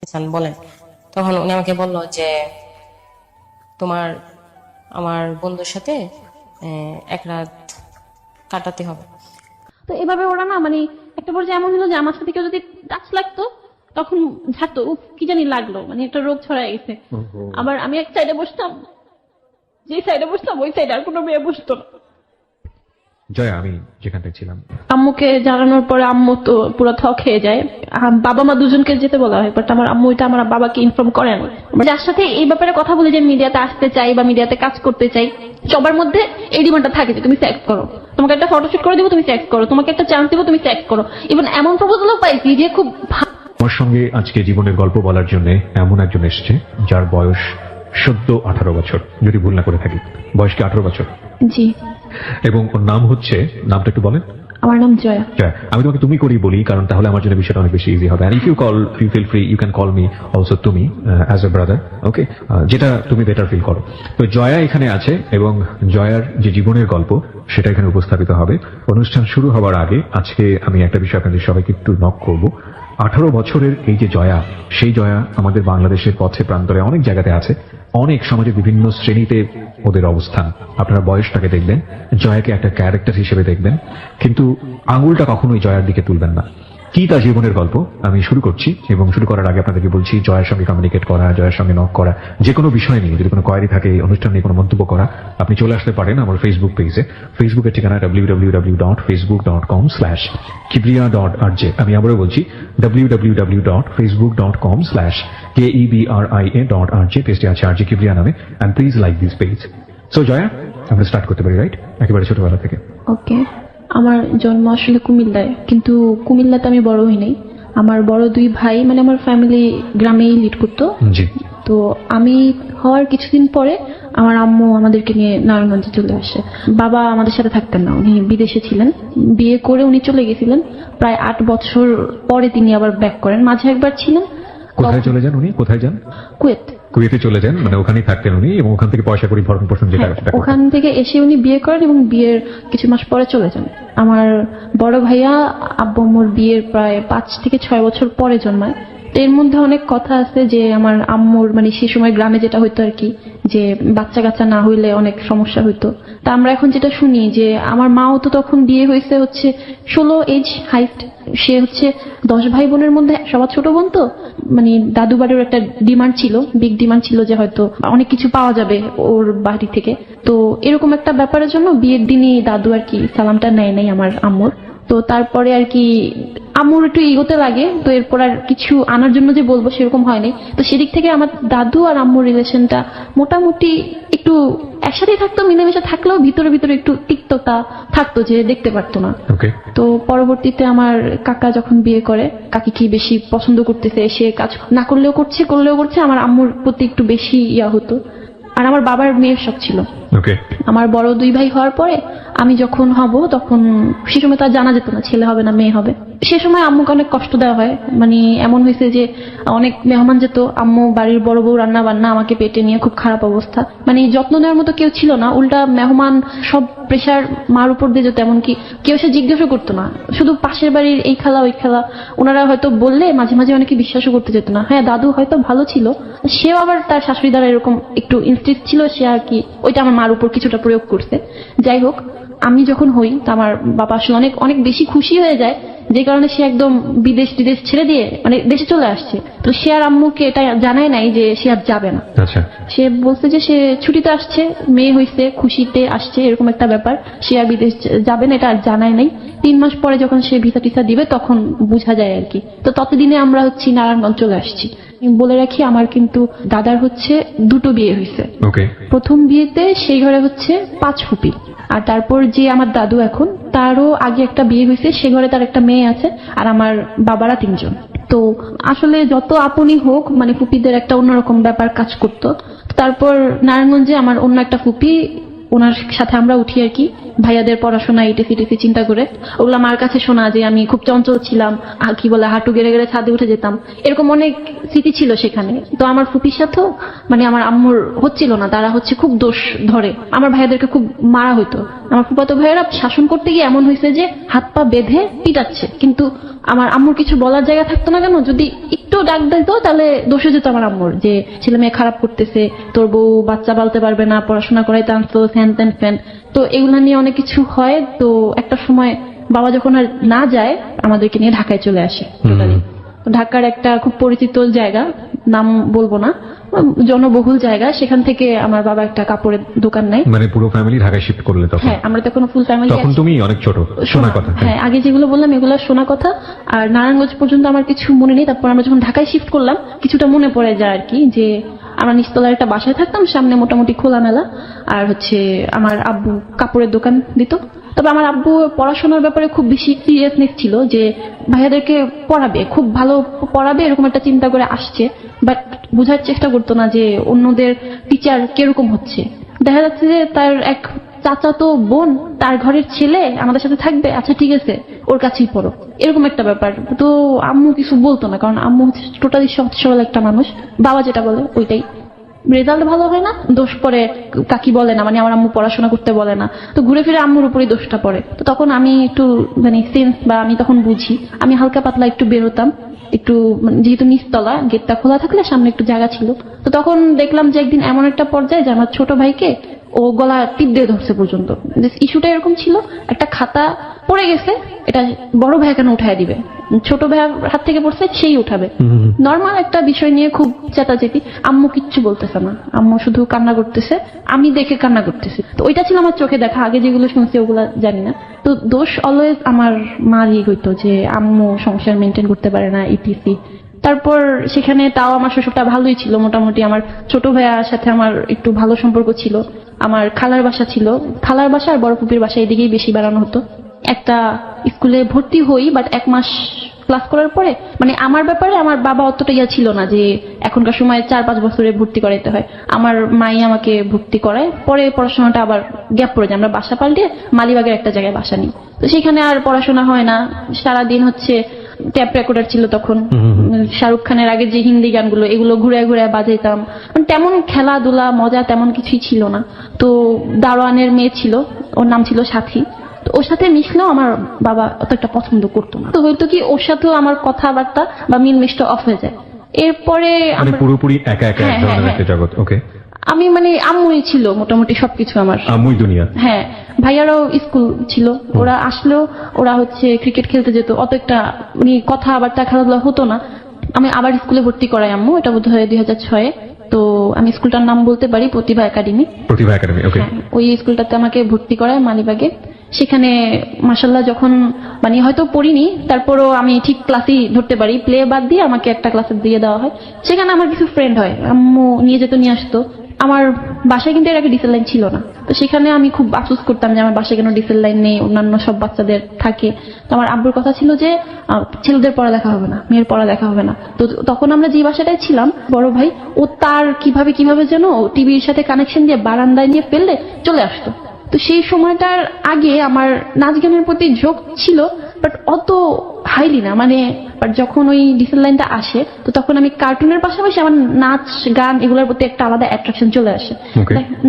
বলেন। তখন উনি আমাকে বলল যে তোমার আমার বন্ধুর সাথে এক রাত কাটাতে হবে। তো এভাবে ওরা না মানে একটা পর্যায়ে এমন হলো যে আমার সাথে কেউ যদি টাচ লাগতো তখন ঝাড়তো, উফ কি জানি লাগলো, মানে একটা রোগ ছড়ায় গেছে। আবার আমি এক সাইডে বসতাম, যে সাইডে বসতাম ওই সাইডে আর কোনো মেয়ে বসতো না। জয়া, আমি যেখানটায় ছিলাম, আম্মুকে জানানোর পরে আম্মু তো পুরো থ খেয়ে যায়। বাবা মা দুজনকে যেতে বলা হয়, বাট আমার আম্মু এটা আমার বাবাকে ইনফর্ম করে না। যার সাথে এই ব্যাপারে কথা বলে যে মিডিয়াতে আসতে চাই বা মিডিয়াতে কাজ করতে চাই, সবার মধ্যে এই ডিমান্ডটা থাকে যে তুমি সেক্স করো, তোমাকে একটা ফটোশুট করে দিব, তুমি সেক্স করো, তোমাকে একটা চান্স দিব, তুমি সেক্স করো। ইভেন এমন প্রপোজালও পাইছি যে খুব আমার সঙ্গে আজকে জীবনের গল্প বলার জন্য এমন একজন এসছে যার বয়স 17-18 বছর, যদি ভুল না করে থাকি। বয়স কি 18 বছর? জি। এবং ওর নাম হচ্ছে, নামটা একটু বলেন। আমার নাম জয়া। জয়া, আমি তোমাকে তুমি করেই বলি, কারণ তাহলে আমার জন্য বিষয়টা অনেক বেশি ইজি হবে। And if you feel free, you can call me also তুমি অ্যাজ এ ব্রাদার, ওকে, যেটা তুমি বেটার ফিল করো। তো জয়া এখানে আছে এবং জয়ার যে জীবনের গল্প সেটা এখানে উপস্থাপিত হবে। অনুষ্ঠান শুরু হওয়ার আগে আজকে আমি একটা বিষয় আপনাদের সবাইকে একটু নক করব। 18 বছরের এই যে জয়া, সেই জয়া আমাদের বাংলাদেশের পথে প্রান্তরে অনেক জায়গাতে আছে, অনেক সমাজে বিভিন্ন শ্রেণীতে ওদের অবস্থান। আপনারা বয়সটাকে দেখবেন, জয়াকে একটা ক্যারেক্টার হিসেবে দেখবেন, কিন্তু আঙুলটা কখনোই জয়ার দিকে তুলবেন না। কি তার জীবনের গল্প আমি শুরু করছি, এবং শুরু করার আগে আপনাদেরকে বলছি জয়ের সঙ্গে কমিউনিকেট করা, জয়ের সঙ্গে নক করা, যে কোনো বিষয় নিয়ে যদি কোনো কোয়ারি থাকে, অনুষ্ঠান নিয়ে কোনো মন্তব্য করা, আপনি চলে আসতে পারেন আমার ফেসবুক পেজে। ফেসবুকের ঠিকানা www.facebook.com/kibria.rj। আমি আবারও বলছি www.facebook.com/kebria.rj। পেজটি আছে RJ কিবরিয়া নামে, and please like this page. So Joya, আমরা স্টার্ট করতে পারি, রাইট? একেবারে ছোটবেলা থেকে। ওকে। আমার জন্ম আসলে কুমিল্লায়, কিন্তু কুমিল্লাতে আমি বড় হই নাই। আমার বড় দুই ভাই, মানে আমার ফ্যামিলি গ্রামেই লিড করতো। জি। তো আমি হওয়ার কিছুদিন পরে আমার আম্মু আমাদেরকে নিয়ে নারায়ণগঞ্জে চলে আসে। বাবা আমাদের সাথে থাকতেন না, উনি বিদেশে ছিলেন। বিয়ে করে উনি চলে গেছিলেন, প্রায় 8 বছর পরে তিনি আবার ব্যাক করেন। মাঝে একবার ছিলেন। কোথায় চলে যান উনি? কোথায় যান? কুয়েত। কুয়েতে চলে যান, মানে ওখানেই থাকতেন উনি, এবং ওখান থেকে পয়সা করি ভরণ পোষণ যেটা সেটা করতেন। ওখান থেকে এসে উনি বিয়ে করেন এবং বিয়ের কিছু মাস পরে চলে যান। আমার বড় ভাইয়া আব্বু আম্মুর বিয়ের প্রায় 5 থেকে 6 বছর পরে জন্মায়। এর মধ্যে অনেক কথা আছে যে আমার আম্মুর মানে সে সময় গ্রামে যেটা হইতো আর কি, যে বাচ্চা কাচ্চা না হইলে অনেক সমস্যা হইতো। তা আমরা এখন যেটা শুনি যে আমার মাও তো তখন বিয়ে হয়েছে হচ্ছে 16 এজ হাইস্ট। সে হচ্ছে 10 ভাই বোনের মধ্যে সবার ছোট বোন। তো মানে দাদু বাড়ির একটা ডিমান্ড ছিল, বিগ ডিমান্ড ছিল যে হয়তো অনেক কিছু পাওয়া যাবে ওর বাড়ি থেকে। তো এরকম একটা ব্যাপারের জন্য বিয়ের দিনই দাদু আর কি সালামটা নেয় নাই আমার আম্মুর। তো তারপরে আর কি আম্মুর একটু ইগোতে লাগে, তো এরপর আর কিছু আনার জন্য যে বলবো সেরকম হয়নি। তো সেদিক থেকে আমার দাদু আর আম্মুর রিলেশনটা মোটামুটি একটু একসাথেই থাকতো, মিলেমিশে থাকলেও ভিতরে ভিতরে একটু তিক্ততা থাকতো যে দেখতে পারতো না। তো পরবর্তীতে আমার কাকা যখন বিয়ে করে, কাকি কি বেশি পছন্দ করতেছে, সে কাজ না করলেও করছে, করলেও করছে, আমার আম্মুর প্রতি একটু বেশি ইয়া হতো। আর আমার বাবার মেয়ের শখ ছিল। আমার বড় দুই ভাই হওয়ার পরে আমি যখন হব তখন সে সময় তার জানা যেত না ছেলে হবে না মেয়ে হবে। সে সময় আম্মুকে অনেক কষ্ট দেওয়া হয়, মানে এমন হয়েছে যে অনেক মেহমান যেত, আম্মু বাড়ির বড় বউ রান্না বান্না, আমাকে পেটে নিয়ে খুব খারাপ অবস্থা, মানে যত্ন নেওয়ার মতো কেউ ছিল না। উল্টা মেহমান সব প্রেশার মার উপর দিয়ে যেত, এমনকি কেউ সে জিজ্ঞাসা করতো না, শুধু পাশের বাড়ির এই খেলা ওই খেলা ওনারা হয়তো বললে মাঝে মাঝে অনেকে বিশ্বাসও করতে যেত না। হ্যাঁ, দাদু হয়তো ভালো ছিল, সেও আবার তার শাশুড়ি দ্বারা এরকম একটু ইনস্টিট ছিল, সে আর কি ওইটা আমার মার উপর কিছুটা প্রয়োগ করছে। যাই হোক, আমি যখন হই তা আমার বাবা আসলে অনেক অনেক বেশি খুশি হয়ে যায়, যে কারণে সে একদম বিদেশ ছেড়ে দিয়ে মানে দেশে চলে আসছে। তো সে আর আম্মুকে এটা জানায় নাই যে সে আর যাবে না। সে বলছে যে সে ছুটিতে আসছে, মেয়ে হয়েছে, খুশিতে আসছে, এরকম একটা ব্যাপার, সে আর বিদেশ যাবে না, এটা আর জানায় নাই। 3 মাস পরে যখন সে ভিসা টিসা দিবে তখন বোঝা যায় আর কি। তো ততদিনে আমরা হচ্ছে নারায়ণগঞ্জ চলে আসছি। বলে রাখি আমার কিন্তু দাদার হচ্ছে 2টো বিয়ে হয়েছে। প্রথম বিয়েতে সেই ঘরে হচ্ছে 5 ফুপি, আর তারপর যে আমার দাদু এখন তারও আগে একটা বিয়ে হয়েছে, সে ঘরে তার একটা মেয়ে আছে, আর আমার বাবারা 3 জন। তো আসলে যত আপনই হোক মানে ফুপিদের একটা অন্যরকম ব্যাপার কাজ করতো। তারপর নারায়ণগঞ্জে আমার অন্য একটা ফুপি ওনার সাথে আমরা উঠি আর কি, ভাইয়াদের পড়াশোনা ইটিসি চিন্তা করে। ওগুলো আমার কাছে শোনা যে আমি খুব চঞ্চল ছিলাম, কি বলে হাঁটু গেড়ে গেড়ে ছাদে উঠে যেতাম, এরকম অনেক স্মৃতি ছিল সেখানে। তো আমার ফুপির সাথেও মানে আমার আম্মুর হচ্ছিল না, তারা হচ্ছে খুব দোষ ধরে, আমার ভাইয়াদেরকে খুব মারা হইতো। আমার ফুফাতো ভাইয়েরা শাসন করতে গিয়ে এমন হয়েছে যে হাত পা বেঁধে পিটাচ্ছে, কিন্তু আমার আম্মুর কিছু বলার জায়গা থাকতো না কেন, যদি একটু ডাক দিত তাহলে দোষে যেত আমার আম্মুর, যে ছেলে মেয়ে খারাপ করতেছে, তোর বউ বাচ্চা পালতে পারবে না, পড়াশোনা করাইতে আনতো, ফ্যান ত্যান ফ্যান। তো এগুলা নিয়ে অনেক কিছু হয়। তো একটা সময় বাবা যখন আর না যায়, আমাদেরকে নিয়ে ঢাকায় চলে আসে। ঢাকার একটা খুব পরিচিত জায়গা, নাম বলবো না, জনবহুল জায়গা, সেখান থেকে আমার বাবা একটা কাপড়ের দোকান নেয়। মানে পুরো ফ্যামিলি ঢাকায় শিফট করলে তখন? হ্যাঁ, আমরা তখন ফুল ফ্যামিলি। তখন তুমি অনেক ছোট, শোনা কথা। হ্যাঁ, আগে যেগুলো বললাম এগুলো শোনা কথা। আর নারায়ণগঞ্জ পর্যন্ত আমার কিছু মনে নেই। তারপর আমরা যখন ঢাকায় শিফট করলাম, কিছুটা মনে পড়ে যায় আর কি, যে আমরা নিচতলার একটা বাসায় থাকতাম, সামনে মোটামুটি খোলামেলা, আর হচ্ছে আমার আব্বু কাপড়ের দোকান দিত। তবে আমার আব্বু পড়াশোনার ব্যাপারে খুব বেশি সিরিয়াসনেস ছিল, যে ভাইয়াদেরকে পড়াবে, খুব ভালো পড়াবে, এরকম একটা চিন্তা করে আসছে। বাট বোঝার চেষ্টা করতো না যে অন্যদের টিচার কিরকম হচ্ছে। দেখা যাচ্ছে যে তার এক চাচাতো বোন, তার ঘরের ছেলে আমাদের সাথে থাকবে, আচ্ছা ঠিক আছে ওর কাছেই পড়ো, এরকম একটা ব্যাপার। তো আম্মু কিছু বলতো না, কারণ আম্মু হচ্ছে টোটালি সহজ সরল একটা মানুষ, বাবা যেটা বলে ওইটাই। রেজাল্ট ভালো হয় না, দোষ পড়ে কাকি বলে না, মানে আমার আম্মু পড়াশোনা করতে বলে না, তো ঘুরে ফিরে আম্মুর উপরই দোষটা পড়ে। তো তখন আমি একটু মানে সেন্স, বা আমি তখন বুঝি, আমি হালকা পাতলা একটু বেরোতাম, একটু যেহেতু নিচতলা, গেটটা খোলা থাকলে সামনে একটু জায়গা ছিল। তো তখন দেখলাম যে একদিন এমন একটা পর্যায়ে যে আমার ছোট ভাইকে ও গলা টিপ দিয়ে ধরছে পর্যন্ত। ইস্যুটা এরকম ছিল, একটা খাতা পড়ে গেছে, এটা বড় ভাই কেন উঠায় দিবে, ছোট ভাইয়ের হাত থেকে পড়ছে সেই উঠাবে, নর্মাল একটা বিষয় নিয়ে খুব চেতাচেতি। আম্মু কিচ্ছু বলতেছে না, আম্মু শুধু কান্না করতেছে, আমি দেখে কান্না করতেছি। তো ওইটা ছিল আমার চোখে দেখা, আগে যেগুলো শুনছি ওগুলা জানি না। তো দোষ অলওয়েজ আমার মারই হইতো, যে আম্মু সংসার মেনটেন করতে পারে না ইটিসি। তারপর সেখানে তাও আমার শ্বশুরটা ভালোই ছিল মোটামুটি, আমার ছোট ভাইয়ার সাথে আমার একটু ভালো সম্পর্ক ছিল, আমার খালার বাসা ছিল, খালার বাসা আর বড় পুপির বাসা এদিকেই বেশি বেড়ানো হতো। একটা স্কুলে ভর্তি হই, বাট 1 মাস ক্লাস করার পরে মানে আমার ব্যাপারে আমার বাবা অতটা ইয়া ছিল না, যে এখনকার সময় 4-5 বছরে ভর্তি করাইতে হয়। আমার মাই আমাকে ভর্তি করায়, পরে পড়াশোনাটা আবার গ্যাপ পড়ে যায়, আমরা বাসা পাল্টে মালিবাগের একটা জায়গায় বাসা নিই। তো সেখানে আর পড়াশোনা হয় না, সারাদিন হচ্ছে ট্যাপ রেকর্ডার ছিল তখন, শাহরুখ খানের আগে যে হিন্দি গানগুলো, এগুলো ঘুরে ঘুরে বাজাইতাম। মানে তেমন খেলাধুলা মজা তেমন কিছুই ছিল না। তো দারোয়ানের মেয়ে ছিল, ওর নাম ছিল সাথী, তো ওর সাথে মিশলেও আমার বাবা অত একটা পছন্দ করতো না। তো হয়তো কি ওর সাথেও আমার কথাবার্তা বা মিলমিশটা অফ হয়ে যায়। এরপরে পুরোপুরি একা একা এক ধরনের একটা জগৎ। ওকে, আমি মানে আম্মুই ছিল মোটামুটি সবকিছু আমার, আম্মুই দুনিয়া। হ্যাঁ, ভাইয়ারাও স্কুল ছিল, ওরা আসলেও ওরা হচ্ছে ক্রিকেট খেলতে যেত, অত একটা কথাবার্তা খেলাধুলা হতো না। আমি আবার স্কুলে ভর্তি করাই আম্মু, এটা বোধ হয় 2006-এ। তো আমি স্কুলটার নাম বলতে পারি, প্রতিভা একাডেমি। প্রতিভা একাডেমি, ওকে। ওই স্কুলটাতে আমাকে ভর্তি করায় মালিবাগে। সেখানে মাশাআল্লাহ যখন মানে হয়তো পড়িনি, তারপরও আমি ঠিক ক্লাসই ধরতে পারি, প্লে বাদ দিয়ে আমাকে একটা ক্লাসে দিয়ে দেওয়া হয়। সেখানে আমার কিছু ফ্রেন্ড হয়, আম্মু নিয়ে যেত, নিয়ে আসতো। আমার বাসায় কিন্তু এর আগে ডিসেল লাইন ছিল না, তো সেখানে আমি খুব আফসোস করতাম যে আমার বাসায় কেন ডিসেল লাইন নেই, অন্যান্য সব বাচ্চাদের থাকে। তো আমার আব্বুর কথা ছিল যে ছেলেদের পড়ালেখা হবে না, মেয়ের পড়ালেখা হবে না। তো তখন আমরা যে বাসাটায় ছিলাম, বড় ভাই ও তার কিভাবে যেন টিভির সাথে কানেকশন দিয়ে বারান্দায় নিয়ে ফেললে চলে আসতো। তো সেই সময়টার আগে আমার নাচ গানের প্রতি ঝোঁক ছিল, বাট অত হাইলি না। মানে যখন ওই ডিসেল লাইনটা আসে, তো তখন আমি কার্টুনের পাশাপাশি আমার নাচ গান এগুলোর প্রতি একটা আলাদা অ্যাট্রাকশন চলে আসে।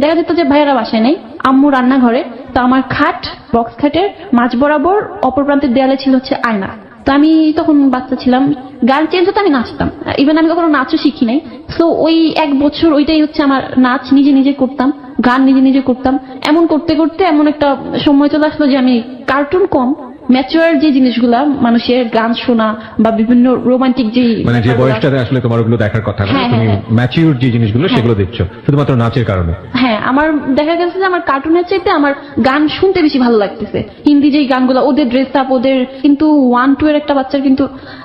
দেখা যেত যে ভাইয়েরা বাসায় নেই, আম্মু রান্নাঘরে, তো আমার খাট, বক্স খাটের মাঝ বরাবর অপর প্রান্তের দেয়ালে ছিল হচ্ছে আয়না। তো আমি তখন বাচ্চা ছিলাম, গান চেঞ্জ হতো আমি নাচতাম, ইভেন আমি কখনো নাচও শিখি নাই। তো ওই 1 বছর ওইটাই হচ্ছে আমার নাচ, নিজে করতাম, গান নিজে করতাম। এমন করতে করতে এমন একটা সময় চলে আসলো যে আমি কার্টুন কম, ম্যাচুয়ার যে জিনিসগুলা, মানুষের গান শোনা বা বিভিন্ন রোমান্টিক যে মানে যে বয়সটাতে আসলে তোমার ওগুলো দেখার কথা না, তুমি ম্যাচিউর যে জিনিসগুলো সেগুলো দেখছো শুধুমাত্র নাচের কারণে। হ্যাঁ, আমার দেখা গেছে যে আমার কার্টুনের চাইতে আমার গান শুনতে বেশি ভালো লাগতেছে। হিন্দি যেই গানগুলো, ওদের ড্রেস আপ, ওদের কিন্তু 1-2 এর একটা বাচ্চার কিন্তু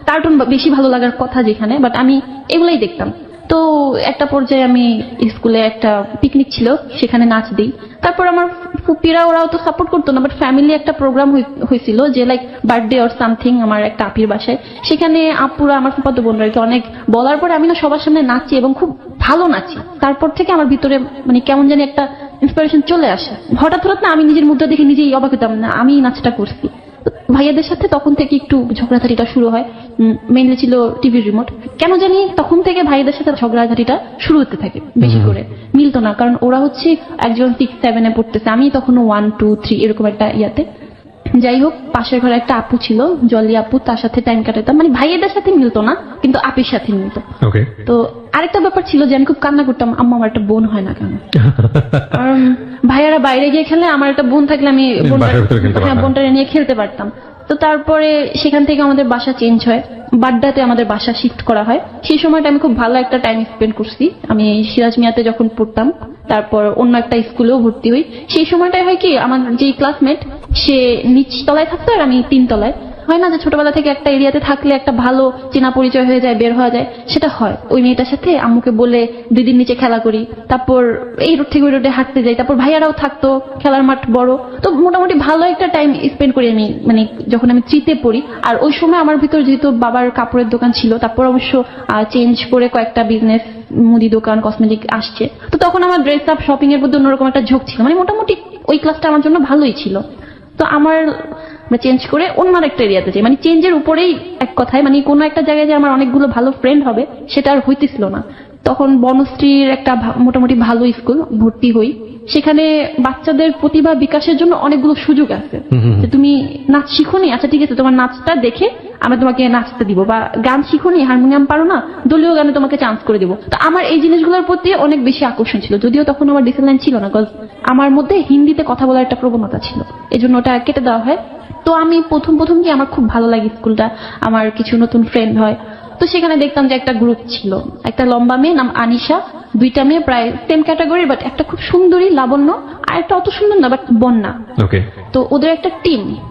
কার্টুন বেশি ভালো লাগার কথা যেখানে, বাট আমি এগুলাই দেখতাম। তো একটা পর্যায়ে আমি স্কুলে একটা পিকনিক ছিল, সেখানে নাচ দিই। তারপর আমার ফুপিরা ওরাও তো সাপোর্ট করতো না, বাট ফ্যামিলি একটা প্রোগ্রাম হয়েছিল যে লাইক বার্থডে অর সামথিং আমার একটা আপির বাসায়। সেখানে আপুরা, আমার ফুফাতো বোনরা অনেক বলার পরে আমি না সবার সামনে নাচি এবং খুব ভালো নাচি। তারপর থেকে আমার ভিতরে মানে কেমন জানি একটা ইন্সপিরেশন চলে আসে হঠাৎ হঠাৎ না। আমি নিজের মুদ্রা দেখে নিজেই অবাক হতাম না আমি নাচটা করছি। তো ভাইয়াদের সাথে তখন থেকে একটু ঝগড়াঝাটিটা শুরু হয়। মেইনলি ছিল টিভির রিমোট। কেন জানি তখন থেকে ভাইয়াদের সাথে ঝগড়াঝাটিটা শুরু হতে থাকে বেশি করে। মিলতো না, কারণ ওরা হচ্ছে একজন 6-7 পড়তেছে, আমি তখন 1-2-3 এরকম একটা ইয়াতে। যাই হোক, পাশের ঘরে একটা আপু ছিল, জলি আপু, তার সাথে টাইম কাটাতাম। মানে ভাইয়াদের সাথে মিলতো না, কিন্তু আপির সাথে মিলতো। ওকে। তো আরেকটা ব্যাপার ছিল যে আমি খুব কান্না করতাম, আম্মা আমার একটা বোন হয় না কেন। কারণ ভাইয়ারা বাইরে গিয়ে খেলে, আমার একটা বোন থাকলে আমি বাসার ভিতরে খেলতে পারতাম। বোনটারে নিয়ে খেলতে পারতাম। তো তারপরে সেখান থেকে আমাদের বাসা চেঞ্জ হয়, বাড্ডাতে আমাদের বাসা শিফট করা হয়। সেই সময়টা আমি খুব ভালো একটা টাইম স্পেন্ড করছি। আমি সিরাজ মিয়াতে যখন পড়তাম, তারপর অন্য একটা স্কুলেও ভর্তি হই। সেই সময়টায় হয় কি, আমার যে ক্লাসমেট সে নিচ তলায় থাকতো আর আমি 3 তলায়। হয় না যে ছোটবেলা থেকে একটা এরিয়াতে থাকলে একটা ভালো চেনা পরিচয় হয়ে যায়, বের হওয়া যায়, সেটা হয়। ওই মেয়েটার সাথে আম্মুকে বলে 2 দিন নিচে খেলা করি, তারপর এই রোড থেকে ওই রোডে হাঁটতে যাই, তারপর ভাইয়ারাও থাকতো, খেলার মাঠ বড়। তো মোটামুটি ভালো একটা টাইম স্পেন্ড করি আমি, মানে যখন আমি 3-তে পড়ি। আর ওই সময় আমার ভিতর যেহেতু বাবার কাপড়ের দোকান ছিল, তারপর অবশ্য চেঞ্জ করে কয়েকটা বিজনেস, মুদি দোকান, কসমেটিক আসছে। তো তখন আমার ড্রেস আপ, শপিং এর প্রতি অন্যরকম একটা ঝোঁক ছিল। মানে মোটামুটি ওই ক্লাসটা আমার জন্য ভালোই ছিল। তো আমার চেঞ্জ করে অন্য একটা এরিয়াতে যাই, মানে চেঞ্জের উপরেই এক কথায়, মানে কোনো একটা জায়গায় যে আমার অনেকগুলো ভালো ফ্রেন্ড হবে সেটা আর হইতেছিল না। তখন বনশ্রীর একটা মোটামুটি ভালো স্কুল ভর্তি হই। সেখানে বাচ্চাদের প্রতিভা বিকাশের জন্য অনেকগুলো সুযোগ আছে। যে তুমি নাচ শিখোনি, আচ্ছা ঠিক আছে, তোমার নাচটা দেখে আমরা তোমাকে নাচতে দিব, বা গান শিখোনি, হারমোনিয়াম পারো না, দলীয় গানে তোমাকে চান্স করে দিব। তো আমার এই জিনিসগুলোর প্রতি অনেক বেশি আকর্ষণ ছিল, যদিও তখন আমার ডিসিপ্লিন ছিল না, বিকজ আমার মধ্যে হিন্দিতে কথা বলার একটা প্রবণতা ছিল, এজন্য ওটা কেটে দেওয়া হয়। তো আমি প্রথম কি আমার খুব ভালো লাগে স্কুলটা, আমার কিছু নতুন ফ্রেন্ড হয়। তো সেখানে দেখতাম যে একটা গ্রুপ ছিল, একটা লম্বা মেয়ে নাম আনিশা, 2টা মেয়ে প্রায় সেম ক্যাটাগরি, বাট একটা খুব সুন্দরী লাবণ্য, আর একটা অত সুন্দর না বাট বন্যা। ওকে। তো ওদের একটা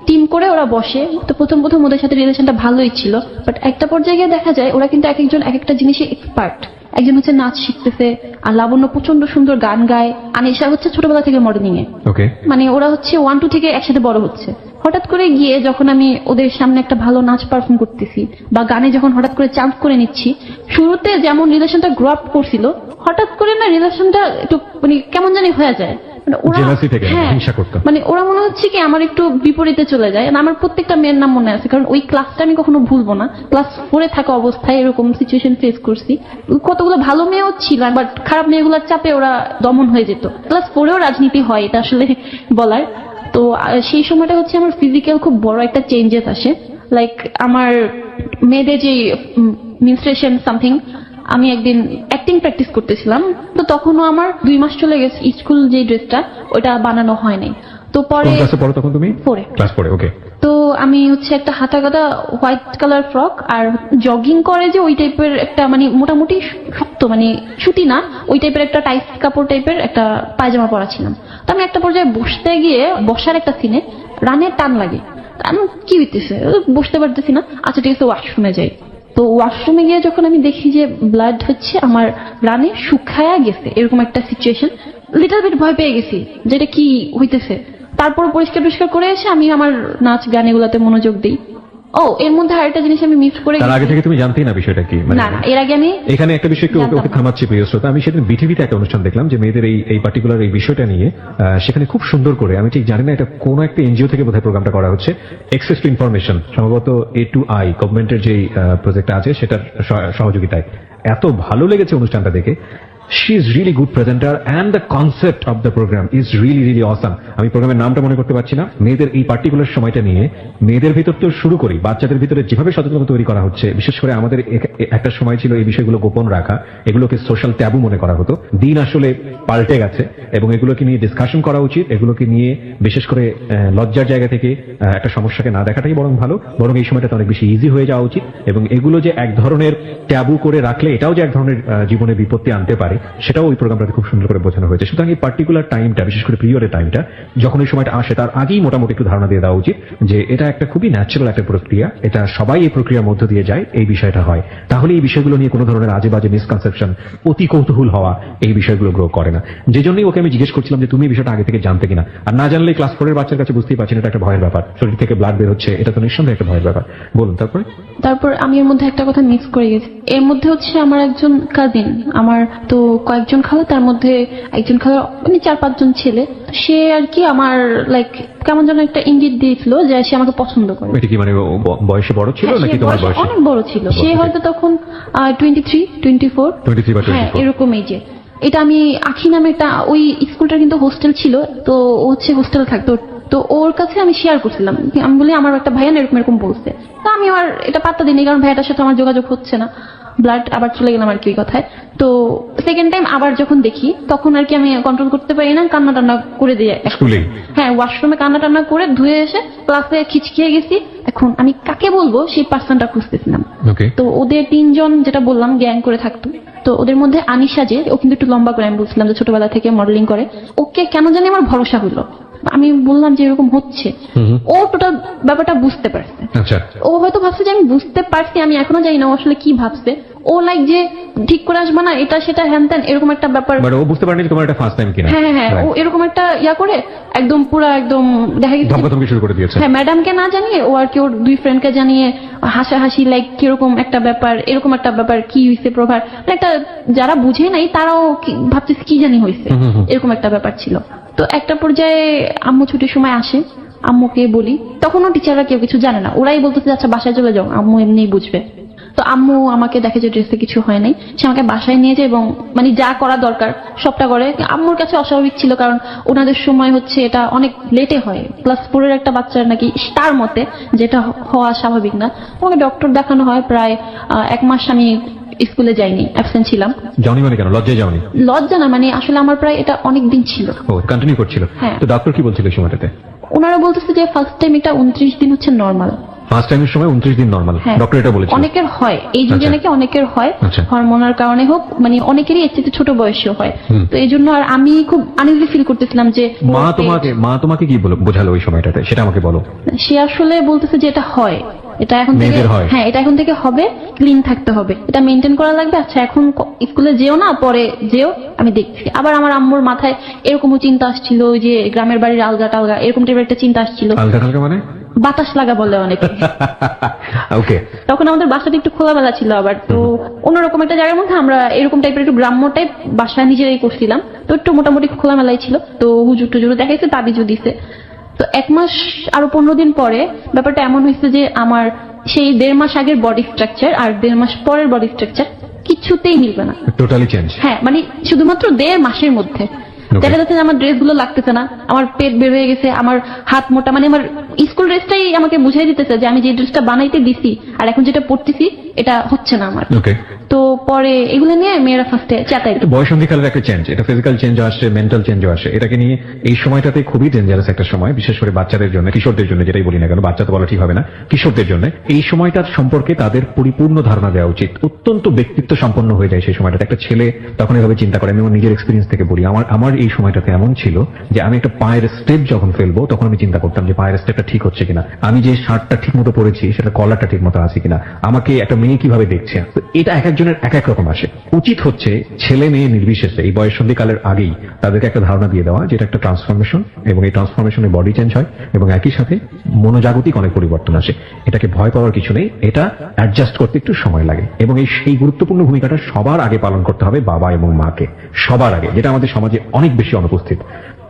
টিম করে ওরা বসে। তো প্রথম ওদের সাথে রিলেশনটা ভালোই ছিল, বাট একটা পর্যায়ে গিয়ে দেখা যায় ওরা কিন্তু এক একজন এক একটা জিনিসে এক্সপার্ট। একজন হচ্ছে নাচ শিখতেছে, আর লাবণ্য প্রচন্ড সুন্দর গান গায়, আনিশা হচ্ছে ছোটবেলা থেকে মডেলিং এ। ওকে। মানে ওরা হচ্ছে 1-2 থেকে একসাথে বড় হচ্ছে। হঠাৎ করে গিয়ে যখন আমি ওদের সামনে একটা ভালো নাচ পারফর্ম করতেছি বা গানে যখন হঠাৎ করে চান্স করে নিচ্ছি, শুরুতে যেমন রিলেশনটা গ্রো আপ করছিল, হঠাৎ করে না রিলেশনটা একটু মানে কেমন জানি হয়ে যায়। মানে ওরা জেলাসি থেকে হিংসা করতো। মানে ওরা মনে হচ্ছে কি আমার একটু বিপরীতে চলে যায়। আমার প্রত্যেকটা মেয়ের নাম মনে আছে, কারণ ওই ক্লাসটা আমি কখনো ভুলবো না। ক্লাস 4-এ থাকা অবস্থায় এরকম সিচুয়েশন ফেস করছি। কতগুলো ভালো মেয়েও ছিল, বাট খারাপ মেয়েগুলোর চাপে ওরা দমন হয়ে যেত। ক্লাস 4-এও রাজনীতি হয়, এটা আসলে বলার। তো সেই সময়টা হচ্ছে আমার ফিজিক্যাল খুব বড় একটা চেঞ্জেস আসে। লাইক আমার মেয়েদের যে মেনস্ট্রুয়েশন সামথিং, আমি একদিন অ্যাক্টিং প্র্যাকটিস করতেছিলাম। তো তখনও আমার 2 মাস চলে গেছে, স্কুল যে ড্রেসটা ওটা বানানো হয় নাই। তো পরে ক্লাসে পড়ো তখন তুমি? 4-এ। ক্লাস 4-এ। ওকে। তো আমি হচ্ছে একটা হাতা কাটা হোয়াইট কালার ফ্রক আর জগিং করে যে ওই টাইপের একটা, মানে মোটামুটি শক্ত, মানে সুতি না, ওই টাইপের একটা টাইট কাপড় টাইপের একটা পায়জামা পরা ছিলাম। তো আমি একটা পর্যায়ে বসতে গিয়ে, বসার একটা সিনে রানের টান লাগে। আমি কি হইতেছে, বসতে পারতেছি না। আচ্ছা ঠিক আছে, ওয়াশরুমে যাই। তো ওয়াশরুমে গিয়ে যখন আমি দেখি যে ব্লাড হচ্ছে আমার রানে শুকায়া গেছে, এরকম একটা সিচুয়েশন, লিটল বিট ভয় পেয়ে গেছি যেটা কি হইতেছে। তারপর পরিষ্কার করে এসে আমি আমার নাচ গান এগুলাতে মনোযোগ দিই। ও এর মধ্যে আরেকটা জিনিস আমি মিস করে তার আগে থেকে তুমি জানতেই না বিষয়টা কি? না, এর আগে আমি এখানে একটা বিষয় একটু ওকে থামাচ্ছি প্রিয় শ্রোতা। আমি সেদিন বিটিভিতে একটা অনুষ্ঠান দেখলাম যে মেয়েদের এই পার্টিকুলার এই বিষয়টা নিয়ে সেখানে খুব সুন্দর করে, আমি ঠিক জানি না এটা কোন একটা এনজিও থেকে বোধহয় প্রোগ্রামটা করা হচ্ছে, এক্সেস টু ইনফরমেশন, সম্ভবত A2I গভর্নমেন্টের যে প্রজেক্টটা আছে সেটার সহযোগিতায়। এত ভালো লেগেছে অনুষ্ঠানটা দেখে। She is really good presenter and the concept of the program is really awesome. আমি প্রোগ্রামের নামটা মনে করতে পারছি না। মেয়েদের এই পার্টিকুলার সময়টা নিয়ে মেয়েদের ভিতর তো শুরু করি, বাচ্চাদের ভিতরে যেভাবে সচেতনতা তৈরি করা হচ্ছে, বিশেষ করে আমাদের একটা সময় ছিল এই বিষয়গুলো গোপন রাখা, এগুলোকে সোশ্যাল ট্যাবু মনে করা হতো। দিন আসলে পাল্টে গেছে এবং এগুলোকে নিয়ে ডিসকাশন করা উচিত। এগুলোকে নিয়ে বিশেষ করে লজ্জার জায়গা থেকে একটা সমস্যাকে না দেখাটাই বরং ভালো, বরং এই সময়টাতে অনেক বেশি ইজি হয়ে যাওয়া উচিত। এবং এগুলো যে এক ধরনের ট্যাবু করে রাখলে এটাও যে এক ধরনের জীবনে বিপত্তি আনতে পারে, সেটাও ওই প্রোগ্রামটাতে খুব সুন্দর করে বোঝানো হয়েছে। সুতরাং এই পার্টিকুলার টাইমটা, বিশেষ করে পিরিয়ডের টাইমটা, যখন এই সময়টা আসে তার আগেই মোটামুটি একটু ধারণা দিয়ে দেওয়া উচিত যে এটা একটা খুবই ন্যাচারাল একটা প্রক্রিয়া, এটা সবাই এই প্রক্রিয়ার মধ্য দিয়ে যায়, এই বিষয়টা হয়। তাহলে এই বিষয়গুলো নিয়ে কোনো ধরনের আজে বাজে মিসকনসেপশন, অতি কৌতূহল হওয়া, এই বিষয়গুলো গ্রো করে না। যে জন্যই ওকে আমি জিজ্ঞেস করছিলাম যে তুমি এই বিষয়টা আগে থেকে জানতে কিনা। আর না জানলে ক্লাস 4-এর বাচ্চার কাছে বুঝতেই পারছেন এটা একটা ভয়ের ব্যাপার, শরীর থেকে ব্লাড বের হচ্ছে, এটা তো নিঃসন্দেহে একটা ভয়ের ব্যাপার। বলুন তারপর আমি এর মধ্যে একটা কথা মিস করে গেছি। এর মধ্যে হচ্ছে আমার একজন কাজিন, আমার তো কয়েকজন খালা, তার মধ্যে একজন খালা মানে 4-5 জন ছেলে। সে আর কি আমার লাইক কেমন যেন একটা ইঙ্গিত দিয়েছিল যে সে আমাকে পছন্দ করে। এটা কি মানে ও বয়সে বড় ছিল হ্যাঁ, নাকি সে তোমার বয়সে বয়সে? অনেক বড় ছিল। সে হয়তো তখন 23-24 23 বা 24 হ্যাঁ এরকম এজে। এটা আমি আখি নামে একটা, ওই স্কুলটার কিন্তু হোস্টেল ছিল, তো ও হচ্ছে হোস্টেলে থাকতো। তো ওর কাছে আমি শেয়ার করছিলাম, আমি বলি আমার একটা ভাইয়া এরকম এরকম বলছে। তো আমি আর এটা পাত্তা দিইনি, কারণ ভাইয়াটার সাথে আমার যোগাযোগ হচ্ছে না, ব্লাড আবার চলে গেলাম আর কি ওই কথায়। তো সেকেন্ড টাইম আবার যখন দেখি তখন আর কি আমি কন্ট্রোল করতে পারি না, কান্না টান্না করে দিয়ে স্কুলে হ্যাঁ ওয়াশরুমে কান্না টান্না করে ধুয়ে এসে ক্লাসে খিচখিয়ে গেছি। এখন আমি কাকে বলবো সেই পার্সনটা খুঁজতেছিলাম। ওকে। তো ওদের 3 জন যেটা বললাম গ্যাং করে থাকতো, তো ওদের মধ্যে আনিশা, যে ও কিন্তু একটু লম্বা করে, আমি বলছিলাম যে ছোটবেলা থেকে মডেলিং করে, ওকে কেন জানি আমার ভরসা হলো। আমি বললাম যে এরকম হচ্ছে, ও টোটাল ব্যাপারটা বুঝতে পারছে। আচ্ছা, ও হয়তো ভাবছে যে আমি বুঝতে পারছি, আমি এখনো জানি না ও আসলে কি ভাবছে। ও লাইক যে ঠিক করে আসবে না, এটা সেটা হ্যান ত্যান এরকম একটা ব্যাপার। বাট ও বুঝতে পারেনি তোমার এটা ফার্স্ট টাইম কিনা। হ্যাঁ হ্যাঁ, ও এরকম একটা ইয়া করে একদম পুরো একদম দেখা গেছে ধমকাধমকি শুরু করে দিয়েছে। হ্যাঁ, ম্যাডামকে না জানিয়ে ও আর কি ওর 2 ফ্রেন্ডকে জানিয়ে হাসাহাসি লাইক কিরকম একটা ব্যাপার, এরকম একটা ব্যাপার কি হয়েছে প্রভার, একটা যারা বুঝে নাই তারাও ভাবছে কি জানি হয়েছে, এরকম একটা ব্যাপার ছিল। তো একটা পর্যায়ে আম্মু ছুটির সময় আসে, আম্মুকে বলি, তখনও টিচাররা কেউ কিছু জানে না, ওরাই বলতেছে আচ্ছা বাসায় চলে যাও, আম্মু এমনিই বুঝবে। তো আম্মু আমাকে দেখে যে ড্রেসে কিছু হয় নাই, সে আমাকে বাসায় নিয়ে যায় এবং মানে যা করা দরকার সবটা করে। আম্মুর কাছে অস্বাভাবিক ছিল, কারণ ওনাদের সময় হচ্ছে এটা অনেক লেটে হয়, ক্লাস 4 এর একটা বাচ্চার নাকি তার মতে যেটা হওয়া স্বাভাবিক না। আমাকে ডক্টর দেখানো হয়, প্রায় 1 মাস আমি স্কুলে যাইনি, অ্যাবসেন্ট ছিলাম। যাওনি মানে কেন? লজ্জায় যাওনি? লজ্জা না, মানে আসলে আমার প্রায় এটা অনেক দিন ছিল। ও কন্টিনিউ করছিল। হ্যাঁ। তো ডক্টর কি বলছিল এই সময়টাতে? ওনারা বলতেছে যে ফার্স্ট টাইম এটা 29 দিন হচ্ছে নর্মাল। ফার্স্ট টাইমের সময় 29 দিন নরমাল, হ্যাঁ, ডক্টর এটা বলেছিল। অনেকের হয় এই যুগে, আচ্ছা। নাকি অনেকের হয় আচ্ছা। হরমোনাল কারণে হোক, মানে অনেকেরই এর চেয়ে ছোট বয়সেও হয়। তো এই জন্য আর আমি খুব আনইজি ফিল করতেছিলাম যে মা তোমাকে কি বোঝালো ওই সময়টাতে, সেটা আমাকে বলো। সে আসলে বলতেছে যে এটা হয়, এটা এখন থেকে মেয়েদের হয়। হ্যাঁ এটা এখন থেকে হবে, ক্লিন থাকতে হবে, এটা মেনটেন করা লাগবে। আচ্ছা এখন স্কুলে যেও না, পরে যেও, আমি দেখছি। আবার আমার আম্মুর মাথায় এরকমও চিন্তা আসছিল যে গ্রামের বাড়ির আলগা টালগা এরকম টাইপের একটা চিন্তা আসছিল। আলগা টালগা মানে? বাতাস লাগা বলে অনেকে। ওকে। তখন আমাদের বাসাটা একটু খোলামেলা ছিল, আবার তো অন্যরকম একটা জায়গার মধ্যে আমরা এরকম টাইপের একটু গ্রাম্য টাইপ বাসা নিজেরাই করছিলাম, তো একটু মোটামুটি খোলামেলাই ছিল। তো হুজুর টুজুর দেখাইছে, তাবিজও দিছে। তো 1 মাস আরো 15 দিন পরে ব্যাপারটা এমন হয়েছে যে আমার সেই 1.5 মাস আগের বডি স্ট্রাকচার আর 1.5 মাস পরের বডি স্ট্রাকচার কিছুতেই মিলবে না, টোটালি চেঞ্জ। হ্যাঁ মানে শুধুমাত্র 1.5 মাসের মধ্যে। দেখা যাচ্ছে যে আমার ড্রেস গুলো লাগতেছে না, আমার পেট বের হয়ে গেছে, আমার হাত মোটা, মানে আমার স্কুল ড্রেসটাই আমাকে বুঝাই দিতেছে যে আমি যে ড্রেসটা বানাইতে দিছি আর এখন যেটা পড়তেছি এটা হচ্ছে না আমার। ওকে। তো পরে এগুলো নিয়ে মেয়েরা ফার্স্টে চাতাই। বয়সন্ধিকালের একটা চেঞ্জ, এটা ফিজিক্যাল চেঞ্জও আসে, মেন্টাল চেঞ্জও আসে। এটাকে নিয়ে এই সময়টাতে খুবই ডেঞ্জারাস একটা সময়, বিশেষ করে বাচ্চাদের জন্য, কিশোরদের জন্য, যেটাই বলি না কেন, বাচ্চা তো বলা ঠিক হবে না, কিশোরদের জন্য এই সময়টার সম্পর্কে তাদের পরিপূর্ণ ধারণা দেওয়া উচিত। অত্যন্ত ব্যক্তিত্ব সম্পন্ন হয়ে যায় সেই সময়টাতে। একটা ছেলে তখন এভাবে চিন্তা করে। আমি আমার নিজের এক্সপিরিয়েন্স থেকে বলি, আমার এই সময়টাতে এমন ছিল যে আমি একটা পায়ের স্টেপ যখন ফেলবো তখন আমি চিন্তা করতাম যে পায়ের স্টেপটা ঠিক হচ্ছে কিনা, আমি যে শার্টটা ঠিক মতো পরেছি সেটা কলারটা ঠিক মতো আছে কিনা, আমাকে একটা মেয়ে কিভাবে দেখছে। তো এটা এক একজনের এক এক রকম আসে। উচিত হচ্ছে ছেলে মেয়ে নির্বিশেষে এই বয়ঃসন্ধিকালের আগেই তাদেরকে একটা ধারণা দিয়ে দেওয়া যেটা একটা ট্রান্সফরমেশন, এবং এই ট্রান্সফরমেশনে বডি চেঞ্জ হয় এবং একই সাথে মনোজাগতিক অনেক পরিবর্তন আসে। এটাকে ভয় পাওয়ার কিছু নেই, এটা অ্যাডজাস্ট করতে একটু সময় লাগে। এবং এই গুরুত্বপূর্ণ ভূমিকাটা সবার আগে পালন করতে হবে বাবা এবং মাকে, সবার আগে, যেটা আমাদের সমাজে অনেক বেশি অনুপস্থিত।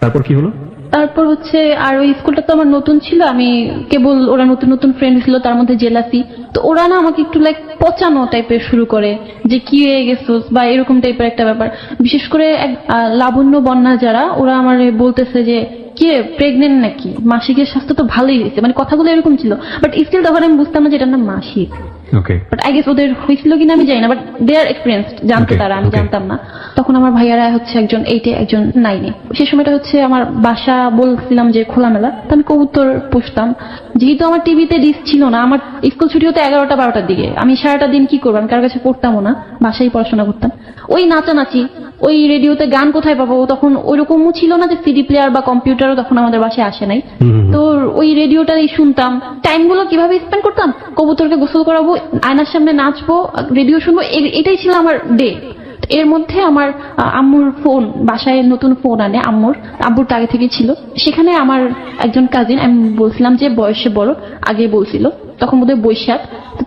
তারপর কি হলো? তারপর হচ্ছে আর ওই স্কুলটা তো আমার নতুন ছিল, আমি কেবল ওরা নতুন নতুন ফ্রেন্ড ছিল, তার মধ্যে জেলাসি। তো ওরা না আমাকে একটু লাইক পচানো টাইপের শুরু করে যে কি হয়ে গেছোস বা এরকম টাইপের একটা ব্যাপার। বিশেষ করে লাবণ্য বন্যা যারা, ওরা আমার বলতেছে যে কি প্রেগনেন্ট নাকি, মাসিকের স্বাস্থ্য তো ভালোই হয়েছে, মানে কথাগুলো এরকম ছিল। বাট স্টিল তখন আমি বুঝতাম না যে এটার নাম মাসিক। ওকে। বাট আই গেস ওদের হয়েছিল কিনা আমি জানি না, বাট দে আর এক্সপিরিয়েন্স, জানতো তারা, আমি জানতাম না। তখন আমার ভাইয়ারা হচ্ছে একজন 8-এ একজন 9-এ। সেই সময়টা হচ্ছে আমার বাসা বলছিলাম যে খোলামেলা, তো আমি কবুতর পুষতাম। যেহেতু আমার টিভিতে ডিস ছিল না, আমার স্কুল ছুটি হতো 11টা-12টার দিকে, আমি সারাটা দিন কি করবো, আমি কারোর কাছে পড়তামও না, বাসায় পড়াশোনা করতাম। ওই নাচানাচি, ওই রেডিওতে গান কোথায় পাবো, তখন ওইরকমও ছিল না যে সিডি প্লেয়ার বা কম্পিউটারও তখন আমাদের বাসায় আসে নাই। তো ওই রেডিওটাই শুনতাম। টাইমগুলো কিভাবে স্পেন্ড করতাম, কবুতরকে গোসল করাবো, আয়নার সামনে নাচবো, রেডিও শুনবো, এটাই ছিল আমার ডে। এর মধ্যে আমার আম্মুর ফোন, বাসায় নতুন ফোন আনে আব্বুর আগে থেকে ছিল। সেখানে আমার একজন কাজিন, আমি বলছিলাম যে বয়সে বড়, আগে বলছিল তখন বোধহয় বৈশাখ।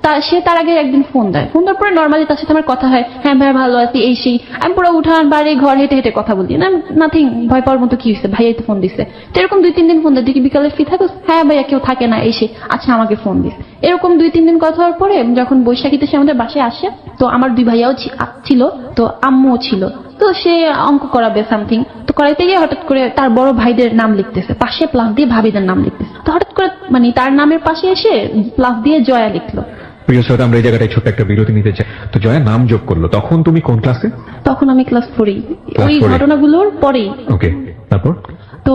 তো সে তার আগে একদিন ফোন দেয়, ফোন দেওয়ার পরে নর্মালি তার সাথে আমার কথা হয়, হ্যাঁ ভাই ভালো আছি এই সেই। আমি পুরো উঠান বাড়ি ঘর হেঁটে হেঁটে কথা বলি, না নাথিং, ভয় পাওয়ার মতো কি হয়েছে, ভাইয়াই তো ফোন দিচ্ছে। তো এরকম 2-3 দিন ফোন দেয়, দেখি বিকালে ফ্রি থাকো, হ্যাঁ ভাইয়া কেউ থাকে না এই সেই, আচ্ছা আমাকে ফোন দিস। এরকম 2-3 দিন কথা হওয়ার পরে যখন বৈশাখীতে সে আমাদের বাসায় আসে, তো আমার 2 ভাইয়াও ছিল, তো আম্মুও ছিল। তো সে অঙ্ক করাবে সামথিং, তো করাইতে গিয়ে হঠাৎ করে তার বড় ভাইদের নাম লিখতেছে পাশে, প্লাস দিয়ে ভাবিদের নাম লিখতেছে। তো হঠাৎ করে মানে তার নামের পাশে এসে প্লাস দিয়ে জয়া লিখলো। প্রিয় শ্রোতা, আমরা এই জায়গাটায় ছোট্ট একটা বিরতি নিতে চাই। তো জয়া নাম যোগ করলো, তখন তুমি কোন ক্লাসে? তখন আমি ক্লাস 4-এই, Class ওই 4 -এ? ঘটনাগুলোর পরেই। ওকে, তারপর? তো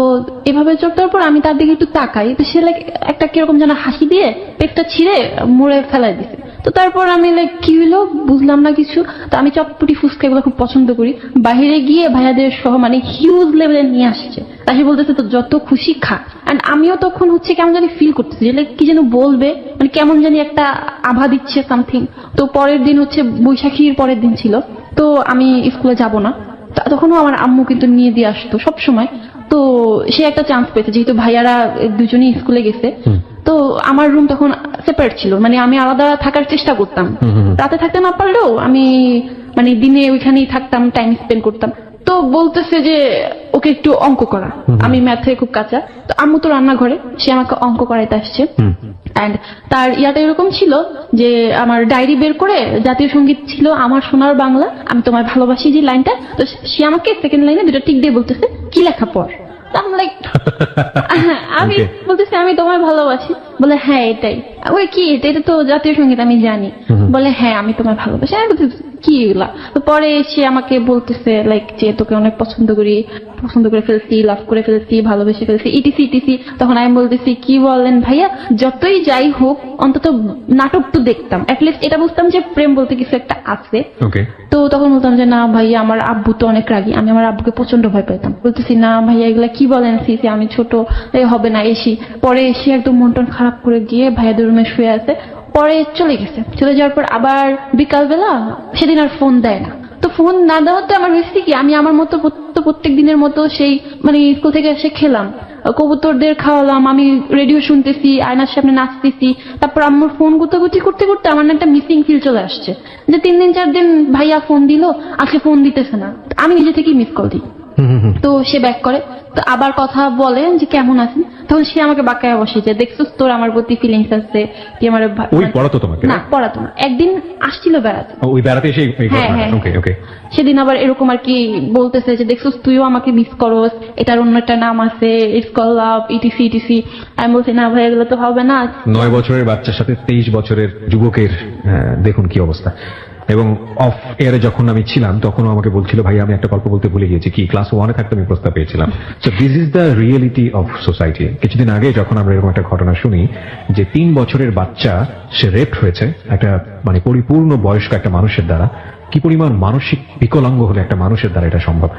এভাবে চোখ দেওয়ার পর আমি তার দিকে একটু তাকাই, তো সে লাইক একটা কিরকম যেন হাসি দিয়ে পেটটা ছিঁড়ে মুড়ে ফেলাই দিছে। তো তারপর আমি লাইক কি হলো বুঝলাম না কিছু। তো আমি চটপটি ফুচকা এগুলো খুব পছন্দ করি, বাইরে গিয়ে ভাইয়াদের সহ মানে হিউজ লেভেলে নিয়ে আসছে। তাই সে বলতেছে তো যত খুশি খা। এন্ড আমিও তখন হচ্ছে কেমন জানি ফিল করতেছি যে লাইক কি যেন বলবে, মানে কেমন জানি একটা আভা দিচ্ছে সামথিং। তো পরের দিন হচ্ছে বৈশাখীর পরের দিন ছিল, তো আমি স্কুলে যাব না। তখনও আমার আম্মু কিন্তু নিয়ে দিয়ে আসতো সব সময়। তো সে একটা চান্স পেয়েছে, যেহেতু ভাইয়ারা দুজনেই স্কুলে গেছে। তো আমার রুম তখন সেপারেট ছিল, মানে আমি আলাদা থাকার চেষ্টা করতাম, রাতে থাকতে না পারলেও আমি মানে দিনে ওইখানেই থাকতাম, টাইম স্পেন্ড করতাম। তো বলতেছে যে ওকে একটু অঙ্ক করা, আমি ম্যাথে খুব কাঁচা। তো আম্মু তো রান্নাঘরে, সে আমাকে অঙ্ক করাইতে আসছে। এন্ড তার ইয়াটা এরকম ছিল যে আমার ডায়েরি বের করে জাতীয় সঙ্গীত ছিল আমার সোনার বাংলা, আমি তোমায় ভালোবাসি যে লাইনটা, তো সে আমাকে সেকেন্ড লাইনে 2টা টিক দিয়ে বলতেছে কি লেখা পড়। আমি বলতেছি আমি তোমায় ভালোবাসি, বলে হ্যাঁ এটাই। ওই কি এটা তো জাতীয় সঙ্গীত আমি জানি। বলে হ্যাঁ আমি তোমায় ভালোবাসি। আমি বলতেছি কি এগুলা। তো পরে সে আমাকে বলতেছে লাইক যে তোকে অনেক পছন্দ করে ফেলছি, লাভ করে ফেলছি, ভালোবেসে ফেলছি, ইটিসি ইটিসি। তখন আমি বলতেছি কি বলেন ভাইয়া, যতই যাই হোক অন্তত নাটক তো দেখতাম, অ্যাটলিস্ট এটা বুঝতাম যে প্রেম বলতে কিছু একটা আছে। তো তখন বলতাম যে না ভাইয়া আমার আব্বু তো অনেক রাগী, আমি আমার আব্বুকে প্রচন্ড ভয় পেতাম। বলতেছি না ভাইয়া এগুলা কি বলেন, সিসি আমি ছোট, হবে না এসি। পরে এসে একদম মন টন খারাপ করে গিয়ে ভাইয়াদের রুমে শুয়ে আছে। পরে চলে গেছে, চলে যাওয়ার পর আবার বিকালবেলা সেদিন আর ফোন দেয় না। তো ফোন না দেওয়াতে আমার হয়েছে কি, আমি আমার মতো প্রত্যেক দিনের মতো সেই মানে স্কুল থেকে এসে খেলাম, কবুতরদের খাওয়ালাম, আমি রেডিও শুনতেছি, আয়নার সামনে নাচতেছি। তারপর আম্মুর ফোন গুতাগুতি করতে করতে আমার না একটা মিসিং ফিল চলে আসছে, যে 3 দিন 4 দিন ভাইয়া ফোন দিল, আজকে ফোন দিতেছে না। আমি নিজে থেকেই মিস কল দিই। তো সে ব্যাক করে, তো আবার কথা বলে যে কেমন আছেন। তখন সে আমাকে বাঁকায় বসে যে দেখছিস তোর আমার প্রতি ফিলিংস আছে, তুই আমার ওই পড়াতো তোমাকে? না পড়াতো না, একদিন আসছিল বেড়াতে। ওই বেড়াতে এসে ওকে ওকে। সেদিন আবার এরকম আর কি বলতেছে যে দেখছিস তুইও আমাকে মিস করস, এটার অন্য একটা নাম আছে, it's call love, etc etc. আমি বলছি না ভাই এগুলো তো হবে না। 9 বছরের বাচ্চার সাথে 23 বছরের যুবকের দেখুন কি অবস্থা। এবং অফ এয়ারে যখন আমি ছিলাম তখনও আমাকে বলছিল ভাই আমি একটা গল্প বলতে ভুলে গিয়েছি, কি ক্লাস 1-এ থাকতে আমি প্রস্তাব পেয়েছিলাম। So this is the reality of society. কিছুদিন আগে যখন আমরা এরকম একটা ঘটনা শুনি যে 3 বছরের বাচ্চা সে রেপ হয়েছে একটা মানে পরিপূর্ণ বয়স্ক একটা মানুষের দ্বারা, কি পরিমাণ মানসিক বিকলাঙ্গ হলে একটা মানুষের দ্বারা এটা সম্ভব।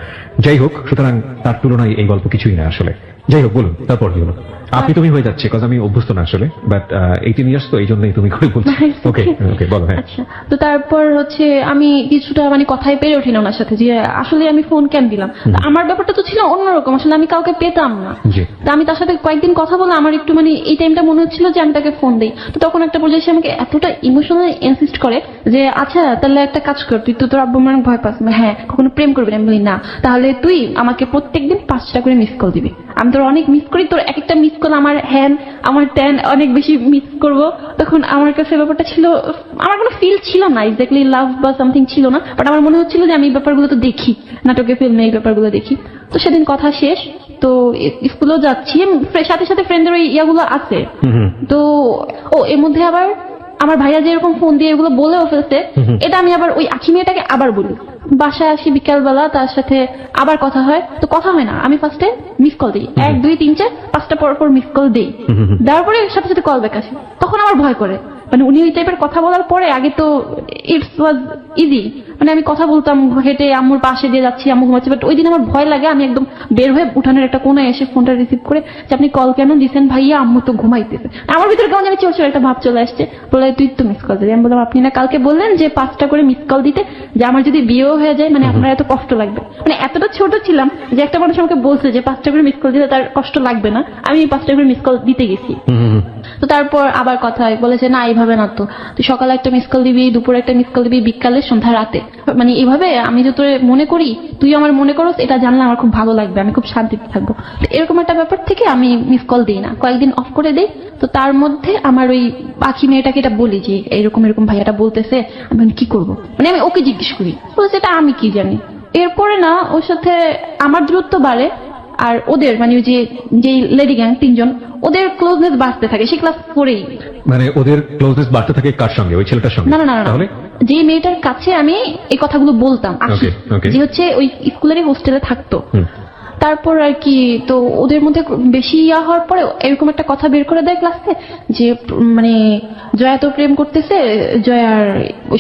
যাই হোক, সুতরাং তার তুলনায় এই গল্প কিছুই না আসলে। যাই হোক, বলুন তারপর কি হলো? আপনি তুমি হয়ে যাচ্ছে, কারণ আমি অভ্যস্ত না আসলে, বাট 18 ইয়ার্স তো এই জন্যই তুমি করে বলছো। ওকে ওকে বলো। হ্যাঁ আচ্ছা, তো তারপর হচ্ছে আমি কিছুটা মানে কথাই পেরে উঠি না ওনার সাথে যে আসলে আমি ফোন কেন দিলাম। আমার ব্যাপারটা তো ছিল অন্যরকম, আসলে আমি কাউকে পেতাম না। তো আমি তার সাথে কয়েকদিন কথা বলে আমার একটু মানে এই টাইমটা মনে হচ্ছিল যে আমি তাকে ফোন দিই। তো তখন একটা পর্যায়ে সে আমাকে এতটা ইমোশনালি ইনসিস্ট করে যে আচ্ছা তাহলে একটা কাজ কর, তুই তো তোর আব্বু আমার ভয় পাস, হ্যাঁ কখনো প্রেম করবি না। আমি বলি না, তাহলে তুই আমাকে প্রত্যেকদিন 5টা করে মিস কল দিবি, আমি তোর অনেক মিস করি, তোর এক একটা মিস কল আমার হ্যান আমার ট্যান অনেক বেশি মিস করবো। তখন আমার কাছে ব্যাপারটা ছিল, আমার কোনো ফিল ছিল না এক্স্যাক্টলি লাভ বা সামথিং ছিল না, বাট আমার মনে হচ্ছিল যে আমি এই ব্যাপারগুলো তো দেখি, নাটকে ফিল্মে এই ব্যাপারগুলো দেখি। তো সেদিন কথা শেষ, তো স্কুলেও যাচ্ছি, সাথে সাথে ফ্রেন্ডের ওই ইয়াগুলো আছে। তো এর মধ্যে আবার আমার ভাইয়া যে এরকম ফোন দিয়ে এগুলো বলেও ফেলছে, এটা আমি আবার ওই আখি মেয়েটাকে আবার বলি। বাসায় আসি বিকালবেলা, তার সাথে আবার কথা হয়। তো কথা হয় না, আমি ফার্স্টে মিস কল দিই, 1 2 3 4 5টা পর পর মিস কল দিই, দেওয়ার পরে সাথে সাথে কল ব্যাক আসে। তখন আমার ভয় করে, মানে উনি ওই টাইপের কথা বলার পরে আগে তো ইটস ওয়াজ ইজি, মানে আমি কথা বলতাম হেঁটে, আম্মুর পাশে দিয়ে যাচ্ছি, আম্মু ঘুমাচ্ছে, বাট ওই দিন আমার ভয় লাগে, আমি একদম বের হয়ে উঠানের একটা কোনায় এসে ফোনটা রিসিভ করে যে আপনি কল কেন দিচ্ছেন ভাইয়া, আম্মু তো ঘুমাইতেছে। আমার ভিতরে কেমন জানি চোর একটা ভাব চলে আসছে, বলে তুই তো মিস কল দিবি। আমি বললাম আপনি না কালকে বললেন যে 5টা করে মিস কল দিতে, যে আমার যদি বিয়েও হয়ে যায় মানে আপনার এত কষ্ট লাগবে। মানে এতটা ছোট ছিলাম যে একটা মানুষ আমাকে বলছে যে 5টা করে মিস কল দিলে তার কষ্ট লাগবে না, আমি 5টা করে মিস কল দিতে গেছি। তো তারপর আবার কথা হয়, বলেছে না এইভাবে না, তো তুই সকালে একটা মিস কল দিবি, দুপুরে একটা মিস কল দিবি, বিকালে, সন্ধ্যা, রাতে, মানে এইভাবে আমি যে তোর মনে করি তুই আমার মনে করস, এটা জানলে আমার খুব ভালো লাগবে, আমি খুব শান্তিতে থাকবো। তো এরকম একটা ব্যাপার থেকে আমি মিস কল দিই না, কয়েকদিন অফ করে দেই। তো তার মধ্যে আমার ওই পাখি মেয়েটাকে এটা বলি যে এরকম এরকম ভাইয়াটা বলতেছে, আমি কি করব, মানে আমি ওকে জিজ্ঞেস করি, বলছে এটা আমি কি জানি। এরপরে না ওর সাথে আমার দূরত্ব বাড়ে, আর ওদের মানে ওই যে লেডি গ্যাং 3জন, ওদের ক্লোজনেস বাড়তে থাকে সে ক্লাস 4-এই। মানে ওদের ক্লোজনেস বাড়তে থাকে কার সঙ্গে? ওই ছেলেটার সঙ্গে? না না না না, তাহলে যে মেয়েটার কাছে আমি এই কথাগুলো বলতাম আসি, Okay. যে হচ্ছে ওই স্কুলেরই হোস্টেলে থাকতো। তারপর আর কি, তো ওদের মধ্যে বেশি ইয়া হওয়ার পরে এরকম একটা কথা বের করে দেয় ক্লাসে যে মানে জয়া তো প্রেম করতেছে, জয়ার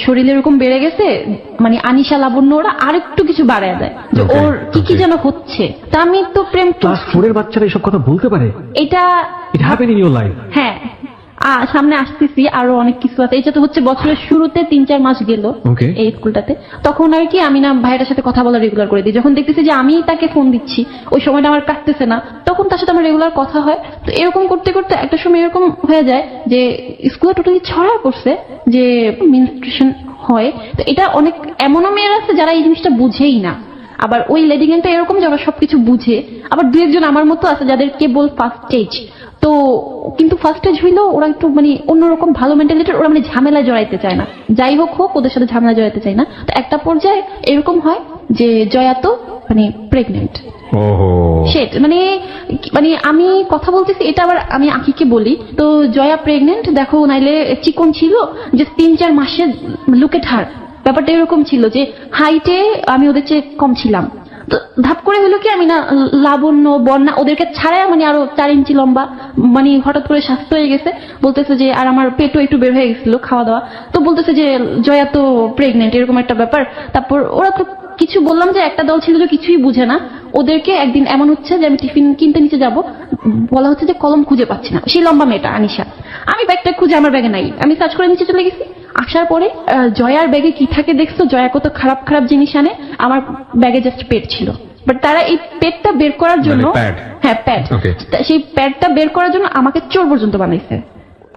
শরীরে এরকম বেড়ে গেছে, মানে আনিশা, লাবণ্য ওরা আরেকটু কিছু বাড়ায় দেয় যে ওর কি কি যেন হচ্ছে। তা আমি তো প্রেম ক্লাস 4 এর বাচ্চারা এসব কথা বলতে পারে? এটা it happen in your life? হ্যাঁ, সামনে আসতেছি আরো অনেক কিছু আছে। এটা তো হচ্ছে বছরের শুরুতে 3-4 মাস গেল Okay. এই স্কুলটাতে। তখন আর কি আমি না ভাইয়ের সাথে কথা বলা রেগুলার করে দিই, যখন দেখতেছি যে আমি তাকে ফোন দিচ্ছি ওই সময়টা আমার কাটতেছে না, তখন তার সাথে আমার রেগুলার কথা হয়। তো এরকম করতে করতে একটা সময় এরকম হয়ে যায় যে স্কুলে টোটালি ছড়া পড়ছে যে মেনস্ট্রুয়েশন হয়। তো এটা অনেক এমনও মেয়ের আছে যারা এই জিনিসটা বুঝেই না, আবার ওই লেডি গ্যাংটা এরকম যে ওরা সবকিছু বুঝে, আবার 2-1 আমার মতো আছে যাদের কেবল ফার্স্ট স্টেজ। তো কিন্তু ফার্স্ট স্টেজ হইলেও ওরা একটু মানে অন্যরকম ভালো মেন্টালিটির, ওরা মানে ঝামেলায় জড়াইতে চায় না, যাই হোক হোক ওদের সাথে ঝামেলা জড়াইতে চায় না। তো একটা পর্যায়ে এরকম হয় যে জয়া তো মানে প্রেগনেন্ট। ওহো, সেট মানে মানে আমি কথা বলতেছি, এটা আবার আমি আঁকিকে বলি, তো জয়া প্রেগনেন্ট দেখো, নাইলে চিকন ছিল যে 3-4 মাসে লুকেট হার, ব্যাপারটা এরকম ছিল যে হাইটে আমি ওদের চেয়ে কম ছিলাম। তো ধাপ করে হলো কি আমি না লাবণ্য, বন্যা ওদেরকে ছাড়াই মানে আরো 4 ইঞ্চি লম্বা, মানে হঠাৎ করে স্বাস্থ্য হয়ে গেছে। বলতেছে যে আর আমার পেটও একটু বের হয়ে গেছিল খাওয়া দাওয়া, তো বলতেছে যে জয়া তো প্রেগনেন্ট, এরকম একটা ব্যাপার। তারপর ওরা তো কিছু বললাম যে একটা দল ছিল যে কিছুই বুঝে না। ওদেরকে একদিন এমন হচ্ছে যে আমি টিফিন কিনতে নিচে যাব, বলা হচ্ছে যে কলম খুঁজে পাচ্ছি না, সেই লম্বা মেয়েটা আনিশা। আমি ব্যাগটা খুঁজে আমার ব্যাগে নাই, আমি সার্চ করে নিচে চলে গেছি। আসার পরে জয়ার ব্যাগে কি থাকে দেখছো, জয়া কত খারাপ খারাপ জিনিস আনে, আমার ব্যাগে জাস্ট পেট ছিল। বাট তারা এই পেটটা বের করার জন্য, মানে pad? হ্যাঁ প্যাড, Okay. সেই প্যাডটা বের করার জন্য আমাকে চোর পর্যন্ত বানাইছে।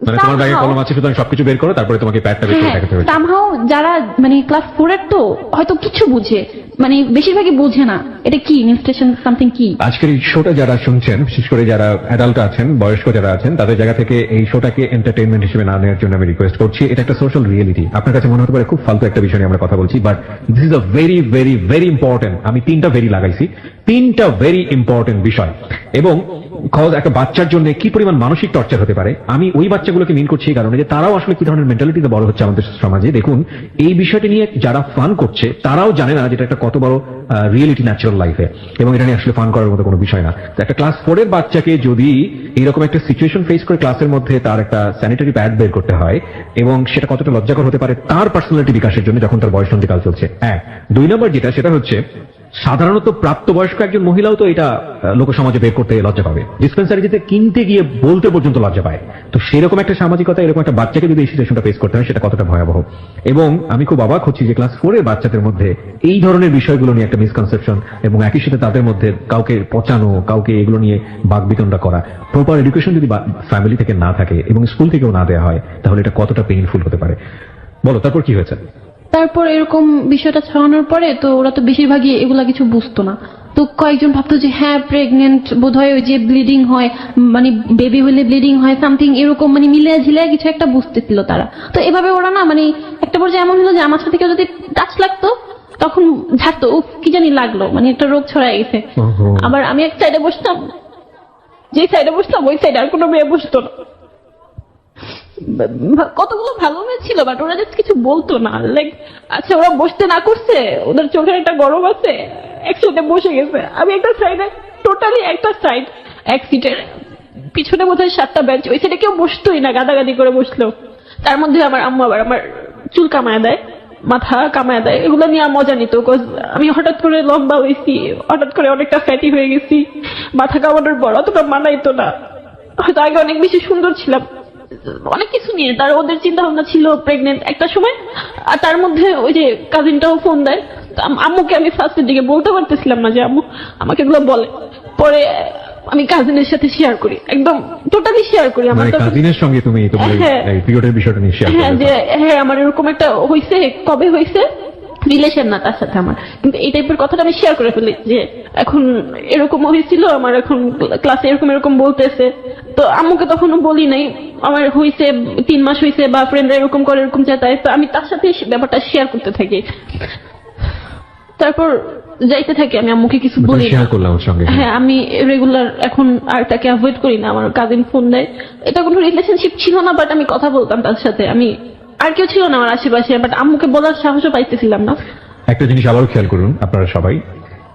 মানে তোমার ব্যাগে কলম আছে সুতরাং সবকিছু বের করো, তারপরে তোমাকে প্যাডটা বের করে দেখাতে হয়েছে। সামহাও যারা মানে ক্লাস 4 এর তো হয়তো কিছু বুঝে, মানে বেশিরভাগই বুঝে না এটা কি মেনস্ট্রুয়েশন সামথিং কি। আজকের এই শোটা যারা শুনছেন, বিশেষ করে যারা অ্যাডাল্ট আছেন, বয়স্ক যারা আছেন, তাদের জায়গা থেকে এই শোটাকে এন্টারটেইনমেন্ট হিসেবে না নেওয়ার জন্য আমি রিকোয়েস্ট করছি। এটা একটা সোশ্যাল রিয়েলিটি। আপনার কাছে মনে হতে পারে খুব ফালতু একটা বিষয় নিয়ে আমরা কথা বলছি, but this is a very very very important. আমি 3টা ভেরি লাগাইছি, 3টা ভেরি ইম্পর্টেন্ট বিষয়। এবং একটা বাচ্চার জন্য কি পরিমাণ মানসিক টর্চার হতে পারে, আমি ওই বাচ্চাগুলোকে মিন করছি এই কারণে যে তারাও আসলে কি ধরনের মেন্টালিটিতে বড় হচ্ছে আমাদের সমাজে। দেখুন, এই বিষয়টি নিয়ে যারা ফান করছে তারাও জানে না যেটা একটা কত বড় রিয়েলিটি ন্যাচারাল লাইফে, এবং এটা নিয়ে আসলে ফান করার মতো কোনো বিষয় না। একটা ক্লাস 4 এর বাচ্চাকে যদি এরকম একটা সিচুয়েশন ফেস করে ক্লাসের মধ্যে তার একটা স্যানিটারি প্যাড বের করতে হয়, এবং সেটা কতটা লজ্জাকর হতে পারে তার পার্সোনালিটি বিকাশের জন্য যখন তার বয়সন্ধিকাল চলছে। 1 2 নম্বর যেটা, সেটা হচ্ছে সাধারণত প্রাপ্তবয়স্ক একজন মহিলাও তো এটা লোকসমাজে বের করতে লজ্জা পাবে, ডিসপেন্সারি যেতে কিনতে গিয়ে বলতে পর্যন্ত লজ্জা পায়। তো সেরকম একটা সামাজিকতা এরকম একটা বাচ্চাকে যদি এই সিচুয়েশনটা ফেস করতে হয়, সেটা কতটা ভয়াবহ। এবং আমি খুব অবাক হচ্ছি যে ক্লাস 4 এর বাচ্চাদের মধ্যে এই ধরনের বিষয়গুলো নিয়ে একটা মিসকনসেপশন, এবং একই সাথে তাদের মধ্যে কাউকে পচানো, কাউকে এগুলো নিয়ে বাকবিতণ্ডা করা। প্রপার এডুকেশন যদি ফ্যামিলি থেকে না থাকে এবং স্কুল থেকেও না দেওয়া হয়, তাহলে এটা কতটা পেইনফুল হতে পারে। বলো, তারপর কি হয়েছে? তারপর এরকম বিষয়টা ছড়ানোর পরে তো ওরা তো বেশিরভাগই এগুলা কিছু বুঝতো না। তো কয়েকজন ভাবতো যে হ্যাঁ প্রেগনেন্ট বোধহয়, ওই যে ব্লিডিং হয়, মানে বেবি হলে ব্লিডিং হয় সামথিং এরকম, মানে মিলিয়ে ঝিলিয়ে কিছু একটা বুঝতেছিল তারা। তো এভাবে ওরা না মানে একটা পর্যায়ে এমন হলো যে আমার সাথে কেউ যদি টাচ লাগতো তখন ঝাড়তো, উফ কি জানি লাগলো, মানে একটা রোগ ছড়ায় গেছে। আবার আমি এক সাইডে বসতাম, যে সাইডে বসতাম ওই সাইডে আর কোনো মেয়ে বসতো না। কতগুলো ভালো মেয়ে ছিল, বাট ওরা জাস্ট কিছু বলতো না। লাইক আচ্ছা ওরা বসতে না করছে, ওদের চোখের একটা গরম আছে, একসাথে বসে গেছে। আমি একটা সাইডে, টোটালি একটা সাইড, এক সিটের পিছনে বোধহয় 7টা বেঞ্চ, ওই সাইডে কেউ বসতোই না, গাদাগাদি করে বসলো। তার মধ্যে আমার আম্মু আবার আমার চুল কামায় দেয়, মাথা কামায় দেয়, এগুলো নিয়ে মজা নিত। আমি হঠাৎ করে লম্বা হয়েছি, হঠাৎ করে অনেকটা ফ্যাটি হয়ে গেছি, মাথা কামানোর পর অতটা মানাইতো না। হয়তো আগে অনেক বেশি সুন্দর ছিলাম, অনেক কিছু নিয়ে তার ওদের চিন্তা ভাবনা ছিল প্রেগনেন্ট একটা সময়। আর তার মধ্যে ওই যে কাজিনটাও ফোন দেয়, আম্মুকে আমি ফার্স্টের দিকে বলতে পারতেছিলাম না যে আম্মু আমাকে এগুলো বলে। পরে আমি কাজিনের সাথে শেয়ার করি, একদম টোটালি শেয়ার করি। আমার কাজিনের সঙ্গে তুমি তোমার এই পিরিয়ডের বিষয়টা নিয়ে শেয়ার হ্যাঁ, যে হ্যাঁ আমার এরকম একটা হয়েছে, কবে হয়েছে রিলেশন না তার সাথে আমার, কিন্তু এই টাইপের কথাটা আমি শেয়ার করে ফেলি যে এখন এরকম হয়েছিল আমার, এখন ক্লাসে এরকম এরকম বলতেছে। তো আম্মুকে তখনও বলি নাই আমার হয়েছে 3 মাস হয়েছে, বা ফ্রেন্ডরা এরকম করে এরকম চায়। তো আমি তার সাথে ব্যাপারটা শেয়ার করতে থাকি, তারপর যাইতে থাকি। আমি আম্মুকে কিছু বলি শেয়ার করলাম ওর সঙ্গে। হ্যাঁ, আমি রেগুলার এখন আর তাকে অ্যাভয়েড করি না। আমার কাজিন ফোন দেয়, এটা কোনো রিলেশনশিপ ছিল না, বাট আমি কথা বলতাম তার সাথে। আমি আর কেউ ছিল না আমার আশেপাশে, বাট আম্মুকে বলার সাহসও পাইতেছিলাম না। একটা জিনিস আবারও খেয়াল করুন আপনারা সবাই,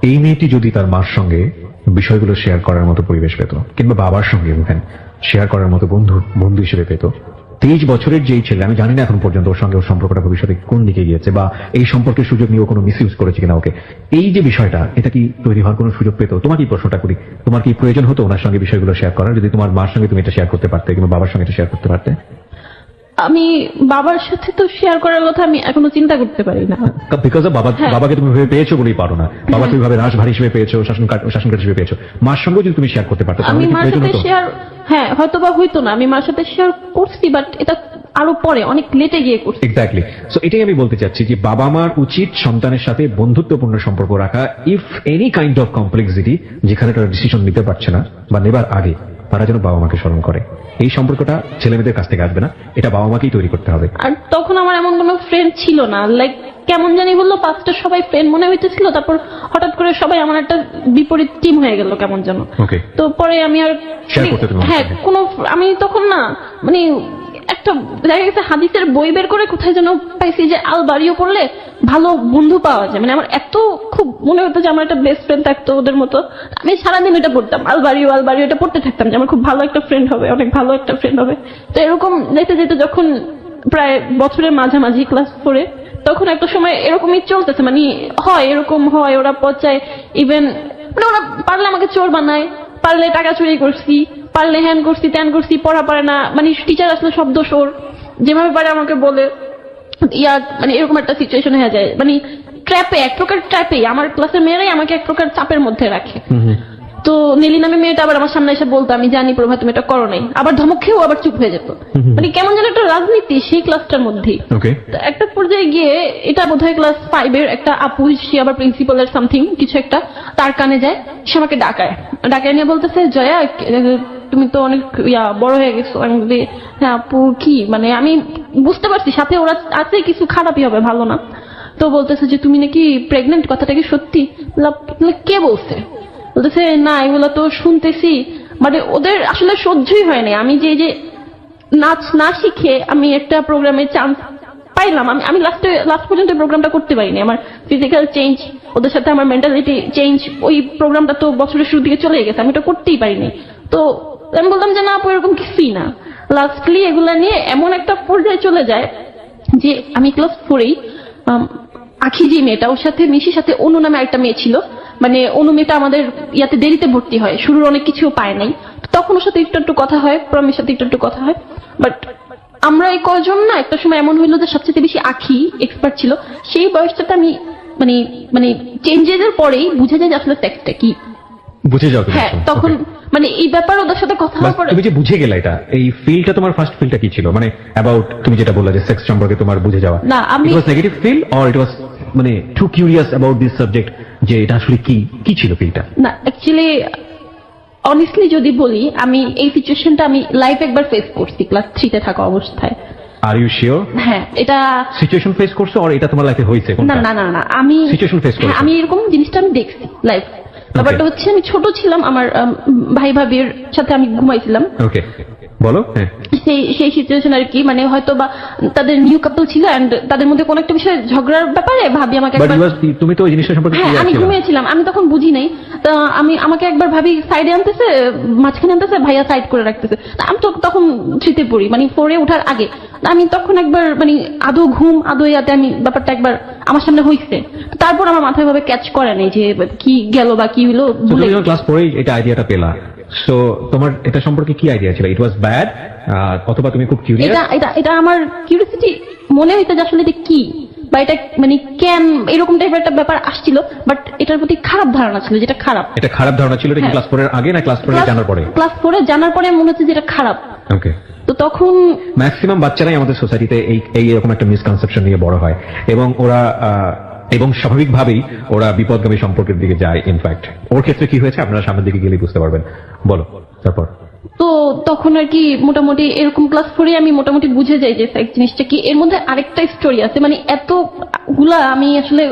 এই মেয়েটি যদি তার মার সঙ্গে বিষয়গুলো শেয়ার করার মতো পরিবেশ পেত, কিংবা বাবার সঙ্গে শেয়ার করার মতো বন্ধু হিসেবে পেত, 23 বছরের যেই ছেলে, আমি জানি না এখন পর্যন্ত ওর সঙ্গে ওর সম্পর্কটা ভবিষ্যতে কোন দিকে গিয়েছে, বা এই সম্পর্কের সুযোগ নিয়ে কোনো মিসইউজ করেছে কিনা ওকে, এই যে বিষয়টা, এটা কি তৈরি হওয়ার কোনো সুযোগ পেত? তোমার কি প্রশ্নটা করি, তোমার কি প্রয়োজন হতো ওনার সঙ্গে বিষয়গুলো শেয়ার করার? যদি তোমার মার সঙ্গে তুমি এটা শেয়ার করতে পারতে, কিংবা বাবার সঙ্গে এটা শেয়ার করতে পারতে? আমি বাবার সাথে তো শেয়ার করার কথা আমি এখনো চিন্তা করতে পারি না, বিকজ বাবাকে তুমি ভেবে পেয়েছো বলেই পারো না। বাবা তুমি ভাবে রাজভারী হিসেবে পেয়েছো, শাসনকার হিসেবে পেয়েছো। মার সঙ্গে যদি তুমি শেয়ার করতে পারতো, আমি মার সাথে শেয়ার, হ্যাঁ হয়তো বা হইতো না, আমি মার সাথে শেয়ার করছি, বাট এটা আরো পরে অনেক লেটে গিয়ে করছি। এক্স্যাক্টলি। সো এটাই আমি বলতে চাচ্ছি যে বাবা মার উচিত সন্তানের সাথে বন্ধুত্বপূর্ণ সম্পর্ক রাখা। If any kind of complexity যেখানে তারা ডিসিশন নিতে পারছে না বা নেবার আগে, তারা যেন বাবা মাকে স্মরণ করে। এই সম্পর্কটা ছেলে মেয়েদের কাছ থেকে আসবে না, এটা বাবা মাকেই তৈরি করতে হবে। আর তখন আমার এমন কোনো ফ্রেন্ড ছিল না, লাইক কেমন জানি বললো ফার্স্টে সবাই ফ্রেন্ড মনে হইতেছিল, তারপর হঠাৎ করে সবাই আমার একটা বিপরীত টিম হয়ে গেল কেমন যেন। ওকে। তো পরে আমি আর হ্যাঁ কোনো, আমি তখন না মানে একটা দেখা গেছে হাদিসের বই বের করে কোথায় যেন পাইছি যে আল বাড়িও পড়লে ভালো বন্ধু পাওয়া যায়। মানে আমার এত খুব মনে হতো যে আমার একটা বেস্ট ফ্রেন্ড থাকতো ওদের মতো। আমি সারাদিন এটা পড়তাম, আল বাড়িও এটা পড়তে থাকতাম যে আমার খুব ভালো একটা ফ্রেন্ড হবে, অনেক ভালো একটা ফ্রেন্ড হবে। তো এরকম যেতে যেতে যখন প্রায় বছরের মাঝামাঝি ক্লাস 4-এ, তখন একটা সময় এরকমই চলতেছে, মানে হয় এরকম হয়, ওরা পচায়, ইভেন মানে ওরা পারলে আমাকে চোর বানায়, পারলে টাকা চুরি করছি, পারলে হ্যান করছি ত্যান করছি, পড়া পারে না, মানে টিচার আসলে শব্দ সোর যেভাবে পারে আমাকে বলে, মানে এরকম একটা সিচুয়েশন হয়ে যায়। মানে ট্র্যাপে, এক প্রকার ট্র্যাপে আমার ক্লাসের মেয়েরাই আমাকে এক প্রকার চাপের মধ্যে রাখে। তো নীলি নামে মেয়েটা আবার আমার সামনে এসে বলতো আমি জানি প্রভা তুমি এটা করো নাই, আবার ধমক খেয়েও আবার চুপ হয়ে যেত। মানে কেমন যেন একটা রাজনীতি সেই ক্লাসটার মধ্যেই। একটা পর্যায়ে গিয়ে এটা বোধহয় ক্লাস 5-এর একটা আপু, সে আবার প্রিন্সিপালের সামথিং কিছু একটা তার কানে যায়, সে আমাকে ডাকায় নিয়ে বলতেছে জয়া তুমি তো অনেক বড় হয়ে গেছো। আমি বলি হ্যাঁ আপু কি, মানে আমি বুঝতে পারছি সাথে ওরা আছে কিছু খারাপই হবে, ভালো না। তো বলতেছে যে তুমি নাকি প্রেগনেন্ট, কথাটা কি সত্যি? কে বলছে? বলতেছে না এগুলো তো শুনতেছি। মানে ওদের আসলে সহ্যই হয় না আমি যে নাচ না শিখে আমি একটা প্রোগ্রামে চান্স পাইলাম। আমি লাস্ট পর্যন্ত প্রোগ্রামটা করতে পারিনি। আমার ফিজিক্যাল চেঞ্জ, ওদের সাথে আমার মেন্টালিটি চেঞ্জ, ওই প্রোগ্রামটা তো বছরের শুরু দিকে চলে গেছে, আমি এটা করতেই পারিনি। তো আমি বললাম যে না আপু এরকম কিছুই না। লাস্টলি এগুলা নিয়ে এমন একটা পর্যায়ে চলে যায় যে আমি ক্লাস 4-এই আখি যে মেয়েটা, ওর সাথে মিশির সাথে অনু নামে একটা মেয়ে ছিল। মানে অনু মেয়েটা আমাদের ইয়াতে দেরিতে ভর্তি হয়, শুরুর অনেক কিছু পায় নাই, তখন ওর সাথে একটু কথা হয়, প্রমির সাথে একটু কথা হয়। বাট আমরা এই কয়জন না একটা সময় এমন হইলো যে সবচেয়ে বেশি আখি এক্সপার্ট ছিল। সেই বয়সটাতে আমি মানে চেঞ্জের পরেই বুঝে যায় যে আসলে সেক্সটা কি, বুঝে যাও। হ্যাঁ তখন মানে এই ব্যাপার ওদের সাথে কথা হওয়ার পরে তুমি যে বুঝে গেলে, এটা এই ফিলটা তোমার ফার্স্ট ফিলটা কি ছিল? মানে অ্যাবাউট তুমি যেটা বললে যে সেক্স সম্পর্কে তোমার বুঝে যাওয়া, না আমি it was negative feel or it was মানে too curious about this subject, যে এটা আসলে কি ছিল ফিলটা? না অ্যাকচুয়ালি অনেস্টলি যদি বলি, আমি এই সিচুয়েশনটা আমি লাইফ একবার ফেস করছি ক্লাস 3-তে থাকা অবস্থায়। Are you sure? হ্যাঁ এটা সিচুয়েশন ফেস করছো আর এটা তোমার লাইফে হয়েছে? না না না না আমি সিচুয়েশন ফেস করছি, আমি এরকম জিনিসটা আমি দেখছি লাইফ। ব্যাপারটা হচ্ছে আমি ছোট ছিলাম, আমার ভাই ভাবির সাথে আমি ঘুমাইছিলাম। ওকে। বলো। হ্যাঁ, সেই সিচুয়েশন আর কি, মানে হয়তো বা তাদের নিউ কাপল ছিল এন্ড তাদের মধ্যে কোনো একটা বিষয়ে ঝগড়ার ব্যাপারে ভাবি আমাকে বাট একবার, তুমি তো ওই জিনিসটা সম্পর্কে হ্যাঁ clear আমি ছিলে না। ঘুমিয়েছিলাম, আমি তখন বুঝি নাই। তো আমাকে একবার ভাবি সাইডে আনতেছে, মাঝখানে আনতেছে, ভাইয়া সাইড করে রাখতেছে। তা আমি তো তখন থ্রিতে পড়ি, মানে 4-এ ওঠার আগে। তা আমি তখন একবার মানে আদৌ ঘুম আদৌ ইয়াতে আমি ব্যাপারটা একবার আমার সামনে হইছে। তো তারপর আমার মাথায় ভাবে ক্যাচ করে নাই যে কি গেল বা কি হলো, So, ভুলে তুমি যখন ক্লাস 4 এটা আইডিয়াটা পেলা, সো তোমার এটা সম্পর্কে কি আইডিয়া ছিল? ইট ওয়াজ ব্যাড, অথবা তুমি খুব কিউরিয়াস? এটা আমার কিউরিওসিটি মনে হইতো যে আসলে এটা কি বা এটা মানে কেন এরকম টাইপের একটা ব্যাপার আসছিল, বাট এটার প্রতি খারাপ ধারণা ছিল, যেটা খারাপ। এটা খারাপ ধারণা ছিল, এটা কি হ্যাঁ। ক্লাস 4 এর আগে না ক্লাস 4 এ জানার পরে? ক্লাস 4-এ জানার পরে মনে হচ্ছে যে এটা খারাপ। ওকে। তো তখন ম্যাক্সিমাম বাচ্চারাই আমাদের সোসাইটিতে এই এরকম একটা মিসকনসেপশন নিয়ে বড় হয়, এবং ওরা এবং স্বাভাবিকভাবেই ওরা বিপদগামী সম্পর্কের দিকে যায়। ইনফ্যাক্ট ওর ক্ষেত্রে কি হয়েছে আপনারা সামনের দিকে গেলেই বুঝতে পারবেন। বলো তারপর। তো তখন আর কি মোটামুটি এরকম ক্লাস 4-এ আমি মোটামুটি বুঝে যাই যে সেক্স জিনিসটা কি। এর মধ্যে আরেকটা স্টোরি আছে, মানে এতগুলা আমি আসলে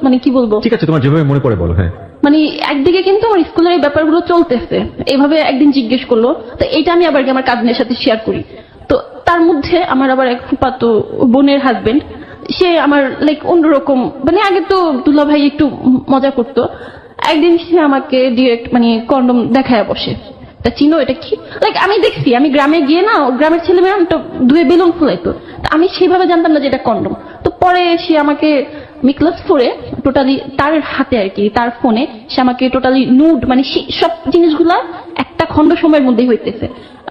মানে কি বলবো, ঠিক আছে, তোমার যেভাবে মনে পড়ে বলো। হ্যাঁ, মানে একদিকে কিন্তু আমার স্কুলের এই ব্যাপারগুলো চলতেছে, এভাবে একদিন জিজ্ঞেস করলো, তো এটা আমি আবার আমার কাজিনের সাথে শেয়ার করি। তো তার মধ্যে আমার আবার এক ফুফাতো বোনের হাজবেন্ড, সে আমার লাইক অন্যরকম, মানে আগে তো দুলা ভাই একটু মজা করতো, একদিন সে আমাকে ডিরেক্ট মানে কন্ডম দেখায় বসে। তা চিনো এটা কি? লাইক আমি দেখছি, আমি গ্রামে গিয়ে না গ্রামের ছেলেমেয়েরা তো ধুয়ে বেলুন ফুলাইতো, তা আমি সেভাবে জানতাম না যে এটা কন্ডম। তো পরে সে আমাকে, আমি ক্লাস 4-এ টোটালি তার হাতে আর কি, তার ফোনে সে আমাকে টোটালি নুড মানে সব জিনিসগুলা একটা খন্ড সময়ের মধ্যেই হইতেছে,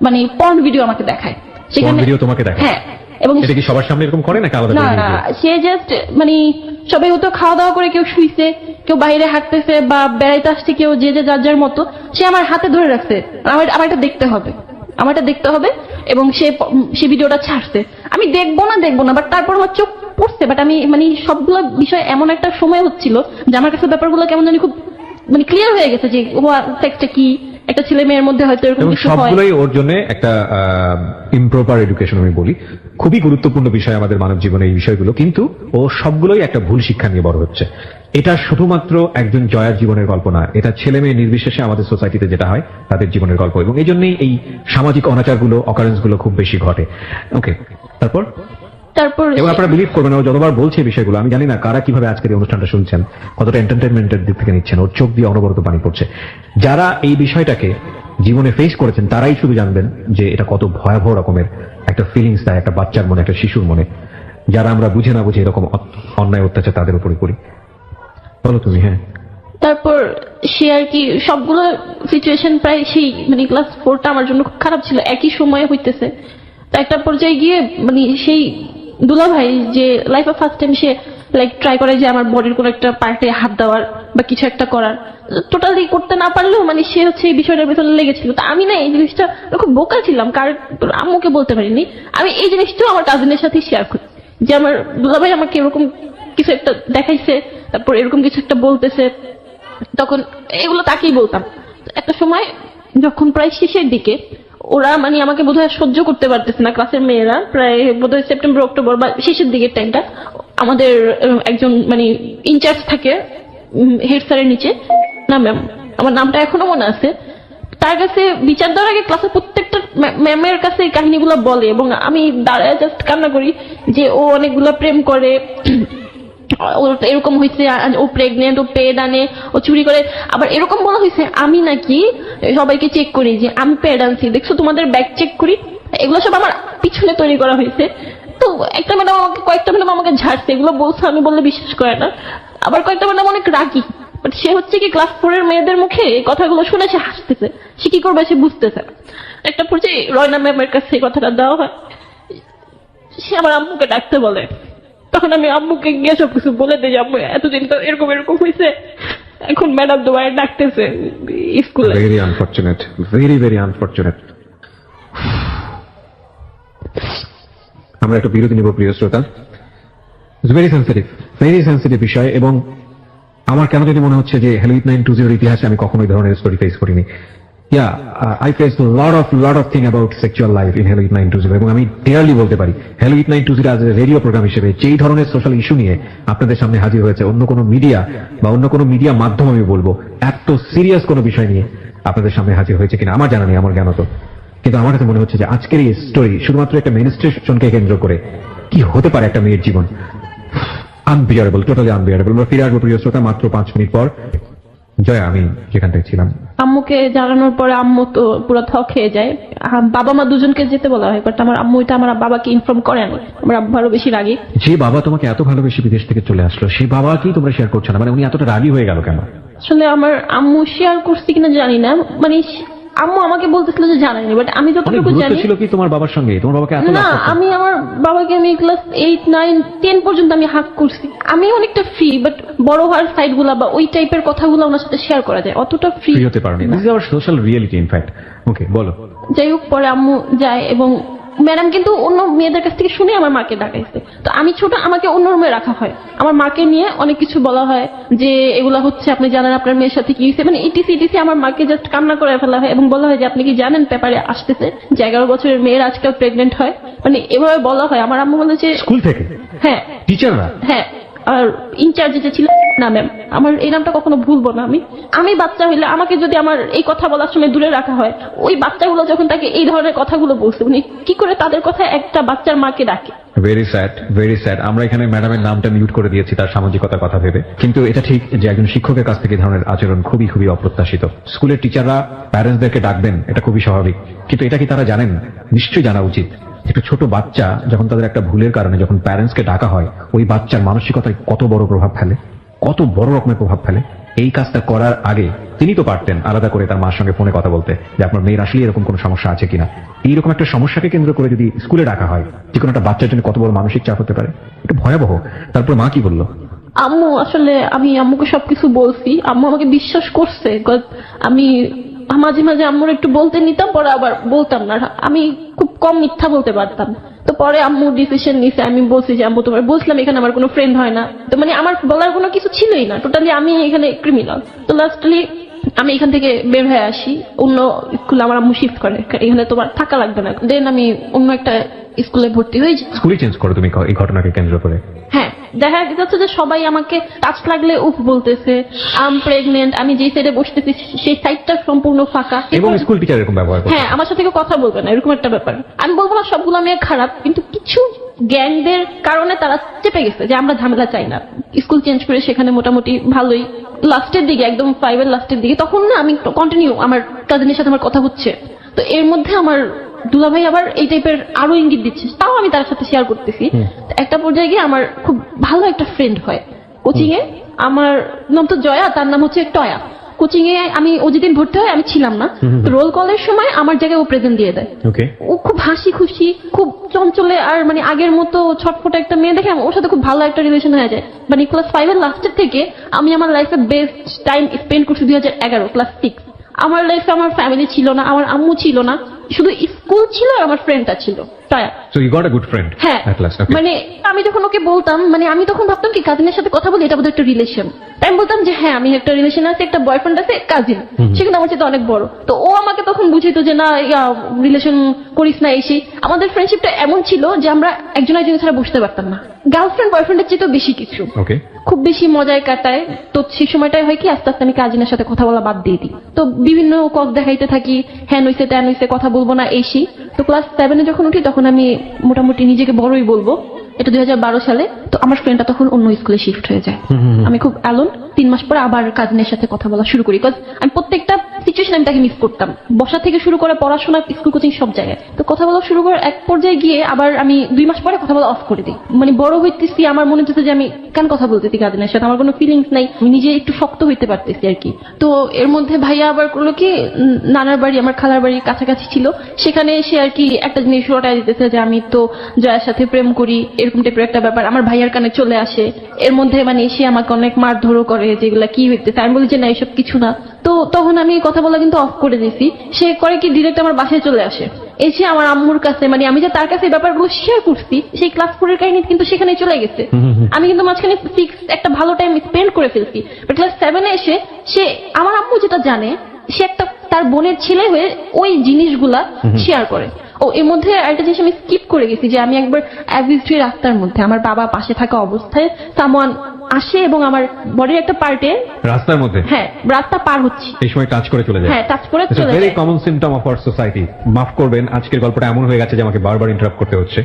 মানে পর্ন ভিডিও আমাকে দেখায় সেখানে। ভিডিও তোমাকে দেখায়? হ্যাঁ। এবং এটা কি সবার সামনে এরকম করে নাকি আলাদা না করে না, নিজে? সে জাস্ট মানে সবাই হয়তো খাওয়া দাওয়া করে কেউ শুইছে, কেউ বাইরে হাঁটতেছে বা বেড়াইতে আসছে, কেউ যে যার যার মতো, সে আমার হাতে ধরে রাখছে, আমার এটা দেখতে হবে, আমার এটা দেখতে হবে, এবং সে ভিডিওটা ছাড়ছে। আমি দেখবো না, বাট তারপর আমার চোখ পড়ছে, বাট আমি মানে সবগুলো বিষয় এমন একটা সময় হচ্ছিল যে আমার কাছে ব্যাপারগুলো কেমন জানি খুব মানে ক্লিয়ার হয়ে গেছে যে সেক্সটা কি, একটা ছেলে মেয়ের মধ্যে হয়তো এরকম এবং কিছু হয়। সবগুলোই ওর জন্য একটা ইমপ্রপার এডুকেশন আমি বলি। খুবই গুরুত্বপূর্ণ বিষয় আমাদের মানব জীবনে এই বিষয়গুলো, কিন্তু ও সবগুলোই একটা ভুল শিক্ষা নিয়ে বড় হচ্ছে। এটা শুধুমাত্র একজন জয়ার জীবনের গল্প না, এটা ছেলে মেয়ে নির্বিশেষে আমাদের সোসাইটিতে যেটা হয় তাদের জীবনের গল্প, এবং এই জন্যই এই সামাজিক অনাচারগুলো, অকারেন্স গুলো খুব বেশি ঘটে। ওকে, তারপর এবং আপনারা বিলিভ করবেন, ও যতবার বলছে এই বিষয়গুলো, আমি জানি না কারা কিভাবে আজকের এই অনুষ্ঠানটা শুনছেন, কতটা এন্টারটেনমেন্টের দিক থেকে নিচ্ছেন, ওর চোখ দিয়ে অনবরত পানি পড়ছে। যারা এই বিষয়টাকে জীবনে ফেস করেছেন তারাই শুধু জানবেন যে এটা কত ভয়াবহ রকমের একটা ফিলিংস দেয় একটা বাচ্চার মনে, একটা শিশুর মনে, যারা আমরা বুঝে না বুঝে এরকম অন্যায় অত্যাচার তাদের উপরে করি। বলো তুমি। হ্যাঁ, তারপর সে আর কি সবগুলো সিচুয়েশন প্রায় সেই মানে ক্লাস 4টা আমার জন্য খুব খারাপ ছিল, একই সময়ে হইতেছে। তো একটা পর্যায়ে গিয়ে মানে সেই দুলা ভাই যে লাইফে ফার্স্ট টাইম সে লাইক ট্রাই করে যে আমার বডির কোনো একটা পার্টে হাত দেওয়ার বা কিছু একটা করার, টোটালি করতে না পারলেও মানে সে হচ্ছে এই বিষয়টার ভেতরে লেগেছিল। তো আমি না এই জিনিসটা খুব বোকা ছিলাম, কারণ আম্মুকে বলতে পারিনি। আমি এই জিনিসটাও আমার কাজিনের সাথে শেয়ার করি যে আমার দুলা ভাই আমাকে এরকম কিছু একটা দেখাইছে, তারপর এরকম কিছু একটা বলতেছে, তখন এগুলো তাকেই বলতাম। একটা সময় যখন প্রায় শেষের দিকে ওরা মানে আমাকে বোধহয় সহ্য করতে পারতেছে না, ক্লাসের মেয়েরা, প্রায় বোধহয় সেপ্টেম্বর অক্টোবর বা শেষের দিকের টাইমটা, আমাদের একজন মানে ইনচার্জ থাকে হেড স্যারের নিচে, না ম্যাম, আমার নামটা এখনো মনে আছে, তার কাছে বিচার দেওয়ার আগে ক্লাসের প্রত্যেকটা ম্যামের কাছে এই কাহিনীগুলো বলে, এবং আমি দাঁড়ায় জাস্ট কান্না করি যে ও অনেকগুলো প্রেম করে, ওর এরকম হয়েছে, ও প্রেগনেন্ট, ও পেড আনে, ও চুরি করে। আবার এরকম বলা হয়েছে আমি নাকি সবাইকে চেক করি যে আমি পেড আনছি, দেখছো তোমাদের ব্যাগ চেক করি, এগুলো সব আমার পিছনে তৈরি করা হয়েছে। তো একটা ম্যাডাম আমাকে, কয়েকটা ম্যাডাম আমাকে ঝাড়ছে, এগুলো বলছে, আমি বললে বিশ্বাস করে না। আবার কয়েকটা ম্যাডাম অনেক রাগি, বাট সে হচ্ছে কি ক্লাস 4-এর মেয়েদের মুখে এই কথাগুলো শুনে সে হাসতেছে, সে কি করবে সে বুঝতেছে না। একটা পর্যায়ে রয়না ম্যামের কাছে এই কথাটা দেওয়া হয়, সে আমার আম্মুকে ডাকতে বলে, তখন আমি আম্মুকে গিয়ে সবকিছু বলে দিই, আম্মু এতদিন তো এরকম এরকম হয়েছে, এখন ম্যাডাম তোমার ডাকতেছে স্কুলে। Very unfortunate, very very unfortunate. আমরা একটা বিরতি নিব প্রিয় শ্রোতা। ভেরি সেন্সিটিভ বিষয়, এবং আমার কেন যদি মনে হচ্ছে যে হ্যালো ইট 920 ইতিহাসে আমি কখনো এই ধরনের স্টোরি ফেস করিনি। I faced a lot of thing about sexual life in Hello It 920, এবং আমি ডেয়ারলি বলতে পারি Hello It 920 আজ রেডিও প্রোগ্রাম হিসেবে যেই ধরনের সোশ্যাল ইস্যু নিয়ে আপনাদের সামনে হাজির হয়েছে, অন্য কোনো মিডিয়া বা অন্য কোনো মিডিয়া মাধ্যম আমি বলবো এত সিরিয়াস কোনো বিষয় নিয়ে আপনাদের সামনে হাজির হয়েছে কিনা আমার জানা নেই, আমার জ্ঞানত। কিন্তু আমার কাছে মনে হচ্ছে যে আজকের এই স্টোরি শুধুমাত্র একটা মেনস্ট্রেশনকে কেন্দ্র করে কি হতে পারে একটা মেয়ের জীবন, আনবিয়ারেবল, টোটালি আনবিয়ারেবল। আমরা ফিরে আসবো প্রিয় শ্রোতা মাত্র 5 মিনিট পর। জয়া, আমি যেখান থেকে ছিলাম, আম্মুকে জানানোর পরে আম্মু তো পুরো থ খেয়ে যায়। বাবা মা দুজনকে যেতে বলা হয়, বাট আমার আম্মু এটা আমার বাবাকে ইনফর্ম করেনি। আমার আব্বু আরো বেশি রাগী। যে বাবা তোমাকে এত ভালোবেসে বিদেশ থেকে চলে আসলো, সেই বাবাকেই তোমরা শেয়ার করছো না, মানে উনি এতটা রাগী হয়ে গেল কেন? আসলে আমার আম্মু শেয়ার করছে কিনা জানি না, মানে আম্মু আমাকে বলতেছিল যে জানাইনি, বাট আমি অনেক যতটুকু গুরুত্ব জানি ছিল কি তোমার বাবার সঙ্গে? তোমার বাবাকে এত না, লাভ করতো? আমি আমার বাবাকে আমি ক্লাস 8, 9, 10 পর্যন্ত আমি হাক করছি। আমি অনেকটা ফ্রি, বাট বড় হওয়ার সাইড গুলা বা ওই টাইপের কথাগুলো ওনার সাথে শেয়ার করা যায়, অতটা ফ্রি ফ্রি হতে পারোনি। This is our social reality in fact. Okay, বলো। যাই হোক, পরে আম্মু যায় এবং ম্যাডাম কিন্তু অন্য মেয়েদের কাছ থেকে শুনে আমার মাকে ডাকাইছে। তো আমি ছোট, আমাকে অন্য রুমে রাখা হয়, আমার মাকে নিয়ে অনেক কিছু বলা হয় যে এগুলা হচ্ছে আপনি জানেন আপনার মেয়ের সাথে কি হয়েছে, মানে ইটিসি আমার মাকে জাস্ট কান্না করে ফেলা হয় এবং বলা হয় যে আপনি কি জানেন পেপারে আসতেছে যে 11 বছরের মেয়ের আজকাল প্রেগনেন্ট হয়, মানে এভাবে বলা হয়। আমার আম্মু বলে যে স্কুল থেকে? হ্যাঁ। টিচাররা? হ্যাঁ, আর ইনচার্জ যে ছিল না ম্যাম, আমার এই নামটা কখনো ভুলবো না। আমি বাচ্চা হইলে আমাকে যদি আমার এই কথা বলার সময় দূরে রাখা হয়, ওই বাচ্চাগুলো যখন তাকে এই ধরনের কথাগুলো বলছে, উনি কি করে তাদের কথা একটা বাচ্চার মাকে ডাকে? Very sad, very sad. আমরা এখানে ম্যাডামের নামটা মিউট করে দিয়েছি তার সামাজিকতার কথা ভেবে, কিন্তু এটা ঠিক যে একজন শিক্ষকের কাছ থেকে এই ধরনের আচরণ খুবই খুবই অপ্রত্যাশিত। স্কুলের টিচাররা প্যারেন্টসদেরকে ডাকবেন, এটা খুবই স্বাভাবিক, কিন্তু এটা কি তারা জানেন? নিশ্চয়ই জানা উচিত। একটা ছোট বাচ্চা যখন তাদের একটা ভুলের কারণে যখন প্যারেন্টসকে ডাকা হয়, ওই বাচ্চার মানসিকতায় কত বড় প্রভাব ফেলে, কত বড় রকমের প্রভাব ফেলে। এই কাজটা করার আগে তিনি তো পারতেন আলাদা করে তার মার সঙ্গে ফোনে কথা বলতে যে আপনার মেয়ের আসলে এরকম কোনো সমস্যা আছে কিনা। এইরকম একটা সমস্যাকে কেন্দ্র করে যদি স্কুলে ডাকা হয়, যে কোনো একটা বাচ্চার জন্য কত বড় মানসিক চাপ হতে পারে, এটা ভয়াবহ। তারপর মা কি বললো? আম্মু আসলে আমি আম্মুকে সবকিছু বলছি, আম্মু আমাকে বিশ্বাস করছে। আমি মাঝে মাঝে আম্মুর একটু বলতে নিতাম, পরে আবার বলতাম না। আমি খুব কম মিথ্যা বলতে পারতাম। তো পরে আম্মু ডিসিশন নিছে, আমি বলছি যে আম্মু তোমার বলছিলাম এখানে আমার কোনো ফ্রেন্ড হয় না, তো মানে আমার বলার কোনো কিছু ছিলই না, টোটালি আমি এখানে ক্রিমিনাল। তো লাস্টলি আমি এখান থেকে বের হয়ে আসি, অন্য স্কুলে আমার আম্মু শিফট করে, এখানে তোমার থাকা লাগবে না। দেন আমি অন্য একটা স্কুলে ভর্তি হয়ে যাই। স্কুলে চেঞ্জ করো তুমি এই ঘটনাকে কেন্দ্র করে? হ্যাঁ, দেখা যাচ্ছে যে সবাই আমাকে টাচ লাগলে উফ বলতেছে, আম প্রেগনেন্ট, আমি যে সাইডে বসতেছি সেই সাইডটা সম্পূর্ণ ফাঁকা, এবং স্কুল টিচার এরকম ব্যবহার করে। হ্যাঁ, আমার সাথে কেউ কথা বলবে না, এরকম একটা ব্যাপার। আমি বলবো না সবগুলো মেয়ে খারাপ, কিন্তু কিছু গ্যাংদের কারণে তারা চেপে গেছে যে আমরা ঝামেলা চাই না। স্কুল চেঞ্জ করে সেখানে মোটামুটি ভালোই, লাস্টের দিকে একদম 5 এর লাস্টের দিকে তখন না আমি কন্টিনিউ আমার কাজিনের সাথে আমার কথা হচ্ছে। তো এর মধ্যে আমার দুলাভাই আবার এই টাইপের আরো ইঙ্গিত দিচ্ছে, তাও আমি তার সাথে শেয়ার করতেছি। একটা পর্যায়ে গিয়ে আমার খুব ভালো একটা ফ্রেন্ড হয় কোচিং এ, আমার নাম তো জয়া, তার নাম হচ্ছে টয়া। কোচিং এ ও যেদিন ভর্তি হয় আমি ছিলাম না, রোল কলের সময় আমার জায়গায় ও প্রেজেন্ট দিয়ে দেয়। ও খুব হাসি খুশি, খুব চঞ্চলে, আর মানে আগের মতো ছটফটে একটা মেয়ে দেখে ওর সাথে খুব ভালো একটা রিলেশন হয়ে যায়। মানে ক্লাস 5 এর লাস্টের থেকে আমি আমার লাইফে বেস্ট টাইম স্পেন্ড করছি 2011 ক্লাস 6। আমার লাইফে আমার ফ্যামিলি ছিল না, আমার আম্মু ছিল না, শুধু স্কুল ছিল আর আমার ফ্রেন্ডটা ছিল টয়া। So you got a good friend at last. Okay. মানে আমি যখন ওকে বলতাম, মানে আমি তখন ভাবতাম কি কাজিনের সাথে কথা বলি এটা বোধহয় একটা রিলেশন। আমি বলতাম যে হ্যাঁ আমি একটা রিলেশন আছে, একটা বয়ফ্রেন্ড আছে, কাজিন, সে কিন্তু আমার সাথে অনেক বড়। তো ও আমাকে তখন বুঝাইতো যে না রিলেশন করিস না এসে। আমাদের ফ্রেন্ডশিপটা এমন ছিল যে আমরা একজন একজনের ছাড়া বসতে পারতাম না, গার্লফ্রেন্ড বয়ফ্রেন্ডের চেয়ে তো বেশি কিছু। খুব বেশি মজায় কাটায়। তো সেই সময়টাই হয় কি আস্তে আস্তে আমি কাজিনের সাথে কথা বলা বাদ দিয়ে দিই। তো বিভিন্ন কজ দেখাইতে থাকি, হ্যাঁ নইছে ত্যান হইছে, কথা বলবো না এসি। তো ক্লাস 7 এ যখন উঠি তখন আমি মোটামুটি নিজেকে বড়ই বলবো, এটা 2012 সালে। তো আমার ফ্রেন্ডটা তখন অন্য স্কুলে শিফট হয়ে যায়, আমি খুব অ্যালোন। 3 মাস পরে আবার কাজিনের সাথে কথা বলা শুরু করি, বিকজ আমি প্রত্যেকটা সিচুয়েশন আমি তাকে মিস করতাম, বসা থেকে শুরু করে পড়াশোনা, স্কুল, কোচিং, সব জায়গায়। তো কথা বলা শুরু করে এক পর্যায়ে গিয়ে আবার আমি 2 মাস পরে কথা বলা অফ করে দিই। মানে বড় হইতেছি, আমার মনে হচ্ছে যে আমি কেন কথা বলতেছি কাজিনের সাথে, আমার কোনো ফিলিংস নাই, আমি নিজে একটু শক্ত হইতে পারতেছি আর কি। তো এর মধ্যে ভাইয়া আবার করলো কি, নানার বাড়ি আমার খালার বাড়ির কাছাকাছি ছিল, সেখানে এসে আর কি একটা জিনিস রটায় দিতেছে যে আমি তো জয়ার সাথে প্রেম করি, এরকম টাইপের একটা ব্যাপার আমার ভাইয়ার কানে চলে আসে। এর মধ্যে মানে এসে আমাকে অনেক মারধরও করে, যেগুলা কি হইতেছে। আমি বলি যে না এসব কিছু না। তো তখন আমি কথা বলা কিন্তু অফ করে দিয়েছি। সে করে কি ডিরেক্ট আমার বাসায় চলে আসে, এসে আমার আম্মুর কাছে, মানে আমি যে তার কাছে ব্যাপারগুলো শেয়ার করছি সেই ক্লাস 4 এর কাহিনী কিন্তু সেখানে চলে গেছে। আমি কিন্তু মাঝখানে একটা ভালো টাইম স্পেন্ড করে ফেলছি। ক্লাস 7 এ এসে সে আমার আম্মু যেটা জানে, সে একটা তার বোনের ছেলে হয়ে ওই জিনিসগুলা শেয়ার করে। ও এর মধ্যে একটা জিনিস আমি স্কিপ করে গেছি, যে আমি একবার অ্যাবিউজড রাস্তার মধ্যে আমার বাবা পাশে থাকা অবস্থায় সামওয়ান আসে এবং আমার বডির একটা পার্টে, রাস্তার মধ্যে হ্যাঁ রাস্তা পার হচ্ছি, এই সময় টাচ করে চলে যায়। হ্যাঁ টাচ করে চলে ভেরি যায়। Common symptom of our society. মাফ করবেন, আজকের গল্পটা এমন হয়ে গেছে যে আমাকে বারবার ইন্টারাপ্ট করতে হচ্ছে।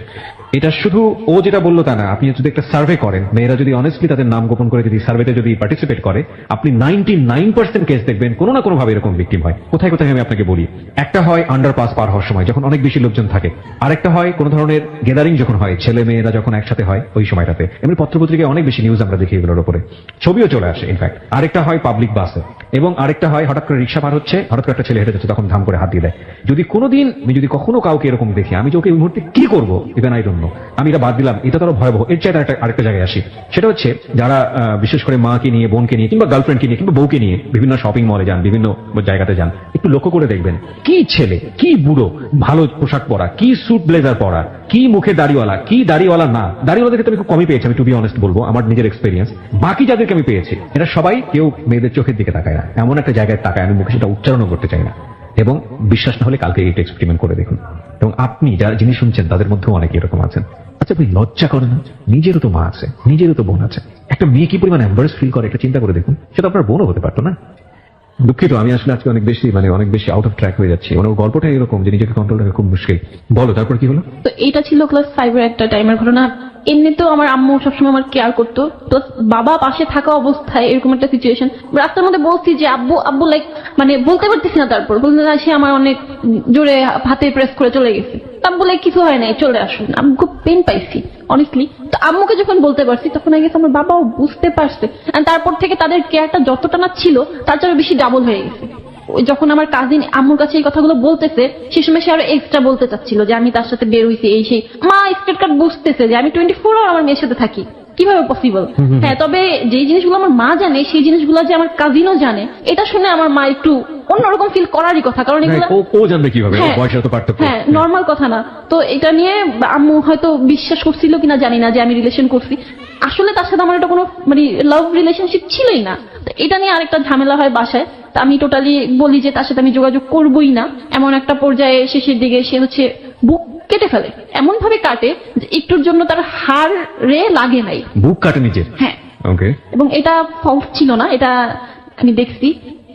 এটা শুধু ও যেটা বললো তা না, আপনি যদি একটা সার্ভে করেন, মেয়েরা যদি অনেস্টলি তাদের নাম গোপন করে যদি সার্ভেতে যদি পার্টিসিপেট করে, আপনি 99% কেস দেখবেন কোনো না কোনো ভাবে এরকম ভিকটিম হয়। কোথায় কোথায় আমি আপনাকে বলি, একটা হয় আন্ডারপাস পার হওয়ার সময় যখন অনেক বেশি লোকজন থাকে, আরেকটা হয় কোনো ধরনের গ্যাদারিং যখন হয়, ছেলে মেয়েরা যখন একসাথে হয় ওই সময়টাতে। এমনি পত্রপত্রিকায় অনেক বেশি নিউজ আমরা দেখি এগুলোর উপরে, ছবিও চলে আসে ইনফ্যাক্ট। আরেকটা হয় পাবলিক বাসে, এবং আরেকটা হয় হঠাৎ করে রিক্সা পার হচ্ছে, হঠাৎ করে একটা ছেলে হেঁটে যাচ্ছে, তখন ধাম করে হাত দিয়ে দেয়। যদি কোনোদিন আমি যদি কখনো কাউকে এরকম দেখি, আমি যে ওকে এই মুহূর্তে কি করবো ইভেন আই ডোন্ট নো। আমি এটা বাদ দিলাম, এটা তো ভয়াবহ। এর চাইতে আরেকটা জায়গায় আসি, সেটা হচ্ছে যারা বিশেষ করে মাকে নিয়ে, বোনকে নিয়ে, কিংবা গার্লফ্রেন্ডকে নিয়ে, কিংবা বউকে নিয়ে বিভিন্ন শপিং মলে যান, বিভিন্ন জায়গাতে যান, একটু লক্ষ্য করে দেখবেন কি ছেলে, কি বুড়ো, ভালো পোশাক পরা, কি স্যুট ব্লেজার পরা, কি মুখে দাড়িওয়ালা, কি দাড়িওয়ালা না। দাড়িওয়ালাদেরকে তো আমি খুব কমই পেয়েছি, আমি টু বি অনেস্ট বলবো, আমার নিজের এক্সপিরিয়েন্স। বাকি যাদেরকে আমি পেয়েছি এরা সবাই কেউ মেয়েদের চোখের দিকে তাকায় না, এমন একটা জায়গায় তাকায়, আমি মুখে সেটা উচ্চারণও করতে চাই না। এবং বিশ্বাস না হলে কালকে এটা এক্সপেরিমেন্ট করে দেখুন। এবং আপনি যারা যিনি শুনছেন তাদের মধ্যেও অনেকে এরকম আছেন। আচ্ছা, আপনি লজ্জা করেন না? নিজেরও তো মা আছে, নিজেরও তো বোন আছে। একটা মেয়ে কি পরিমাণ এম্বারেস ফিল করে এটা চিন্তা করে দেখুন। সেটা আপনার বোনও হতে পারতো না। দুঃখিত, আমি আসলে আজকে অনেক বেশি আউট অফ ট্র্যাক হয়ে যাচ্ছি। মানে ওর গল্পটা এরকম যে নিজেকে কন্ট্রোল রাখা খুব মুশকিল। বলো, তারপর কি হলো? তো এটা ছিল ক্লাস 5 এর একটা টাইমের ঘটনা। এমনিতেও আমার আম্মু সবসময় আমার কেয়ার করতো, তো বাবা পাশে থাকা অবস্থায় এরকম একটা সিচুয়েশন। রাস্তার মধ্যে বলছি যে আব্বু আব্বু, লাইক মানে বলতে পারতেছি না, তারপর বলতে না, সে আমার অনেক জোরে হাতে প্রেস করে চলে গেছে। আব্বু লাইক কিছু হয় নাই, চলে আসুন। আমি খুব পেন পাইছি অনেস্টলি। তো আম্মুকে যখন বলতে পারছি তখন আই গেছে আমার বাবাও বুঝতে পারছে, তারপর থেকে তাদের কেয়ারটা যতটা না ছিল তার চেয়ে বেশি ডাবল হয়ে গেছে। যখন আমার কাজিন আম্মুর কাছে এই কথাগুলো বলতেছে, সে সময় সে আরো এক্সট্রা বলতে চাচ্ছিল যে আমি তার সাথে বের হইছি, এই সেই। মা স্টেট কার্ড বুঝতেছে যে আমি 24 আওয়ার আমার মেয়ের সাথে থাকি, কিভাবে পসিবল। হ্যাঁ, তবে যেই জিনিসগুলো আমার মা জানে সেই জিনিসগুলো যে আমার কাজিনও জানে, এটা শুনে আমার মা একটু অন্যরকম ফিল করারই কথা, কারণ এগুলো ও জানবে কিভাবে, বয়সের তো পার্থক্য। হ্যাঁ, নর্মাল কথা না। তো এটা নিয়ে আম্মু হয়তো বিশ্বাস করছিল কিনা জানি না যে আমি রিলেশন করছি। আসলে তার সাথে আমার এটা কোনো মানে লাভ রিলেশনশিপ ছিলই না। তো এটা নিয়ে আরেকটা ঝামেলা হয় বাসায়। তা আমি টোটালি বলি যে তার সাথে আমি যোগাযোগ করবোই না। এমন একটা পর্যায়ে শেষের দিকে সে হচ্ছে বুক কেটে ফেলে, এমন ভাবে কাটে যে একটুর জন্য তার হাড়ে লাগে নাই। বুক কাটে নিজের? হ্যাঁ, ওকে। এবং এটা ফলস ছিল না, এটা আমি দেখছি।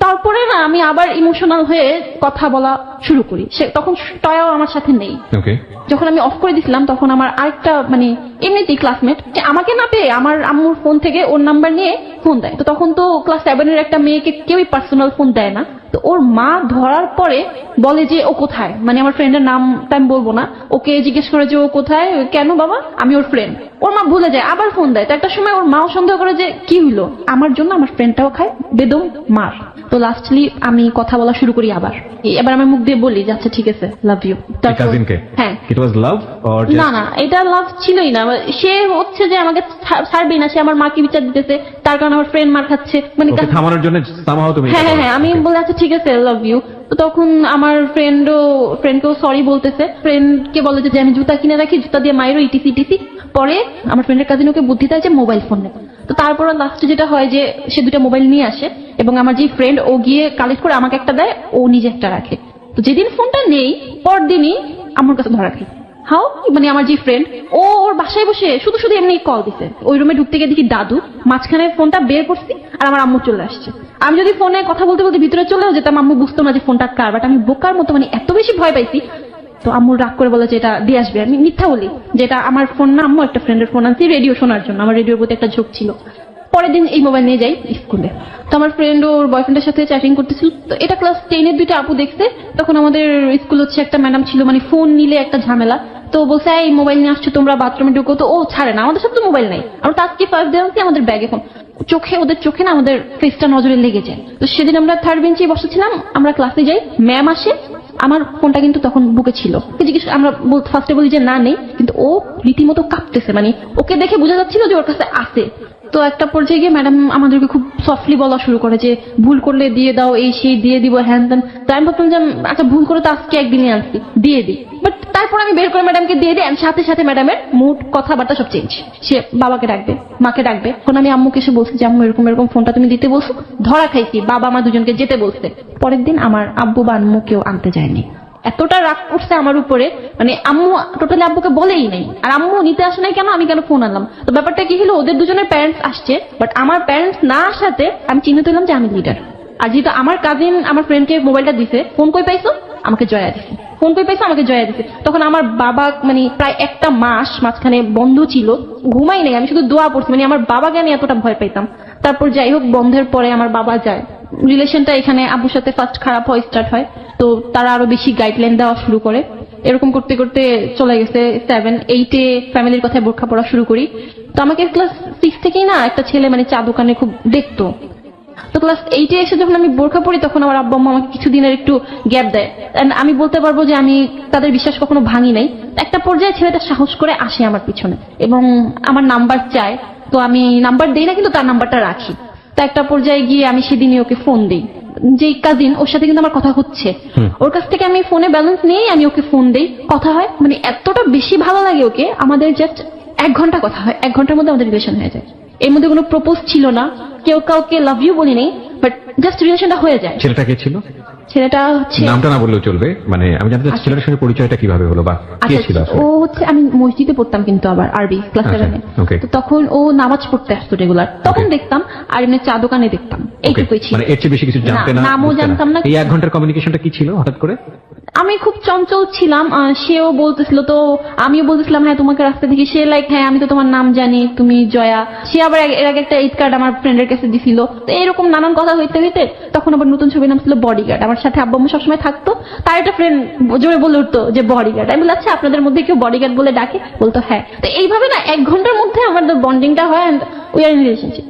তারপরে না আমি আবার ইমোশনাল হয়ে কথা বলা শুরু করি। সে তখন টয়াও আমার সাথে নেই। ওকে। যখন আমি অফ করে দিছিলাম তখন আমার আরেকটা মানে এমনিতেই ক্লাসমেট আমাকে না পেয়ে আমার আম্মুর ফোন থেকে ওর নাম্বার নিয়ে ফোন দেয়। তো তখন তো ক্লাস 7 এর একটা মেয়েকে কেউই পার্সোনাল ফোন দেয় না। তো ওর মা ধরার পরে বলে যে ও কোথায়, মানে আমার ফ্রেন্ডের নামটা আমি বলবো না, ওকে জিজ্ঞেস করে যে ও কোথায়, কেন বাবা, আমি ওর ফ্রেন্ড। ওর মা ভুলে যায়, আবার ফোন দেয়। তো একটা সময় ওর মাও সন্দেহ করে যে কি হইলো, আমার জন্য আমার ফ্রেন্ডটাও খায় বেদম মার। তো লাস্টলি আমি কথা বলা শুরু করি আবার। এবার আমি মুখ দিয়ে বলি যে আচ্ছা ঠিক আছে, লাভ ইউ। কাজিনকে? হ্যাঁ। ইট ওয়াজ লাভ অর না না, এটা লাভ ছিলই না। সে হচ্ছে যে আমাকে ছাড়বেই না, সে আমার মাকে বিচার দিতেছে, তার কারণে আমার ফ্রেন্ড মার খাচ্ছে, মানে থামানোর জন্য সামাও তুমি? হ্যাঁ হ্যাঁ, আমি বলে আচ্ছা ঠিক আছে, লাভ ইউ। তো তখন আমার ফ্রেন্ডকেও সরি বলতেছে, ফ্রেন্ডকে বলে যে আমি জুতা কিনে রাখি, জুতা দিয়ে মায়েরও ইটিসি টিসি। পরে আমার ফ্রেন্ডের কাজিন ওকে বুদ্ধি দেয় যে মোবাইল ফোন নেবে। তো তারপর লাস্টে যেটা হয় যে সে 2টা মোবাইল নিয়ে আসে, এবং আমার যে ফ্রেন্ড ও গিয়ে কালেক্ট করে আমাকে একটা দেয়, ও নিজে একটা রাখে। তো যেদিন ফোনটা নেই পরদিনই আমার কাছে ধরা খাই। হাও, মানে আমার যে ফ্রেন্ড ও ওর বাসায় বসে শুধু শুধু এমনি কল দিছে। ওই রুমে ঢুকতে গিয়ে দেখি দাদু, মাঝখানে ফোনটা বের করছি আর আমার আম্মু চলে আসছে। আমি যদি ফোনে কথা বলতে বলতে ভিতরে চলেও যেতাম, আম্মু বুঝতো না যে ফোনটা কার, বাট আমি বোকার মতো মানে এত বেশি ভয় পাইছি। তো আম্মু রাগ করে বলে যে এটা দিয়ে আসবে। আমি মিথ্যা বলি যে এটা আমার ফোন না, আম্মু একটা ফ্রেন্ডের ফোন আনছি রেডিও শোনার জন্য, আমার রেডিওর প্রতি একটা ঝোঁক ছিল। পরের দিন এই মোবাইল নিয়ে যাই স্কুলে। তো আমার ফ্রেন্ড ওর বয়ফ্রেন্ডের সাথে চ্যাটিং করতেছিল। তো এটা ক্লাস 10 এর 2টা আপু দেখছে। তখন আমাদের স্কুল হচ্ছে একটা ম্যাডাম ছিল, মানে ফোন নিলে একটা ঝামেলা। তো বলছে এই মোবাইল নিয়ে আসছো তোমরা, বাথরুমে ঢুকো। তো ও ছাড়ে না, আমাদের সাথে তো মোবাইল নাই। আমরা টাচকি 5 দিয়ে আনছি, আমাদের ব্যাগে ফোন। ওদের চোখে না আমাদের ফেসটা নজরে লেগে যায়। তো সেদিন আমরা 3rd বেঞ্চে বসেছিলাম, আমরা ক্লাসে যাই, ম্যাম আসে, আমার ফোনটা কিন্তু তখন বুকে ছিল। জিজ্ঞেস আমরা ফার্স্টে বলি যে না নেই, কিন্তু ও রীতিমতো কাঁপতেছে, মানে ওকে দেখে বোঝা যাচ্ছিল যে ওর কাছে আছে। তো একটা পর্যায়ে গিয়ে ম্যাডাম আমাদেরকে খুব সফটলি বলা শুরু করে যে ভুল করলে দিয়ে দাও, এই সেই দিয়ে দিব, হ্যান ত্যান। তো আমি ভাবতাম যে আচ্ছা ভুল করে তো আজকে একদিনই আনছি, দিয়ে দিই। বাট তারপর আমি বের করে ম্যাডামকে দিয়ে দিই, সাথে সাথে ম্যাডামের মুড, কথাবার্তা সব চেঞ্জ। সে বাবাকে ডাকবে, মাকে ডাকবে। এখন আমি আম্মুকে এসে বলছি যে আম্মু এরকম এরকম ফোনটা তুমি দিতে বলছো, ধরা খাইছি, বাবা মা দুজনকে যেতে বলছে। পরের দিন আমার আব্বু বা আম্মু কেউ আনতে যায়নি। এতটা রাগ করছে আমার উপরে, মানে আম্মু টোটালি আব্বুকে বলেই নাই, আর আম্মু নিতে আসে নাই কেন, আমি কেন ফোন আনলাম। তো ব্যাপারটা কি হলো, ওদের দুজনের প্যারেন্টস আসছে, বাট আমার প্যারেন্টস না আসাতে আমি চিহ্নিত হলাম যে আমি লিডার। আর যেহেতু আমার কাজিন আমার ফ্রেন্ডকে মোবাইলটা দিছে, ফোন কই পাইছো, আমাকে জয়া দিছে, ফোন কই পাইছো, আমাকে জয়া দিছে। তখন আমার বাবা মানে প্রায় একটা মাস মাঝখানে বন্ধ ছিল, ঘুমাই নাই, আমি শুধু দোয়া পড়ছি, মানে আমার বাবাকে আমি এতটা ভয় পাইতাম। তারপর যাই হোক বন্ধের পরে আমার বাবা যায়, রিলেশনটা এখানে আব্বুর সাথে ফার্স্ট খারাপ হয়, স্টার্ট হয়, তো তারা আরো বেশি গাইডলাইন দেওয়া শুরু করে। এরকম করতে করতে চলে গেছে 7, 8-এ ফ্যামিলির কথায় বোরখা পড়া শুরু করি। তো আমাকে ক্লাস 6 থেকেই না একটা ছেলে মানে চা দোকানে খুব দেখতো। তো ক্লাস 8-এ এসে যখন আমি বোরখা পড়ি তখন আমার আব্বা আম্মা আমাকে কিছুদিনের একটু গ্যাপ দেয়। And আমি বলতে পারবো যে আমি তাদের বিশ্বাস কখনো ভাঙি নাই। একটা পর্যায়ে ছেলেটা সাহস করে আসে আমার পিছনে এবং আমার নাম্বার চায়, তো আমি নাম্বার দেই না, কিন্তু তার নাম্বারটা রাখি। তো একটা পর্যায়ে গিয়ে আমি সেদিনই ওকে ফোন দিই, যে কাজিন, ওর সাথে কিন্তু আমার কথা হচ্ছে, ওর কাছ থেকে আমি ফোনে ব্যালেন্স নিয়ে আমি ওকে ফোন দেই, কথা হয়, মানে এতটা বেশি ভালো লাগে ওকে। আমাদের জাস্ট 1 ঘন্টা কথা হয়, 1 ঘন্টার মধ্যে আমাদের রিলেশন হয়ে যায়। এর মধ্যে কোনো প্রপোজ ছিল না, কেউ কাউকে লাভ ইউ বলি নেই, বাট জাস্ট রিলেশনটা হয়ে যায়। ছেলেটা কে ছিল? ছেলেটা হচ্ছে, নামটা না বললেও চলবে, মানে আমি জানতে চাচ্ছি ছেলেটার সঙ্গে পরিচয়টা কিভাবে হলো বা কে ছিল আচ্ছা, আসলে? ও হচ্ছে, আমি মসজিদে পড়তাম কিন্তু আবার আরবি ক্লাস আচ্ছা, 7-এ, okay. তো তখন ও নামাজ পড়তে আসতো রেগুলার, তখন দেখতাম, আর এমনি চা দোকানে দেখতাম, এইটুকুই ছিল। মানে এর চেয়ে বেশি কিছু জানতে না, নামও বুঝতে জানতাম না। এই 1 ঘন্টার কমিউনিকেশনটা কি ছিল হঠাৎ করে? আমি খুব চঞ্চল ছিলাম, সেও বলতেছিল, তো আমিও বলতেছিলাম হ্যাঁ তোমাকে রাস্তা থেকে, সে লাইক হ্যাঁ আমি তো তোমার নাম জানি, তুমি জয়া। সে আবার এর আগে একটা 8 কার্ড আমার ফ্রেন্ডের কাছে দিছিল। তো এরকম নানান কথা হইতে হইতে তখন আবার নতুন ছবির নাম ছিল বডিগার্ড। আমার সাথে আব্বু আম্মু সবসময় থাকতো, তার একটা ফ্রেন্ড জোরে বলে উঠতো যে বডিগার্ড। আমি বলি আচ্ছা আপনাদের মধ্যে কেউ বডিগার্ড বলে ডাকে? বলতো হ্যাঁ। তো এইভাবে না 1 ঘন্টার মধ্যে আমাদের বন্ডিংটা হয়, and we are in relationship.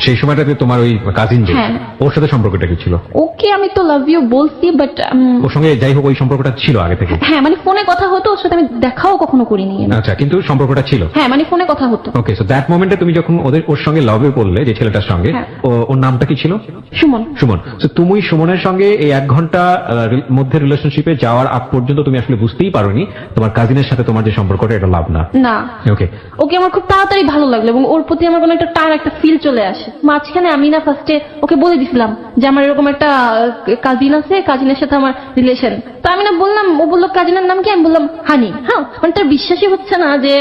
সেই সময়টাতে তোমার ওই কাজিন যে, হ্যাঁ। ওর সাথে সম্পর্কটা কি ছিল? ওকে আমি তো লাভ ইউ বলছি, বাট ওর সঙ্গে যাই হোক ওই সম্পর্কটা ছিল আগে থেকে? হ্যাঁ মানে ফোনে কথা হতো, ওর সাথে আমি দেখাও কখনো করিনি আমি। আচ্ছা, কিন্তু সম্পর্কটা ছিল? হ্যাঁ মানে ফোনে কথা হতো। ওকে, সো দ্যাট মোমেন্টে তুমি যখন ওর সঙ্গে লাভে পড়লে, যে ছেলেটার সঙ্গে, হ্যাঁ। ওর নামটা কি ছিল? সুমন। সুমন। সো তুমি সুমনের সঙ্গে এই 1 ঘন্টা মধ্যে রিলেশনশিপে যাওয়ার আগ পর্যন্ত তুমি আসলে বুঝতেই পারোনি তোমার কাজিনের সাথে তোমার যে সম্পর্কটা এটা লাভ না? না। ওকে। ওকে আমার খুব তাড়াতাড়ি ভালো লাগলো এবং ওর প্রতি আমার কোনো একটা টান, একটা ফিল চলে আসে। মাঝখানে আমি না ফার্স্টে ওকে বলে দিছিলাম যে আমার এরকম একটা কাজিন আছে, কাজিনের সাথে আমার রিলেশন। তো আমি না বললাম, ও বললো কাজিনের নাম কি? আমি বললাম হানি। হ্যাঁ মানে তার বিশ্বাসই হচ্ছে না যে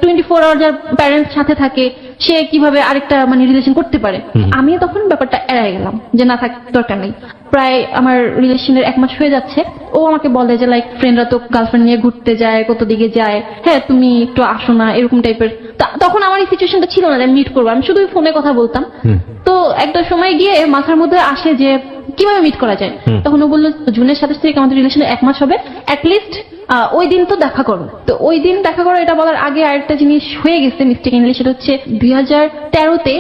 24 আওয়ার যার প্যারেন্টস সাথে থাকে সে কিভাবে আরেকটা মানে রিলেশন করতে পারে। আমি তখন ব্যাপারটা এড়াই গেলাম যে না থাক, দরকার নেই। প্রায় আমার রিলেশনের 1 মাস হয়ে যাচ্ছে, ও আমাকে বলে যে লাইক ফ্রেন্ডরা তো গার্লফ্রেন্ড নিয়ে ঘুরতে যায়, কত দিকে যায়, হ্যাঁ তুমি একটু আসো না, এরকম টাইপের। তখন আমার এই সিচুয়েশনটা ছিল না যে মিট করবো, আমি শুধু ফোনে কথা বলতাম। তো একটা সময় গিয়ে মাথার মধ্যে আসে যে কিভাবে মিট করা যায়। তখন ও বললো জুনের 27 তারিখ আমাদের রিলেশনে 1 মাস হবে, অ্যাটলিস্ট ওই দিন তো দেখা করো। তো ওই দিন দেখা করো এটা বলার আগে আরেকটা জিনিস হয়ে গেছে মিস্টেকলি, সেটা হচ্ছে 2013-তে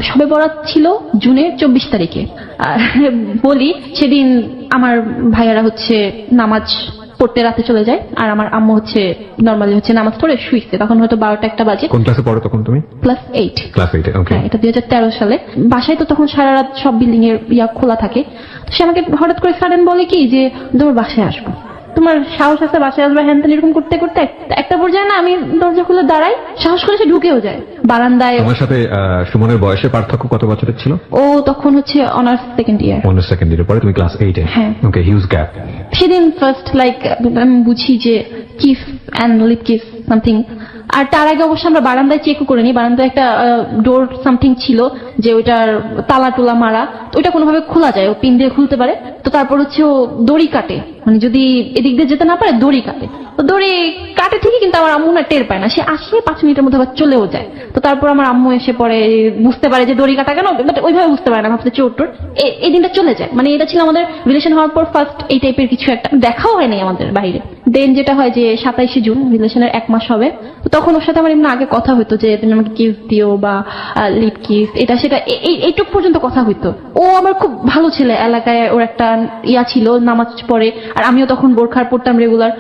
শবে বরাত ছিল জুনের 24 তারিখে। বলি সেদিন আমার ভাইয়ারা হচ্ছে নামাজ পড়তে রাতে চলে যায়, আর আমার আম্মু হচ্ছে নর্মালি হচ্ছে নামাজ পড়ে শুইছে, তখন হয়তো 12টা-1টা বাজে। কোন ক্লাসে পড়ো তখন তুমি? ক্লাস 8। ক্লাস 8। ওকে। হ্যাঁ, এটা 2013 সালে। বাসায় তো তখন সারা রাত সব বিল্ডিং এর খোলা থাকে। তো সে আমাকে হঠাৎ করে সাডেন বলে কি যে তোমার বাসায় আসবো, তোমার সাহস আছে বাসায় আসবে, হ্যান এরকম করতে করতে একটা পর্যায়ে না আমি দরজা খুলে দাঁড়াই, সাহস করে সে ঢুকেও যায় বারান্দায়। আমার সাথে সুমনের বয়সের পার্থক্য কত বছরের ছিল? ও তখন হচ্ছে honours second year. Honours second ইয়ারে পরে তুমি ক্লাস 8-এ? হ্যাঁ। Okay, huge gap. সেদিন ফার্স্ট লাইক আমি বুঝি যে kiss and lip kiss something. আর তার আগে অবশ্য আমরা বারান্দায় চেকও করিনি, বারান্দায় একটা ডোর সামথিং ছিল যে ওইটার তালা টোলা মারা, তো ওইটা কোনোভাবে খোলা যায়, ও পিন দিয়ে খুলতে পারে। তো তারপর হচ্ছে ও দড়ি কাটে, মানে যদি এদিক দিয়ে যেতে না পারে দড়ি কাটে। তো দড়ি কাটে ঠিকই, কিন্তু আমার আম্মু না টের পায় না, সে আসে 5 মিনিটের মধ্যে আবার চলেও যায়। তো তারপর আমার আম্মু এসে পরে বুঝতে পারে যে দড়ি কাটা কেন, বাট ওইভাবে বুঝতে পারে না, ভাবতে চোর টোর। এই দিনটা চলে যায়, মানে এটা ছিল আমাদের রিলেশন হওয়ার পর ফার্স্ট এই টাইপের কিছু একটা, দেখাও হয়নি আমাদের বাইরে। দেন যেটা হয় যে 27 জুন রিলেশনের 1 মাস হবে, তো তখন ওর সাথে আমার এমনি আগে কথা হইতো যে তুমি আমাকে কিস দিও বা লিপ কিস, এটা সেটা এইটুক পর্যন্ত কথা হইতো। ও আমার খুব ভালো ছেলে, এলাকায় ওর একটা ছিল, নামাজ পড়ে, আর আমিও তখন বোরখার পড়তাম রেগুলার।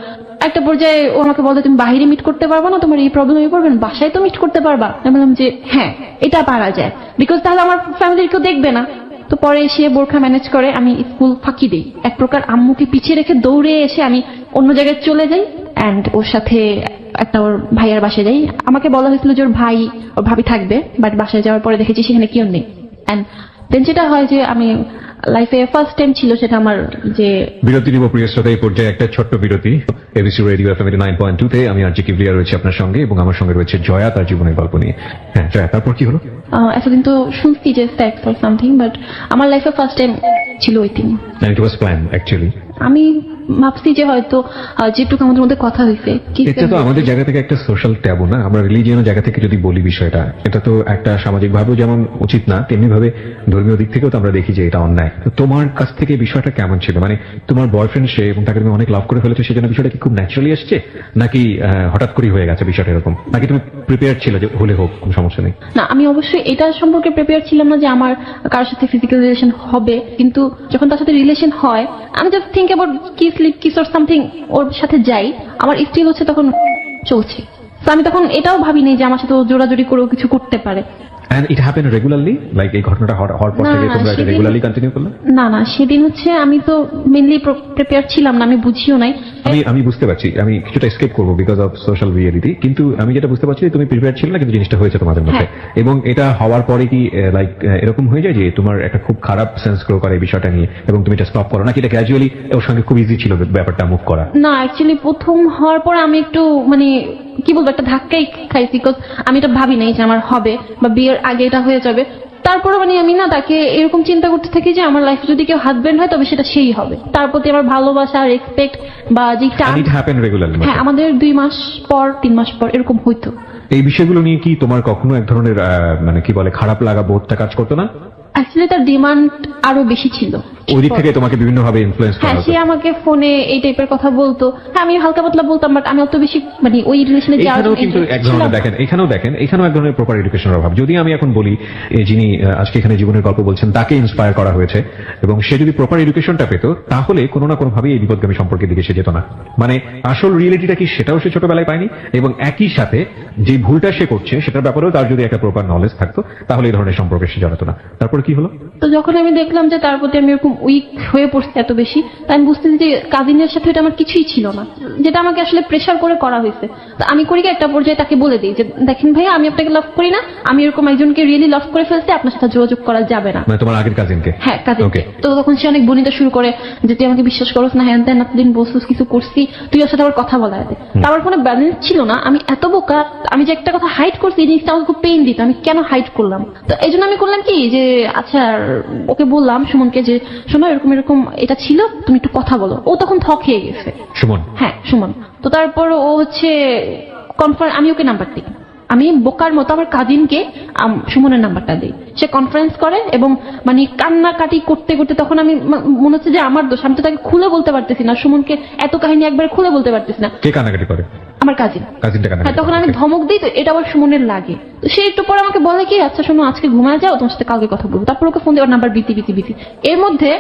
একটা পর্যায়ে ও আমাকে বলতো তুমি বাইরে মিট করতে পারবা না, তোমার এই প্রবলেম হয়ে পড়বে, বাসায় তো মিট করতে পারবা। আমি বললাম যে হ্যাঁ এটা পারা যায়, বিকজ তাহলে আমার ফ্যামিলির কেউ দেখবে না। তো পরে সে বোরখা ম্যানেজ করে, আমি স্কুল ফাঁকি দিই, এক প্রকার আম্মুকে পিছিয়ে রেখে দৌড়ে এসে আমি অন্য জায়গায় চলে যাই, অ্যান্ড ওর সাথে একটা ওর ভাইয়ার বাসায় যাই। আমাকে বলা হয়েছিল যে ওর ভাই ওর ভাবি থাকবে, বাট বাসায় যাওয়ার পরে দেখেছি সেখানে কেউ নেই। অ্যান্ড দেন যেটা হয় যে আমি লাইফে ফার্স্ট টাইম ছিল সেটা আমার যে বিরতি নিব প্রিয় শ্রোতা, এই পর্যায়ে একটা ছোট্ট বিরতি। এবিসি রেডিও এফএম 9.2 তে আমি আরজি কিবরিয়া রয়েছে আপনার সঙ্গে, এবং আমার সঙ্গে রয়েছে জয়া তার জীবনের গল্প নিয়ে। হ্যাঁ জয়া, তারপর কি হলো? এতদিন তো শুনছি যে সেক্স অর সামথিং, বাট আমার লাইফে ফার্স্ট টাইম ছিল ওই দিন। ইট ওয়াজ প্ল্যান অ্যাকচুয়ালি। আমি ভাবছি যে হয়তো যেটুকু আমাদের মধ্যে কথা হয়েছে এটা তো আমাদের জায়গা থেকে একটা সোশ্যাল ট্যাবু না? আমরা রিলিজিয়নের জায়গা থেকে যদি বলি বিষয়টা, এটা তো একটা সামাজিক ভাবেও যেমন উচিত না, তেমনি ভাবে ধর্মীয় দিক থেকেও তো আমরা দেখি যে এটা অন্যায়। তো তোমার কাছ থেকে বিষয়টা কেমন ছিল? মানে তোমার বয়ফ্রেন্ড সে, এবং তাকে তুমি অনেক লাভ করে ফেলেছো, সেজন্য বিষয়টা কি খুব ন্যাচারালি আসছে, নাকি হঠাৎ করেই হয়ে গেছে বিষয়টা এরকম, নাকি তুমি প্রিপেয়ার ছিল যে হলে হোক, কোনো সমস্যা নেই? না, আমি অবশ্যই এটা সম্পর্কে প্রিপেয়ার ছিলাম না যে আমার কারোর সাথে ফিজিক্যাল রিলেশন হবে, কিন্তু যখন তার সাথে রিলেশন হয় আমি just think about kiss or something, ওর সাথে যাই, আমার স্টিল হচ্ছে তখন চলছে। তো আমি তখন এটাও ভাবিনি যে আমার সাথে ও জোরাজোরি করেও কিছু করতে পারে। And it happened regularly? Like এই ঘটনাটা হওয়ার পর থেকে তোমরা এটা রেগুলারলি কন্টিনিউ করলে? না, সেদিন হচ্ছে আমি তো মেইনলি প্রিপেয়ার ছিলাম না, আমি বুঝিও নাই। আমি বুঝতে পারছি, আমি কিছুটা এসকেপ করবো বিকজ অফ সোশ্যাল রিয়েলিটি, কিন্তু আমি যেটা বুঝতে পারছি তুমি প্রিপেয়ার ছিল না, কিন্তু জিনিসটা হয়েছে তোমাদের মধ্যে। এবং এটা হওয়ার পরে কি লাইক এরকম হয়ে যায় যে তোমার একটা খুব খারাপ সেন্স গ্রো করে এই বিষয়টা নিয়ে, এবং তুমি এটা স্টপ করো, নাকি এটা ক্যাজুয়ালি ওর সঙ্গে খুব ইজি ছিল ব্যাপারটা মুভ করা? না, অ্যাকচুয়ালি প্রথম হওয়ার পর আমি একটু মানে কি বলবো, একটা ধাক্কাই খাইছি, বিকজ আমি এটা ভাবি নাই যে আমার হবে বা বিয়ের আগে এটা হয়ে যাবে। তারপরে মানে আমি না তাকে এরকম চিন্তা করতে থাকি যে আমার লাইফে যদি কেউ হাজবেন্ড হয় তবে সেটা সেই হবে, তার প্রতি আমার ভালোবাসা, রেসপেক্ট বা যে হ্যাঁ, আমাদের 2 মাস পর 3 মাস পর এরকম হইতো। এই বিষয়গুলো নিয়ে কি তোমার কখনো এক ধরনের মানে কি বলে খারাপ লাগা বোধটা কাজ করতো না? অ্যাকচুয়ালি তার ডিমান্ড আরো বেশি ছিল, ওই দিক থেকে তোমাকে বিভিন্ন ভাবে ইনফ্লুয়েন্স করা হ্যাঁ, হতো? সে আমাকে ফোনে এই টাইপের কথা বলতো, হ্যাঁ আমি হালকা পাতলা বলতাম, বাট আমি অত বেশি মানে ওই রিলেশনে এখানেও কিন্তু এক ধরনের দেখেন, এখানেও এক ধরনের প্রপার এডুকেশনের অভাব। যদি আমি এখন বলি যিনি আজকে এখানে জীবনের গল্প বলছেন তাকে ইন্সপায়ার করা হয়েছে, এবং সে যদি প্রপার এডুকেশনটা পেত, তাহলে কোনো না কোনো ভাবে এই বিপদগামী সম্পর্কের দিকে সে যেত না। মানে আসল রিয়েলিটিটা কি সেটাও সে ছোটবেলায় পায়নি, এবং একই সাথে যে ভুলটা সে করছে সেটার ব্যাপারেও তার যদি একটা প্রপার নলেজ থাকতো, তাহলে এই ধরনের সম্পর্কে সে জড়াতো না। তারপরে কি হলো? তো যখন আমি দেখলাম যে তার প্রতি আমি এরকম উইক হয়ে পড়ছি এত বেশি, তাই আমি বুঝতেছি যে কাজিনের সাথে এটা আমার কিছুই ছিল না, যেটা আমাকে আসলে প্রেশার করে করা হয়েছে। তো আমি করি কি, একটা পর্যায়ে তাকে বলে দিই যে দেখেন ভাইয়া, আমি আপনাকে লাভ করি না, আমি এরকম একজনকে রিয়েলি লাভ করে ফেলছি, আপনার সাথে যোগাযোগ করা যাবে না। মানে তোমার আগের কাজিনকে? হ্যাঁ, কাজিনকে। তো তখন সে অনেক বনিতা শুরু করে যে তুই আমাকে বিশ্বাস করছ না, হ্যান ত্যান, এতদিন বলছিস কিছু করছি, তুই ওর সাথে আবার কথা বলা আছে। আমার কোনো ব্যালেন্স ছিল না, আমি এত বোকা, আমি যে একটা কথা হাইড করছি এই জিনিসটা আমাকে খুব পেইন দিত, আমি কেন হাইড করলাম। তো এই জন্য আমি করলাম কি যে আচ্ছা ওকে বললাম সুমনকে যে শোনো এরকম এরকম এটা ছিল, তুমি একটু কথা বলো। ও তখন থ খেয়ে গেছে। সুমন? হ্যাঁ, সুমন। তো তারপর ও হচ্ছে আমি ওকে নাম্বার দিই, আমি বোকার মতো আমার কাজিনকে সুমনের নাম্বারটা দিই, সে কনফারেন্স করে, এবং মানে কান্নাকাটি করতে করতে তখন আমি মনে হচ্ছে যে আমার দোষ, আমি তো তাকে খুলে বলতে পারতেছি না, সুমনকে এত কাহিনী একবার খুলে বলতে পারতেছি না। কে কান্নাকাটি করে? আমার কাজিনটা কান্নাকাটি। হ্যাঁ, তখন আমি ধমক দিই, তো এটা আবার সুমনের লাগে। তো সে একটু পরে আমাকে বলে কি আচ্ছা শোনো আজকে ঘুমায় যাও, তোমার সাথে কালকে কথা বলবো। তারপর ওকে ফোন দেওয়ার নাম্বার বিতি। এর মধ্যে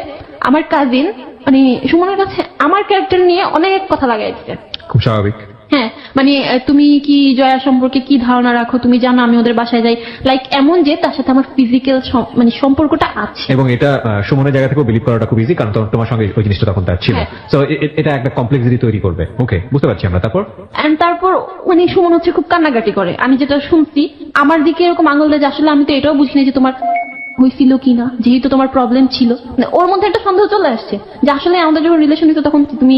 আমার কাজিন মানে সুমনের কাছে আমার ক্যারেক্টার নিয়ে অনেক কথা লাগাইছে। খুব স্বাভাবিক। হ্যাঁ, মানে তুমি কি জয়া সম্পর্কে কি ধারণা রাখো, তুমি জানো আমি ওদের বাসায় যাই, লাইক এমন যে তার সাথে আমার ফিজিক্যাল মানে সম্পর্কটা আছে। এবং এটা সুমনের জায়গা থেকেও বিলিভ করাটা খুব ইজি, কারণ তোমার সঙ্গে ওই জিনিসটা তখন তার ছিল। সো এটা একটা কমপ্লেক্সিটি তৈরি করবে। ওকে, বুঝতে পারছি আমরা। তারপর মানে সুমন হচ্ছে খুব কান্নাকাটি করে, আমি যেটা শুনছি আমার দিকে এরকম আঙুল দেয়, আসলে আমি তো এটাও বুঝিনি যে তোমার হয়েছিল কিনা, যেহেতু তোমার প্রবলেম ছিল। ওর মধ্যে একটা সন্দেহ চলে আসছে যে আসলে আমাদের যখন রিলেশন হতো তখন তুমি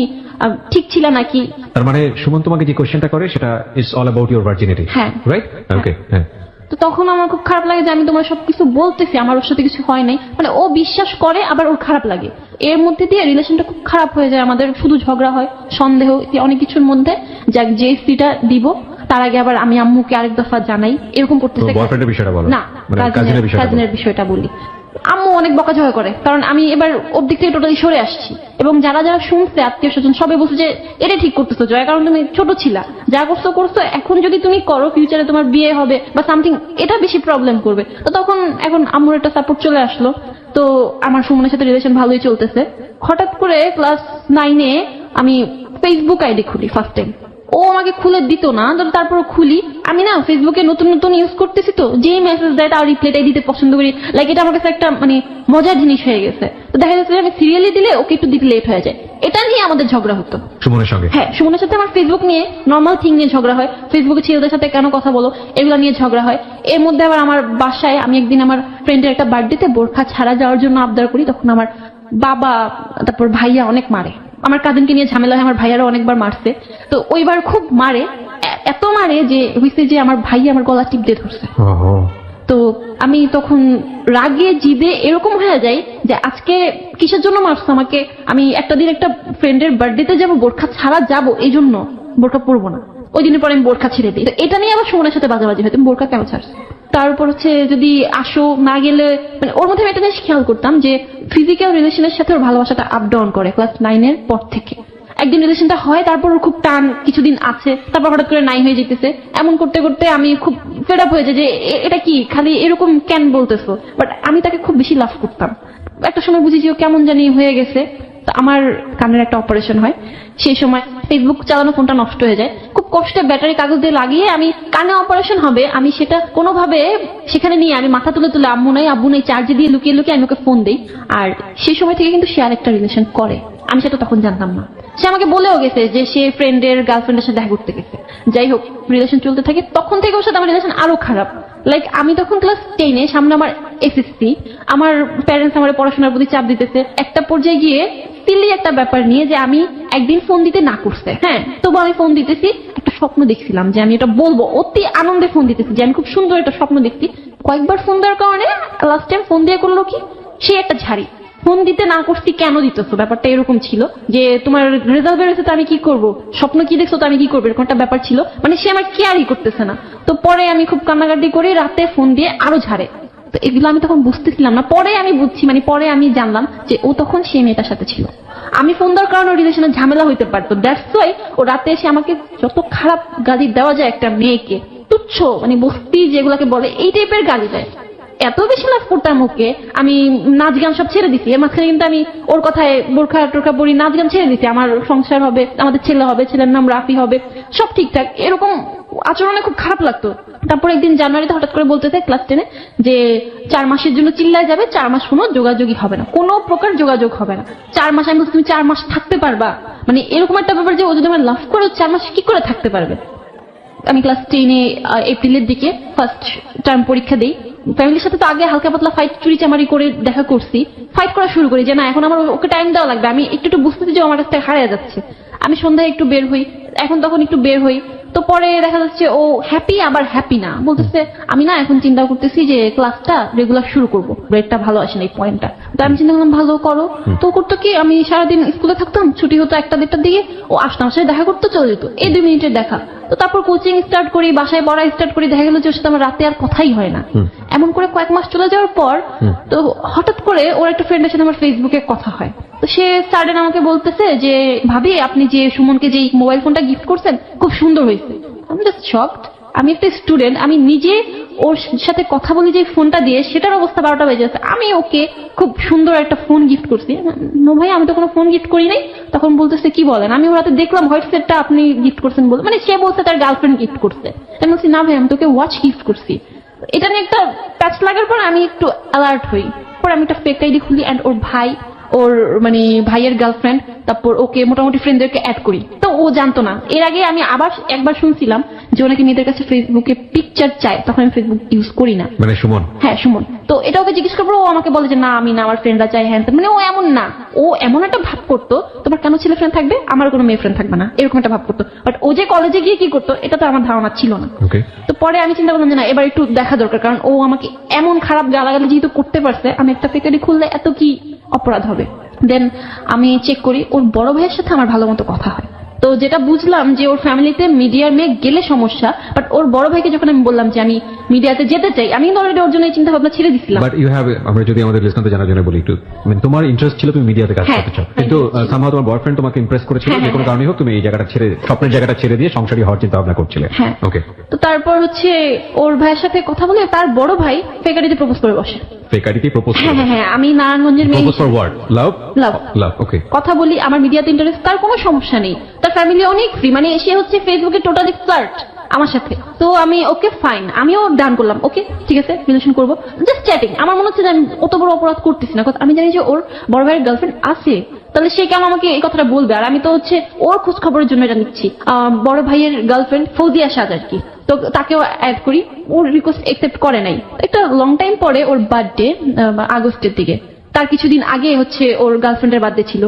ঠিক ছিল নাকি। তার মানে সুমন তোমাকে যে কোশ্চেনটা করে সেটা is all about your virginity, right? Okay, হ্যাঁ। তো তখন আমার খুব খারাপ লাগে যে আমি তোমার সবকিছু বলতেছি, আমার ওর সাথে কিছু হয় নাই, মানে ও বিশ্বাস করে আবার ওর খারাপ লাগে। এর মধ্যে দিয়ে রিলেশনটা খুব খারাপ হয়ে যায় আমাদের, শুধু ঝগড়া হয়, সন্দেহ, অনেক কিছুর মধ্যে। যাক, যে স্ত্রীটা দিব তার আগে আবার আমি আম্মুকে আরেক দফা জানাই, এরকম করতেছে। বয়ফ্রেন্ডের বিষয়টা বলো না, কাজিনের বিষয়টা বলি। আম্মু অনেক বকাঝকা করে, কারণ আমি এবার ওর দিক থেকে টোটালি সরে আসছি, এবং যারা যারা শুনছে আত্মীয় স্বজন সবাই বলছে যে এটা ঠিক করতেছো জয়া, কারণ তুমি ছোট ছিলা, যা করছো এখন যদি তুমি করো ফিউচারে তোমার বিয়ে হবে বা সামথিং, এটা বেশি প্রবলেম করবে। তো তখন এখন আম্মুর একটা সাপোর্ট চলে আসলো। তো আমার সুমনের সাথে রিলেশন ভালোই চলতেছে। হঠাৎ করে ক্লাস 9-এ আমি ফেসবুক আইডি খুলি ফার্স্ট টাইম। ও আমাকে খুলে দিত না, তারপর খুলি আমি না ফেসবুকে নতুন নতুন ইউজ করতেছি, তো যেই মেসেজ দেয় তার রিপ্লাইটাই দিতে পছন্দ করি। লাইক এটা আমার কাছে একটা মানে মজার জিনিস হয়ে গেছে। তো দেখা যাচ্ছে যে আমি সিরিয়ালি দিলে ওকে একটু দিতে লেট হয়ে যায়। এটা নিয়ে আমাদের ঝগড়া হতো সুমনের সঙ্গে। হ্যাঁ, সুমনের সাথে আমার ফেসবুক নিয়ে নর্মাল থিং নিয়ে ঝগড়া হয়, ফেসবুকে ছেলেদের সাথে কেন কথা বলো এগুলো নিয়ে ঝগড়া হয়। এর মধ্যে আবার আমার বাসায় আমি একদিন আমার ফ্রেন্ডের একটা বার্থডেতে বোরখা ছাড়া যাওয়ার জন্য আবদার করি, তখন আমার বাবা তারপর ভাইয়া অনেক মারে। আমার কাজিনকে নিয়ে ঝামেলা হয়, আমার ভাইয়ারও অনেকবার মারছে। তো ওইবার খুব মারে, এত মারে যে হয়েছে যে আমার ভাইয়া আমার গলা টিপ দিয়ে ধরছে। তো আমি তখন রাগে জিদে এরকম হয়ে যাই যে আজকে কিসের জন্য মারছো আমাকে, আমি একটা দিন একটা ফ্রেন্ডের বার্থডেতে যাবো বোরখা ছাড়া যাবো, এই জন্য বোরখা পরবো না। ওই দিনের পরে আমি বোরখা ছেড়ে দিই। তো এটা নিয়ে আবার সুমনের সাথে বাজাবাজি হয়, তুমি বোরখা কেন ছাড়ছো। তার উপর হচ্ছে যদি আসো না গেলে, মানে ওর মধ্যে আমি একটা জিনিস খেয়াল করতাম যে ফিজিক্যাল রিলেশনের সাথে ওর ভালোবাসাটা আপ ডাউন করে ক্লাস 9 এর পর থেকে। একদিন রিলেশনটা হয়, তারপর ওর খুব টান কিছুদিন আছে, তারপর হঠাৎ করে নাই হয়ে যেতেছে। এমন করতে করতে আমি খুব ফেড আপ হয়ে যাই যে এটা কি খালি এরকম কেন বলতেছো। বাট আমি তাকে খুব বেশি লাভ করতাম। একটা সময় বুঝি যে ও কেমন জানি হয়ে গেছে। তো আমার কানের একটা অপারেশন হয়, সেই সময় ফেসবুক চালানো ফোনটা নষ্ট হয়ে যায়। খুব কষ্টে ব্যাটারি কাগজ দিয়ে লাগিয়ে আমি কানে অপারেশন হবে আমি সেটা কোনোভাবে সেখানে নিয়ে আমি মাথা তুলে তুলে আম্মু নেই চার্জে দিয়ে লুকিয়ে লুকিয়ে আমি ওকে ফোন দিই। আর সেই সময় থেকে কিন্তু সে আরেকটা রিলেশন করে, আমি সেটা তখন জানতাম না। সে আমাকে বলেও গেছে যে সে ফ্রেন্ডের গার্লফ্রেন্ডের সাথে দেখা করতে গেছে। যাই হোক, রিলেশন চলতে থাকে, তখন থেকে ওর সাথে আমার রিলেশন আরো খারাপ। লাইক আমি তখন ক্লাস 10-এ, সামনে আমার এসএসসি, আমার প্যারেন্টস আমার পড়াশোনার প্রতি চাপ দিতেছে। একটা পর্যায়ে গিয়ে সিলি একটা ব্যাপার নিয়ে যে আমি একদিন ফোন দিতে না করছে, হ্যাঁ, তবু আমি ফোন দিতেছি। একটা স্বপ্ন দেখছিলাম যে আমি এটা বলবো, অতি আনন্দে ফোন দিতেছি যে আমি খুব সুন্দর একটা স্বপ্ন দেখছি। কয়েকবার ফোন দেওয়ার কারণে লাস্ট টাইম ফোন দিয়ে করলো কি, সে একটা ঝাড়ি। ফোন দিতে না করছি কেন দিতেছো, ব্যাপারটা এরকম ছিল যে তোমার রেজাল্ট বেরোছে তো আমি কি করবো, স্বপ্ন কি দেখছো তো আমি কি করবো, এরকম একটা ব্যাপার ছিল। মানে সে আমার কেয়ারই করতেছে না। তো পরে আমি খুব কান্নাকাটি করি, রাতে ফোন দিয়ে আরো ঝাড়ে। তো এগুলো আমি তখন বুঝতেছিলাম না, পরে আমি বুঝছি, মানে পরে আমি জানলাম যে ও তখন সেই মেয়েটার সাথে ছিল। আমি ফোন দেওয়ার কারণে রিলেশনের ঝামেলা হইতে পারতো, দ্যাটস ওয়াই ও রাতে এসে আমাকে যত খারাপ গালি দেওয়া যায় একটা মেয়েকে, তুচ্ছ মানে বস্তি যেগুলাকে বলে এই টাইপের গালি দেয়। এত বেশি লাভ করতাম ওকে, আমি নাচ গান সব ছেড়ে দিছি। এর মাঝখানে কিন্তু আমি ওর কথায় বোরখা টোরখা পরি, নাচ গান ছেড়ে দিছি। আমার সংসার হবে, আমাদের ছেলে হবে, ছেলের নাম রাফি হবে, সব ঠিকঠাক। এরকম আচরণে খুব খারাপ লাগতো। তারপর একদিন জানুয়ারিতে হঠাৎ করে বলতেছে ক্লাস 10-এ যে 4 মাসের জন্য চিল্লায় যাবে, 4 মাস কোনো যোগাযোগই হবে না, কোনো প্রকার যোগাযোগ হবে না 4 মাস। আমি বলছি তুমি 4 মাস থাকতে পারবা, মানে এরকম একটা ব্যাপার যে ও যদি আমার লাভ করে 4 মাস কি করে থাকতে পারবে। আমি ক্লাস 10-এ এপ্রিলের দিকে ফার্স্ট টার্ম পরীক্ষা দিই। ফ্যামিলির সাথে তো আগে হালকা পাতলা ফাইট চুরি চামারি করে দেখা করছি, ফাইট করা শুরু করি যে না এখন আমার ওকে টাইম দেওয়া লাগবে। আমি একটু বুঝতেছি যে আমার কাছ থেকে হারিয়ে যাচ্ছে। আমি সন্ধ্যায় একটু বের হই, এখন তখন একটু বের হই। তো পরে দেখা যাচ্ছে ও হ্যাপি আবার হ্যাপি না, বলতেছে আমি না এখন চিন্তা করতেছি যে ক্লাসটা রেগুলার শুরু করবো, গ্রেডটা ভালো আসে না এই পয়েন্টটা। তো আমি চিন্তা করলাম ভালো করো। তো করতো কি, আমি সারাদিন স্কুলে থাকতাম, ছুটি হতো 1টা-1:30টার দিকে, ও আসতো আমার সাথে দেখা করতে চলে যেত, এই 2 মিনিটের দেখা। তো তারপর কোচিং স্টার্ট করি, বাসায় পড়া স্টার্ট করি, দেখা গেল যে ওর সাথে আমার রাতে আর কথাই হয় না। এমন করে কয়েক মাস চলে যাওয়ার পর তো হঠাৎ করে ওর একটা ফ্রেন্ডের সাথে আমার ফেসবুকে কথা হয়। তো সে সাডেন আমাকে বলতেছে যে ভাবি আপনি যে সুমনকে যে মোবাইল ফোনটা গিফট করছেন খুব সুন্দর হয়েছে। আমি জাস্ট শকড। আমি একটা স্টুডেন্ট, আমি নিজে ওর সাথে কথা বলি যে ফোনটা দিয়ে, সেটার অবস্থা 12টা বেজে যাচ্ছে, আমি ওকে খুব সুন্দর একটা ফোন গিফট করছি। নো ভাই, আমি তো কোনো ফোন গিফট করি নাই। তখন বলতেছে কি বলেন, আমি ওর হাতে দেখলাম হোয়াইট সেটটা আপনি গিফট করছেন বলে, মানে সে বলছে তার গার্লফ্রেন্ড গিফট করছে। আমি বলছি না ভাই, আমি তোকে ওয়াচ গিফট করছি। এটা নিয়ে একটা প্যাচ লাগার পর আমি একটু অ্যালার্ট হই। পরে আমি একটা ফেক আইডি খুলি অ্যান্ড ওর ভাই, ওর মানে ভাইয়ের গার্লফ্রেন্ড, তারপর ওকে মোটামুটি ফ্রেন্ডদেরকে অ্যাড করি। তো ও জানতো না। এর আগে আমি আবার একবার শুনছিলাম যে ওনাকে মেয়েদের কাছে ফেসবুকে পিকচার চায়, তখন আমি ফেসবুক ইউজ করি না। মানে সুমন? হ্যাঁ সুমন। তো এটা ওকে জিজ্ঞেস করবো, ও আমাকে বলে যে না আমি না, আমার ফ্রেন্ডরা চাই, হ্যাঁ। মানে ও এমন না, ও এমন একটা ভাব করতো তোমার কেন ছেলে ফ্রেন্ড থাকবে, আমার কোনো মেয়ে ফ্রেন্ড থাকবে না, এরকম একটা ভাব করতো। বাট ও যে কলেজে গিয়ে কি করতো এটা তো আমার ধারণা ছিল না। তো পরে আমি চিন্তা করলাম যে না, এবার একটু দেখা দরকার, কারণ ও আমাকে এমন খারাপ গালাগালি যেহেতু করতে পারছে, আমি একটা ফেকারি খুললে এত কি অপরাধ হবে। দেন আমি চেক করি, ওর বড় ভাইয়ের সাথে আমার ভালো মতো কথা হয়। তো যেটা বুঝলাম যে ওর ফ্যামিলিতে মিডিয়ার মেয়ে গেলে সমস্যা, বাট ওর বড় ভাইকে যখন আমি বললাম যে আমি মিডিয়াতে যেতে চাই, আমি অলরেডি ওর জন্য এই চিন্তা ভাবনা ছেড়ে দিছিলাম। বাট ইউ হ্যাভ, আমরা যদি আমাদের লিসনারদের জানার জন্য বলি একটু, মানে তোমার ইন্টারেস্ট ছিল তুমি মিডিয়াতে কাজ করতে চাও, কিন্তু সামহাউ তোমার বয়ফ্রেন্ড তোমাকে ইমপ্রেস করেছিল, যে কোনো কারণে হোক তুমি এই জায়গাটা ছেড়ে, স্বপ্নের জায়গাটা ছেড়ে দিয়ে সংসারী হওয়ার চিন্তা ভাবনা করছিলে। ওকে। তো তারপর হচ্ছে ওর ভাইয়ের সাথে কথা বলে তার বড় ভাই ফেকারিতে প্রপোজ করে বসে। ফেকারিতে প্রপোজ? হ্যাঁ, আমি নারায়ণগঞ্জের মেয়ে। Propose for what? Love? Love. Love. Okay. কথা বলি, আমার মিডিয়াতে ইন্টারেস্ট, তার কোনো সমস্যা নেই। তার ফ্যামিলি অনেক ফ্রি, মানে সে হচ্ছে ফেসবুকে টোটালি ফ্লার্ট আমার সাথে। তো আমি ওকে ফাইন, আমিও ডান করলাম, ওকে ঠিক আছে রিলেশন করবো, জাস্ট চ্যাটিং। আমার মনে হচ্ছে যে আমি অত বড় অপরাধ করতেছি না, আমি জানি যে ওর বড় ভাইয়ের গার্লফ্রেন্ড আছে, তাহলে সে কেন আমাকে এই কথাটা বলবে? আর আমি তো হচ্ছে ওর খোঁজ খবরের জন্য এটা নিচ্ছি। বড় ভাইয়ের গার্লফ্রেন্ড ফৌজিয়া সাজ আর কি, তো তাকেও অ্যাড করি, ওর রিকোয়েস্ট একসেপ্ট করে নাই। একটা লং টাইম পরে ওর বার্থডে আগস্টের দিকে, তার কিছুদিন আগে হচ্ছে ওর গার্লফ্রেন্ডের বার্থডে ছিল।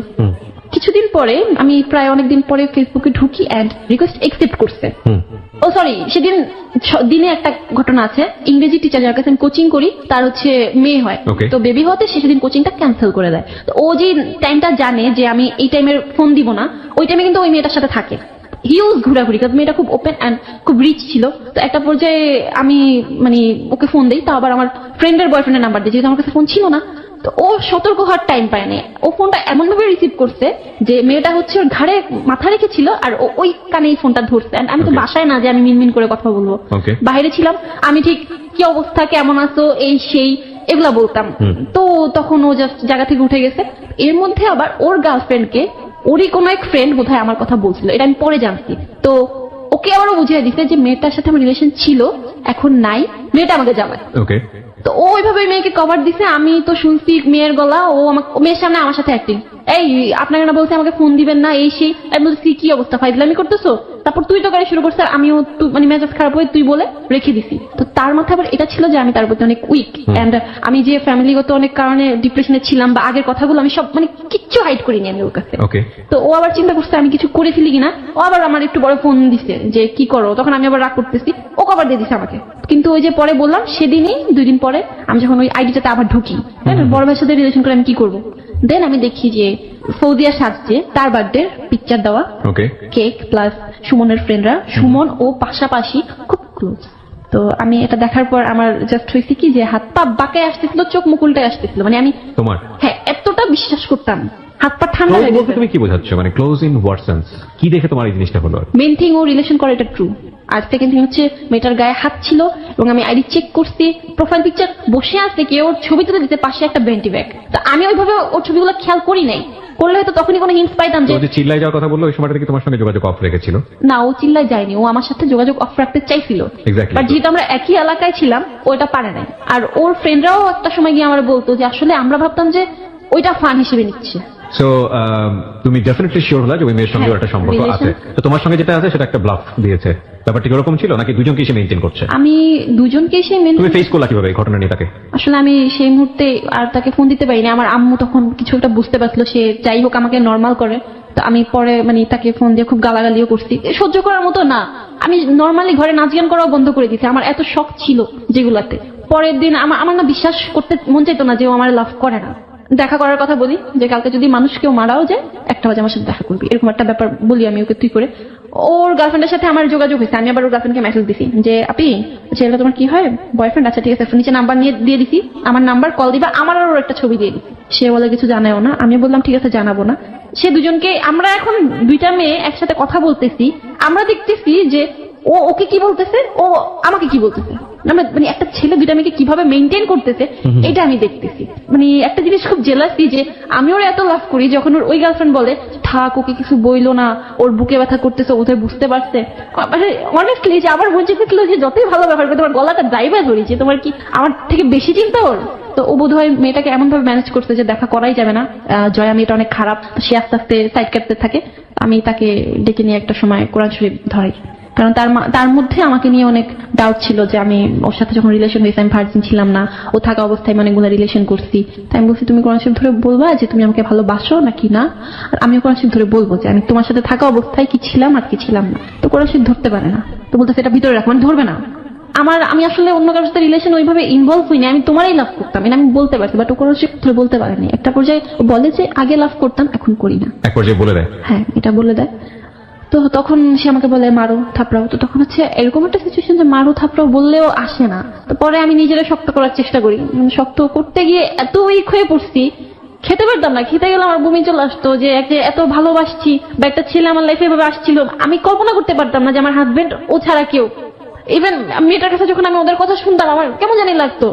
কিছুদিন পরে আমি প্রায় অনেকদিন পরে ফেসবুকে ঢুকি অ্যান্ড রিকোয়েস্ট একসেপ্ট করছে। ও সরি, সেদিন দিনে একটা ঘটনা আছে, ইংরেজি টিচার যার কাছে আমি কোচিং করি তার হচ্ছে মেয়ে হয়, তো বেবি হতে সে সেদিন কোচিংটা ক্যান্সেল করে দেয়। তো ও যে টাইমটা জানে যে আমি এই টাইমের ফোন দিব না, ওই টাইমে কিন্তু ওই মেয়েটার সাথে থাকে, হিউজ ঘোরাঘুরি, কারণ মেয়েটা খুব ওপেন অ্যান্ড খুব রিচ ছিল। তো একটা পর্যায়ে আমি মানে ওকে ফোন দিই, তা আবার আমার ফ্রেন্ডের বয়ফ্রেন্ডের নাম্বার দিই, যেহেতু আমার কাছে ফোন ছিল না। তো ও সতর্ক হওয়ার টাইম পায়নি, ও ফোনটা এমন ভাবে রিসিভ করছে যে মেয়েটা হচ্ছে ওর ঘাড়ে মাথা রেখেছিল আর ওই কানে এই ফোনটা ধরছে। আমি তো বাসায় না যে আমি মিনমিন করে কথা বলবো, বাইরে ছিলাম। আমি ঠিক কি অবস্থা, কেমন আছো, এই সেই এগুলা বলতাম। তো তখন ও জাস্ট জায়গা থেকে উঠে গেছে। এর মধ্যে আবার ওর গার্লফ্রেন্ডকে ওরই কোনো এক ফ্রেন্ড বোধহয় আমার কথা বলছিল, এটা আমি পরে জানছি। তো ওকে আবারও বুঝিয়ে দিচ্ছে যে মেয়েটার সাথে আমার রিলেশন ছিল, এখন নাই, মেয়েটা আমাকে জামায়। তো ও ওইভাবে মেয়েকে কভার দিছে। আমি তো শুনছি মেয়ের গলা, ও আমাকে মেয়ের সামনে আমার সাথে অ্যাক্টিং, এই আপনাকে না বলছে আমাকে ফোন দিবেন না, এই সেই। আমি বলছি কি অবস্থা, ফাইজলামি করতেছো? তারপর তুই তো গাড়ি শুরু করছে, আমিও মানে মেজাজ খারাপ হয়ে তুই বলে রেখে দিছি। তো তার মাথায় আবার এটা ছিল যে আমি তার প্রতি অনেক উইক, এন্ড আমি যে ফ্যামিলিগত অনেক কারণে ডিপ্রেশনে ছিলাম বা আগের কথাগুলো আমি সব মানে কিচ্ছু হাইড করিনি আমি ওর কাছে। তো ও আবার চিন্তা করছে আমি কিছু করে ফেলি কিনা, ও আবার আমার একটু বড় ফোন দিছে যে কি করো, তখন আমি আবার রাগ করতেছি, ও আবার দিয়ে দিছে আমাকে। কিন্তু ওই যে পরে বললাম সেদিনই 2 দিন পরে আমি যখন ওই আইডিটাতে আবার ঢুকি, বড় ভাইয়ের সাথে রিলেশন করে আমি কি করবো, দেন আমি দেখি যে ফৌজিয়া সাজছে, তার বার্থডে পিকচার দেওয়া, কেক প্লাস সুমনের ফ্রেন্ডরা, সুমন ও পাশাপাশি খুব ক্লোজ। তো আমি এটা দেখার পর আমার জাস্ট হয়েছে কি যে হাত পা বাঁকায় আসতেছিল, চোখ মুখ উল্টে আসতেছিল, মানে আমি তোমার হ্যাঁ এতটা বিশ্বাস করতাম, হাত পা ঠান্ডা হয়ে গেছে। তুমি কি বোঝাচ্ছ, মানে ক্লোজ ইন হোয়াট সেন্স, কি দেখে তোমার এই জিনিসটা হলো? মেইন থিং ও রিলেশন করে, এটা ট্রু। আর সেকেন্ড থিং হচ্ছে মেয়েটার গায়ে হাত ছিল এবং আমি আইডি চেক করছি, প্রোফাইল পিকচার বসে আছে, কেউ ওর ছবি তুলে দিতে পাশে একটা বেন্টি ব্যাগ। তো আমি ওইভাবে ওর ছবিগুলো খেয়াল করি নাই, করলে হয়তো তখনই কোনো হিন্টস পাইতাম যে চিল্লাই যাওয়ার কথা বললো। ওই সময়টা কি তোমার সঙ্গে যোগাযোগ অফ রেখেছিল? না, ও চিল্লাই যায়নি, ও আমার সাথে যোগাযোগ অফ রাখতে চাইছিল, বাট যেহেতু আমরা একই এলাকায় ছিলাম ওইটা পারে নাই। আর ওর ফ্রেন্ডরাও একটা সময় গিয়ে আমার বলতো যে আসলে আমরা ভাবতাম যে ওইটা ফান হিসেবে নিচ্ছে। সো তুমি ডেফিনেটলি শিওর হলা যে ওই মেয়ের সঙ্গে একটা সম্পর্ক আছে। তো তোমার সঙ্গে যেটা আছে সেটা একটা ব্লাফ দিয়েছে, ব্যাপারটা কিরকম ছিল, নাকি দুজনকে এসে মেইনটেইন করছে? আমি দুজনকে এসে তুমি ফেস করলা কিভাবে এই ঘটনা নিয়ে তাকে? আসলে আমি সেই মুহূর্তে আর তাকে ফোন দিতে পারিনি, আমার আম্মু তখন কিছু একটা বুঝতে পারছিল, সে যাই হোক আমাকে নর্মাল করে। তো আমি পরে মানে তাকে ফোন দিয়ে খুব গালাগালিও করছি, সহ্য করার মতো না। আমি নর্মালি ঘরে নাচ গান করাও বন্ধ করে দিয়েছি, আমার এত শখ ছিল যেগুলাতে। পরের দিন আমার না বিশ্বাস করতে মন চাইতো না যে ও আমার লাভ করে না। দেখা করার কথা বলি যে কালকে যদি মানুষ কেউ মারাও যায় 1টা বাজে আমার সাথে দেখা করবি, এরকম একটা ব্যাপার বলি আমি ওকে তুই করে। ওর গার্লফ্রেন্ডের সাথে আমার যোগাযোগ হয়েছে, আমি আবার ওর গার্লফ্রেন্ডকে মেসেজ দিছি যে আপি ছেলেটা তোমার কি হয়, বয়ফ্রেন্ড? আচ্ছা ঠিক আছে, নিচে নাম্বার নিয়ে দিয়ে দিছি, আমার নাম্বার কল দিবা, আমার আর ওর একটা ছবি দিয়ে দিছি। সে বলে কিছু জানাও না, আমি বললাম ঠিক আছে জানাবো না। সে দুজনকে, আমরা এখন 2টা মেয়ে একসাথে কথা বলতেছি, আমরা দেখতেছি যে ও ওকে কি বলতেছে, ও আমাকে কি বলতেছে, আমরা মানে একটা ছেলে 2টা মেয়েকে কিভাবে মেইনটেইন করতেছে এটা আমি দেখতেছি। মানে একটা জিনিস খুব জেলাসি যে আমি ওর এত লাভ করি, যখন ওর ওই গার্লফ্রেন্ড বলে থাক ওকে কিছু বইলো না, ওর বুকে ব্যথা করতেছে, ওদের বুঝতে পারছে। মানে অনেস্টলি যে আমার মন চেয়েছিল যে যতই ভালো ব্যবহার করে তোমার গলাটা ড্রাইভার ধরেছে, তোমার কি আমার থেকে বেশি চিন্তা ওর? তো ও বোধহয় মেয়েটাকে এমন ভাবে ম্যানেজ করছে যে দেখা করাই যাবে না। জয়া মেয়েটা অনেক খারাপ, সে আস্তে আস্তে সাইড কাটতে থাকে। আমি তাকে ডেকে নিয়ে একটা সময় কোরআন শরীফ ধরাই, কারণ তার মধ্যে আমাকে নিয়ে অনেক ডাউট ছিল যে আমি ওর সাথে যখন রিলেশন হয়েছে আমি ভার্জিন ছিলাম না, ও থাকা অবস্থায় আমি অনেকগুলো রিলেশন করছি। তাই আমি বলছি তুমি কোরআন শরীফ ধরে বলবা যে তুমি আমাকে ভালোবাসো নাকি না, আর আমিও কোরআন শরীফ ধরে বলবো যে আমি তোমার সাথে থাকা অবস্থায় কি ছিলাম আর কি ছিলাম না। তো কোরআন শরীফ ধরতে পারে না, তো বলতে সেটা ভিতরে রাখো, মানে ধরবে না। আমি আসলে অন্য কারোর সাথে রিলেশন ওইভাবে ইনভলভ হইনি, আমি তোমারই লাভ করতাম, এটা আমি বলতে পারছি, বাট ও কোরআন শরীফ ধরে বলতে পারেনি। একটা পর্যায়ে বলে যে আগে লাভ করতাম এখন করি না, এক পর্যায়ে বলে দেয়, হ্যাঁ এটা বলে দেয়। তো তখন সে আমাকে বলে মারো থাপড়াও। তো তখন হচ্ছে এরকম একটা সিচুয়েশন যে মারো থাপড়াও বললেও আসে না। তো পরে আমি নিজেরা শক্ত করার চেষ্টা করি, শক্ত করতে গিয়ে এত উইক হয়ে পড়ছি, খেতে পারতাম না, খেতে গেলে আমার বমি চলে আসতো যে এত ভালোবাসছি বা একটা ছেলে আমার লাইফে এভাবে আসছিল, আমি কল্পনা করতে পারতাম না যে আমার হাজবেন্ড ও ছাড়া কেউ। ইভেন মেয়েটার কাছে যখন আমি ওদের কথা শুনতাম আমার কেমন জানি লাগতো।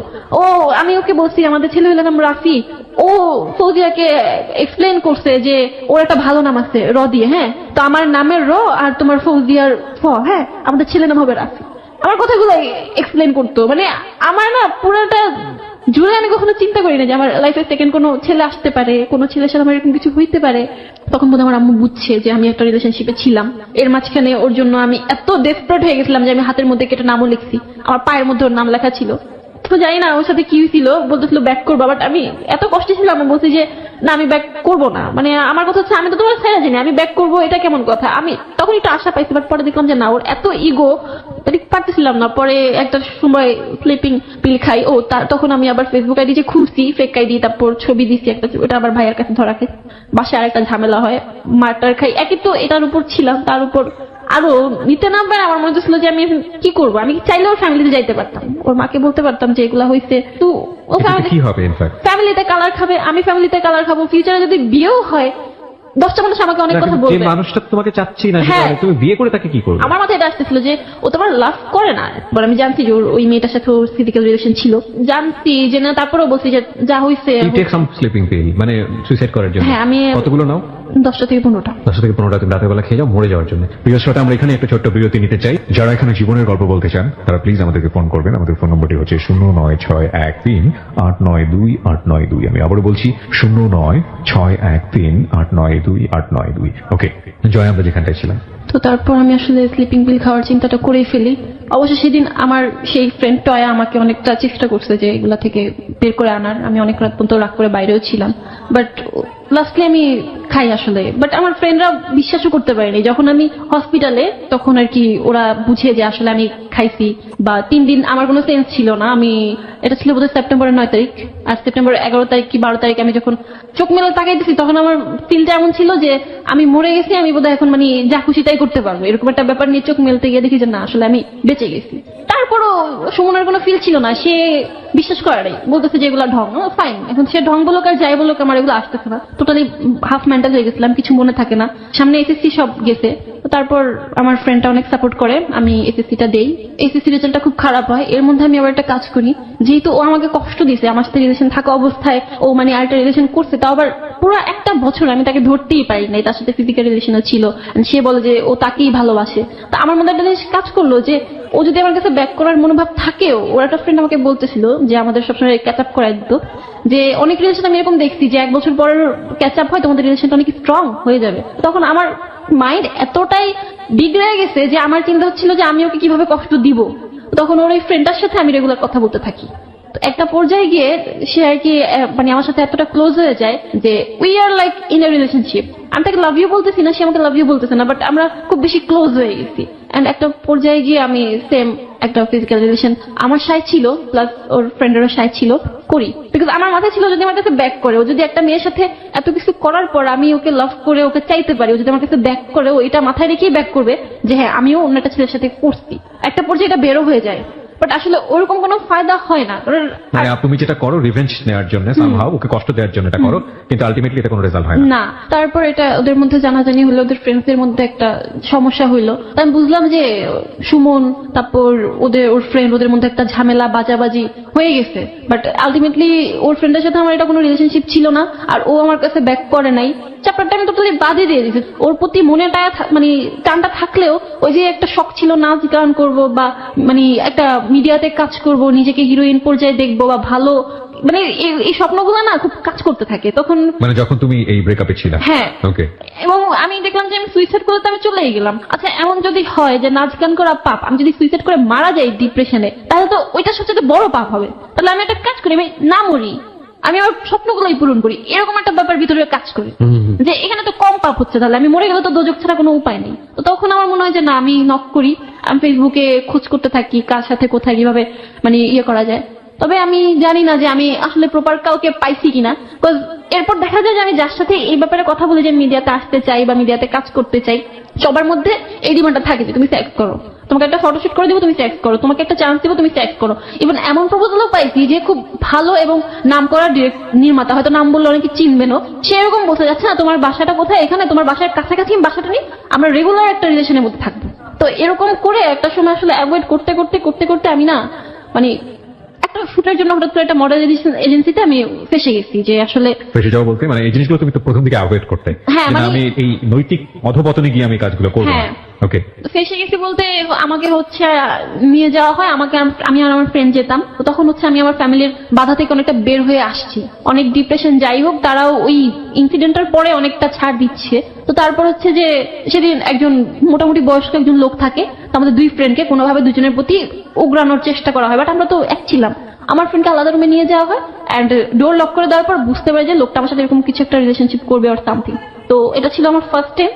আমি ওকে বলছি আমাদের ছেলে হইলে নাম রাফি, ও ফৌজিয়াকে এক্সপ্লেন করছে যে ওর একটা ভালো নাম আছে র দিয়ে, হ্যাঁ, তো আমার নামের র আর তোমার ফৌজিয়ার ফ, হ্যাঁ, আমাদের ছেলে নাম হবে রাফি। আমার কথাগুলো এক্সপ্লেন করতো, মানে আমার না পুরোটা জুড়ে আমি কখনো চিন্তা করি না যে আমার লাইফে সেকেন্ড কোনো ছেলে আসতে পারে, কোনো ছেলের সাথে আমার এরকম কিছু হইতে পারে। তখন বোধহয় আমার আম্মু বুঝছে যে আমি একটা রিলেশনশিপে ছিলাম। এর মাঝখানে ওর জন্য আমি এত ডেসপারেট হয়ে গেছিলাম যে আমি হাতের মধ্যে কেটে নামও লিখছি, আমার পায়ের মধ্যে ওর নাম লেখা ছিল। তো জানি না ওর সাথে কি হয়েছিল, বলতেছিল ব্যাক করবো, বাট আমি এত কষ্টে ছিলাম, আমি বলছি যে না আমি ব্যাক করবো না। মানে আমার কথা হচ্ছে আমি তো তোমার ছেড়ে জানি, আমি ব্যাক করবো এটা কেমন কথা। আমি তখন একটু আশা পাইছি, বাট পরে দেখলাম যে না, ওর এত ইগো, মানে পারতেছিলাম না। পরে একটা সময় স্লিপিং পিল খাই, তখন আমি আবার ফেসবুক আইডি যে খুঁজছি, ফেক আইডি, তারপর ছবি দিচ্ছি একটা, ওটা আবার ভাইয়ের কাছে ধরা খাই, বাসায় আরেকটা ঝামেলা হয়, মারটার খাই। একই তো এটার উপর ছিলাম, তার উপর আরো নিতে না পারে। আমার মনে হচ্ছিল যে আমি কি করবো, আমি চাইলে ওর ফ্যামিলিতে যাইতে পারতাম, ওর মাকে বলতে পারতাম যে এগুলা হয়েছে, তো ও কি হবে ইনফ্যাক্ট ফ্যামিলিতে কালার খাবে, আমি ফ্যামিলিতে কালার খাবো, ফিউচারে যদি বিয়েও হয় 10টা মানুষ আমাকে অনেক কথা যে বলবে। মানুষটা তোমাকে চাচ্ছি না, হ্যাঁ। তুমি বিয়ে করে তাকে কি করবে? আমার মাথায় এটা আসতেছিল যে ও তোমার লাভ করে না, বলে আমি জানছি যে ওই মেয়েটার সাথে ওর ফিজিক্যাল রিলেশন ছিল, জানছি যে না, তারপরেও বলছি যে যা হয়েছে। You take some sleeping pill, মানে সুইসাইড করার জন্য? হ্যাঁ, আমি কতগুলো নাও? 10টা থেকে 15টা। 10 থেকে 15টা তুমি রাতের বেলা খেয়ে যাও মরে যাওয়ার জন্য। প্রিয় শ্রোতা, আমরা এখানে একটা ছোট্ট বিরতি নিতে চাই। যারা এখানে জীবনের গল্প বলতে চান তারা প্লিজ আমাদেরকে ফোন করবেন। আমাদের ফোন নম্বরটি হচ্ছে 09613892892। আমি আবারও বলছি 09613892892। ওকে জয়, আমরা যেখানটায় ছিলাম। তো তারপর আমি আসলে স্লিপিং পিল খাওয়ার চিন্তাটা করেই ফেলি। অবশ্য সেদিন আমার সেই ফ্রেন্ড টয়া আমাকে অনেকটা চেষ্টা করছে যে এগুলা থেকে বের করে আনার। আমি অনেক রাত পর্যন্ত রাগ করে বাইরেও ছিলাম, বাট লাস্টলি আমি খাই আসলে। বাট আমার ফ্রেন্ডরা বিশ্বাসও করতে পারেনি। যখন আমি হসপিটালে, তখন আর কি ওরা বুঝে যে আসলে আমি খাইছি, বা 3 দিন আমার কোনো সেন্স ছিল না। আমি, এটা ছিল বোধহয় সেপ্টেম্বরের 9 তারিখ, আর সেপ্টেম্বরের 11 তারিখ কি 12 তারিখ আমি যখন চোখ মেলে তাকাইতেছি, তখন আমার ফিলটা এমন ছিল যে আমি মরে গেছি, আমি বোধহয় এখন মানে যা খুশি তাই করতে পারবো, এরকম একটা ব্যাপার নিয়ে চোখ মেলতে গিয়ে দেখি যে না, আসলে আমি বেঁচে গেছি। তারপরও সুমনের কোনো ফিল ছিল না, সে বিশ্বাস করে নাই, বলতেছে যে এগুলো ঢং। ফাইন, এখন সে ঢং বলুক আর যাই বলুক, আমার এগুলো আসতেছে না। টোটালি হাফ মেন্টাল হয়ে গেছিলাম, কিছু মনে থাকে না। সামনে এসএসসি সব গেছে, তারপর আমার ফ্রেন্ডটা অনেক সাপোর্ট করে, আমি এসএসসিটা দেই। এসএসসি রেজাল্টটা খুব খারাপ হয়। এর মধ্যে আমি আবার একটা কাজ করি, যেহেতু ও আমাকে কষ্ট দিয়েছে, আমার সাথে রিলেশন থাকা অবস্থায় ও মানে আরেকটা রিলেশন করছে, তাও আবার পুরো একটা বছর আমি তাকে ধরতেই পারি নাই, তার সাথে ফিজিক্যাল রিলেশনও ছিল। সে বলে যে ও তাকেই ভালোবাসে। তা আমার মধ্যে একটা জিনিস কাজ করলো যে ও যদি আমার কাছে ব্যাক করার মনোভাব থাকেও, ওর একটা ফ্রেন্ড আমাকে বলতেছিল যে আমাদের সবসময় ক্যাচ আপ করাই দিত, যে অনেক রিলেশন আমি এরকম দেখছি যে 1 বছর পর ক্যাচ আপ হয়, তোমাদের রিলেশনটা অনেক স্ট্রং হয়ে যাবে। তখন আমার মাইন্ড এতটাই বিগড়ে গেছে যে আমার চিন্তা হচ্ছিল যে আমি ওকে কিভাবে কষ্ট দিব। তখন ওর এই ফ্রেন্ডটার সাথে আমি রেগুলার কথা বলতে থাকি। একটা পর্যায়ে গিয়ে সে আর কি মানে আমার সাথে এতটা ক্লোজ হয়ে যায় যে we are like in a relationship. আমি তাকে লাভ ইউ বলতেছি না, সে আমাকে লাভ ইউ বলতেছে না, বাট আমরা খুব বেশি ক্লোজ হয়ে গেছি। এন্ড একটা পর্যায়ে গিয়ে আমি সেম একটা ফিজিক্যাল রিলেশন আমার সাথে ছিল, প্লাস ওর ফ্রেন্ডেরও সাথে ছিল, করি। বিকজ আমার মাথায় ছিল যদি আমার কাছে ব্যাক করে, ও যদি একটা মেয়ের সাথে এত কিছু করার পর আমি ওকে লাভ করে ওকে চাইতে পারি, ও যদি আমার কাছে ব্যাক করে, ও এটা মাথায় রেখেই ব্যাক করবে যে হ্যাঁ আমিও অন্য একটা ছেলের সাথে করছি। একটা পর্যায়ে এটা বেরো হয়ে যায়, বাট আসলে ওরকম কোনো ফায়দা হয় না। মানে তুমি যেটা করো রিভেঞ্জ নেওয়ার জন্য, সামহাউ ওকে কষ্ট দেওয়ার জন্য এটা করো, কিন্তু আলটিমেটলি এটা কোনো রেজাল্ট হয় না। তারপর এটা ওদের মধ্যে জানাজানি হলো, ওদের ফ্রেন্ডসদের মধ্যে একটা সমস্যা হইলো। আমি বুঝলাম যে সুমন, তারপর ওর ফ্রেন্ড, ওদের মধ্যে একটা ঝামেলা বাজাবাজি হয়ে গেছে। বাট আলটিমেটলি ওর ফ্রেন্ডের সাথে আমার এটা কোনো রিলেশনশিপ ছিল না, আর ও আমার কাছে ব্যাক করে নাই। চ্যাপ্টারটা আমি টোটালি বাদে দিয়ে দিয়েছি। ওর প্রতি মনেটা মানে টানটা থাকলেও ওই যে একটা শখ ছিল নাচ গান করবো, বা মানে একটা মিডিয়াতে কাজ করব, নিজেকে হিরোইন পর্যায়ে দেখবো, বা ভালো, মানে এই স্বপ্নগুলো না খুব কাজ করতে থাকে তখন। মানে যখন তুমি এই ব্রেকআপে ছিলে? হ্যাঁ। ওকে। এবং আমি দেখলাম যে আমি সুইসাইড করতে আমি চলেই গেলাম। আচ্ছা, এমন যদি হয় যে নাচ গান করা পাপ, আমি যদি সুইসাইড করে মারা যাই ডিপ্রেশনে, তাহলে তো ওইটা সবচেয়ে বড় পাপ হবে। তাহলে আমি একটা কাজ করি, আমি না মরি, আমি আমার স্বপ্নগুলোই পূরণ করি, এরকম একটা ব্যাপার ভিতরে কাজ করি যে এখানে তো কম পাপ হচ্ছে, তাহলে আমি মরে গেলে তো দোজক ছাড়া কোনো উপায় নেই। তো তখন আমার মনে হয় যে না, আমি নক করি, আমি ফেসবুকে খোঁজ করতে থাকি কার সাথে কোথায় কিভাবে মানে ইয়ে করা যায়। তবে আমি জানি না যে আমি আসলে প্রপার কাউকে পাইছি কিনা, বিকজ এরপর দেখা যায় যে আমি যার সাথে এই ব্যাপারে কথা বলি যে মিডিয়াতে আসতে চাই বা মিডিয়াতে কাজ করতে চাই, সবার মধ্যে এই ডিমান্ডটা থাকে যে তুমি সেক্স করো, তোমাকে একটা ফটোশুট করে দিব, তুমি সেক্স করো, তোমাকে একটা চান্স দিব, তুমি সেক্স করো। ইভেন এমন প্রপোজালও পাইছি যে খুব ভালো এবং নাম করা নির্মাতা, হয়তো নাম বললে অনেকে চিনবেন, সে এরকম বলতে যাচ্ছে না তোমার বাসাটা কোথায়, এখানে তোমার বাসার কাছাকাছি বাসাটা নেই, আমরা রেগুলার একটা রিলেশনের মধ্যে থাকবো। তো এরকম করে একটা সময় আসলে অ্যাভয়েড করতে করতে করতে করতে আমি না মানে একটা একটা শুটের জন্য হঠাৎ করে একটা মডেল এজেন্সিতে আমি ফেসে গেছি, যে আসলে ফেসে যাওয়া বলতে মানে এই জিনিসগুলো তুমি তো প্রথম দিকে অ্যাভয়েড করতে, হ্যাঁ, যে না, মানে- আমি এই নৈতিক অধপতনে গিয়ে আমি কাজগুলো করবো। হ্যাঁ। ওকে, ফেসে গেছি বলতে আমাকে হচ্ছে নিয়ে যাওয়া হয়, আমি আর আমার ফ্রেন্ড যেতাম, তো তখন হচ্ছে আমি আমার ফ্যামিলির বাধা থেকে অনেকটা বের হয়ে আসছি, অনেক ডিপ্রেশন যাই হোক তারাও ওই ইনসিডেন্টের পরে অনেকটা ছাড় দিচ্ছে। তো তারপর হচ্ছে যে সেদিন একজন মোটামুটি বয়স্ক একজন লোক থাকে, তো আমাদের দুই ফ্রেন্ডকে কোনোভাবে দুজনের প্রতি উগরানোর চেষ্টা করা হয়, বাট আমরা তো এক ছিলাম। আমার ফ্রেন্ডকে আলাদা রুমে নিয়ে যাওয়া হয় অ্যান্ড ডোর লক করে দেওয়ার পর বুঝতে পারি যে লোকটা আমার সাথে এরকম কিছু একটা রিলেশনশিপ করবে অর সামথিং। তো এটা ছিল আমার ফার্স্ট টাইম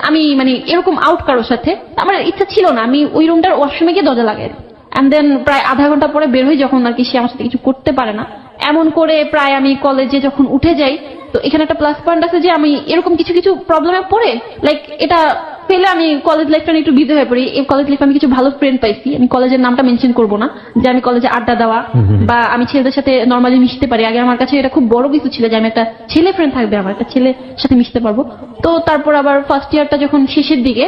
আমি মানে এরকম আউট কারোর সাথে, আমার ইচ্ছা ছিল না, আমি ওই রুমটার ওয়াশরুমে গিয়ে দরজা লাগাই অ্যান্ড দেন প্রায় আধা ঘন্টা পরে বের হই, যখন আর কি সে আমার সাথে কিছু করতে পারে না। এমন করে প্রায় আমি কলেজে যখন উঠে যাই, তো এখানে একটা প্লাস পয়েন্ট আছে যে আমি এরকম কিছু কিছু প্রবলেমে পড়ে লাইক এটা পেলে আমি কলেজ লাইফটা একটু বিজি হয়ে পড়ি। এই কলেজ লাইফে আমি কিছু ভালো ফ্রেন্ড পাইছি, আমি কলেজের নামটা মেনশন করবো না, যে আমি কলেজে আড্ডা দেওয়া বা আমি ছেলেদের সাথে নর্মালি মিশতে পারি। আগে আমার কাছে এটা খুব বড় কিছু ছিল যে আমি একটা ছেলে ফ্রেন্ড থাকবে, আমার একটা ছেলের সাথে মিশতে পারবো। তো তারপর আবার ফার্স্ট ইয়ারটা যখন শেষের দিকে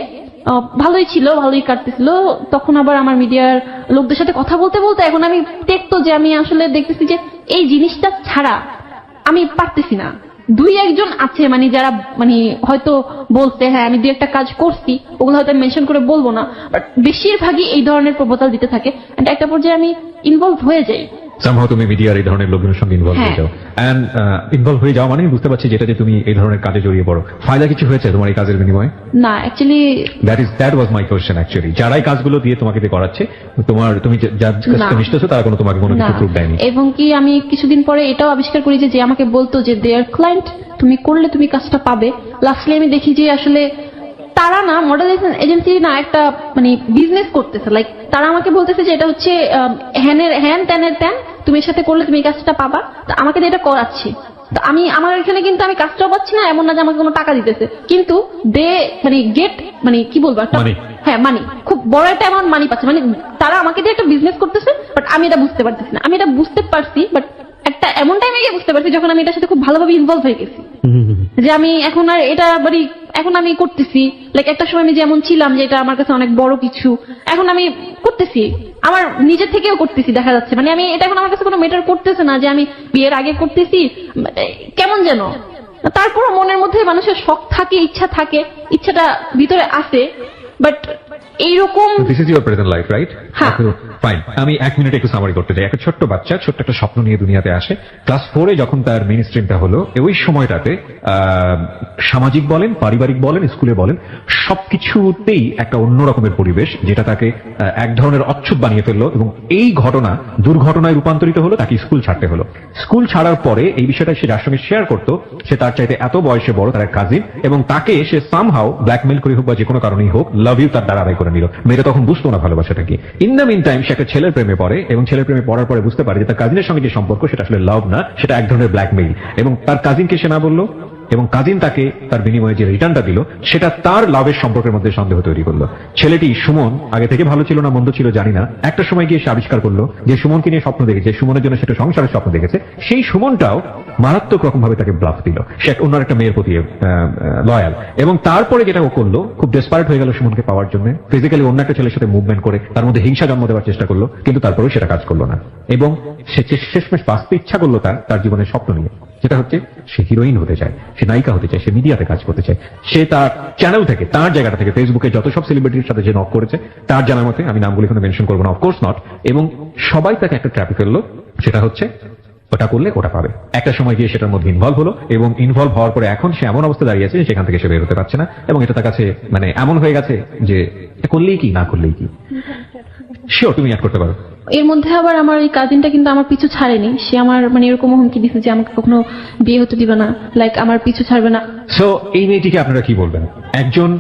ভালোই ছিল, ভালোই কাটতেছিল, তখন আবার আমার মিডিয়ার লোকদের সাথে কথা বলতে বলতে এখন আমি দেখতো যে আমি আসলে দেখতেছি যে এই জিনিসটা ছাড়া আমি পারতেছি না। দুই একজন আছে মানে যারা মানে হয়তো বলতে হ্যাঁ আমি দুই একটা কাজ করছি, ওগুলো হয়তো মেনশন করে বলবো না, বাট বেশিরভাগই এই ধরনের প্রপোজাল দিতে থাকে। একটা পর্যায়ে আমি ইনভলভ হয়ে যাই। সামহাও তুমি মিডিয়ার এই ধরনের লোকজনের সঙ্গে ইনভলভ হয়ে যাও, এন্ড ইনভলভ হয়ে যাও মানে বুঝতে পারছি যেটা যে তুমি এই ধরনের কাজে জড়িয়ে পড়ো। ফায়দা কিছু হয়েছে তোমার এই কাজের বিনিময়ে? না, actually that was my question actually. যারাই কাজগুলো দিয়ে তোমাকে দিয়ে করাচ্ছে, তুমি যার কাছে মিশতেছো তারা কোনো তোমাকে কোনো কিছু প্রুফ দেয়নি? এবং কি আমি কিছুদিন পরে এটাও আবিষ্কার করি যে আমাকে বলতো যে দেয়ার ক্লায়েন্ট, তুমি করলে তুমি কাজটা পাবে। লাস্টলি আমি দেখি যে আসলে তারা না মডেল এজেন্সি না একটা মানে বিজনেস করতেছে, লাইক তারা আমাকে বলতেছে যে এটা হচ্ছে হ্যান ত্যানের ত্যান, তুমি এর সাথে করলে তুমি এই কাজটা পাবা। তো আমাকে দিয়ে এটা করাচ্ছে, তো আমি আমার এখানে কিন্তু আমি কাজটাও পাচ্ছি না, এমন না যে আমাকে কোনো টাকা দিতেছে, কিন্তু দে মানে গেট মানে কি বলবো একটা Money. হ্যাঁ মানি, খুব বড় একটা অ্যামাউন্ট মানি পাচ্ছে। মানে তারা আমাকে দিয়ে একটা বিজনেস করতেছে, বাট আমি এটা বুঝতে পারতেছি না। আমি এটা বুঝতে পারছি, বাট একটা এমন টাইমে গিয়ে বুঝতে পারছি যখন আমি এটার সাথে খুব ভালোভাবে ইনভলভ হয়ে গেছি, যে আমি এখন আর এটা মানে এখন আমি করতেছি। লাইক একটা সময় আমি যেমন ছিলাম যে এটা আমার কাছে অনেক বড় কিছু, এখন আমি করতেছি আমার নিজের থেকেও করতেছি, দেখা যাচ্ছে মানে আমি এটা এখন আমার কাছে কোনো ম্যাটার করতেছে না যে আমি বিয়ের আগে করতেছি কেমন যেন। তারপর মনের মধ্যে মানুষের শখ থাকে, ইচ্ছা থাকে, ইচ্ছাটা ভিতরে আসে, বাট এইরকম this is your present life, right? হ্যাঁ। ফাইন, আমি এক মিনিট একটু সামারি করতে চাই। একটা ছোট্ট বাচ্চা ছোট্ট একটা স্বপ্ন নিয়ে দুনিয়াতে আসে। ক্লাস 4-এ যখন তার মেইন স্ট্রিমটা হলো, ওই সময়টাতে সামাজিক বলেন, পারিবারিক বলেন, স্কুলে বলেন, সবকিছুতেই একটা অন্য রকমের পরিবেশ, যেটা তাকে এক ধরনের অচ্ছুত বানিয়ে ফেললো। এবং এই ঘটনা দুর্ঘটনায় রূপান্তরিত হলো, তাকে স্কুল ছাড়তে হলো। স্কুল ছাড়ার পরে এই বিষয়টা সে যার সঙ্গে শেয়ার করতো, সে তার চাইতে এত বয়সে বড়, তার এক কাজিন, এবং তাকে সে সামহাও ব্ল্যাকমেল করে হোক বা যে কোনো কারণেই হোক লাভ ইউ তার দ্বারা আদায় করে নিল। মেয়েটা তখন বুঝতো না ভালোবাসাটা কি। ইন দ্য মিন টাইম সে একটা ছেলের প্রেমে পড়ে, এবং ছেলের প্রেমে পড়ার পরে বুঝতে পারে যে তার কাজিনের সঙ্গে যে সম্পর্ক সেটা আসলে লাভ না, সেটা এক ধরনের ব্ল্যাকমেইল। এবং তার কাজিনকে সে না বললো, এবং কাজিন তাকে তার বিনিময়ে যে রিটার্নটা দিল সেটা তার লাভের সম্পর্কের মধ্যে সন্দেহ তৈরি করলো। ছেলেটি সুমন আগে থেকে ভালো ছিল না মন্দ ছিল জানি না, একটা সময় গিয়ে সে আবিষ্কার করলো যে সুমনকে নিয়ে স্বপ্ন দেখেছে, সুমনের জন্য সেটা সংসারের স্বপ্ন দেখেছে। সেই সুমনটাও মারাত্মক রকম ভাবে তাকে ব্লাফ দিল। সে অন্য একটা মেয়ের প্রতি লয়াল, এবং তারপরে যেটা ও করলো, খুব ডেসপারেট হয়ে গেল সুমনকে পাওয়ার জন্য, ফিজিক্যালি অন্য একটা ছেলের সাথে মুভমেন্ট করে তার মধ্যে হিংসা জন্ম দেওয়ার চেষ্টা করলো, কিন্তু তারপরেও সেটা কাজ করলো না। এবং সে শেষমেশ বাঁচতে ইচ্ছা করলো তার জীবনের স্বপ্ন নিয়ে, যেটা হচ্ছে সে হিরোইন হতে চায়, সে নায়িকা হতে চায়, সে মিডিয়াতে কাজ করতে চায়। সে তার চ্যানেল থেকে, তার জায়গাটা থেকে, ফেসবুকে যত সব সেলিব্রিটির সাথে যে নক করেছে, তার জানার মতে, আমি নামগুলি এখানে মেনশন করবো না, অফকোর্স নট, এবং সবাই তাকে একটা ট্র্যাপে ফেললো, সেটা হচ্ছে ওটা করলে ওটা পাবে। একটা সময় গিয়ে সেটার মধ্যে ইনভলভ হলো, এবং ইনভলভ হওয়ার পরে এখন সে এমন অবস্থা দাঁড়িয়ে আছে যে সেখান থেকে সে বের হতে পারছে না, এবং এটা তার কাছে মানে এমন হয়ে গেছে যে এটা করলেই কি না করলেই কি। শিওর, তুমি অ্যাড করতে পারো। এর মধ্যে আবার আমার এই কাজিনটা কিন্তু আমার পিছু ছাড়েনি, সে আমার মানে এরকম হুমকি দিচ্ছে যে আমাকে কখনো বিয়ে হতে দিবে না, লাইক আমার পিছু ছাড়বে না। সো এই মেয়েটিকে আপনারা কি বলবেন? একজন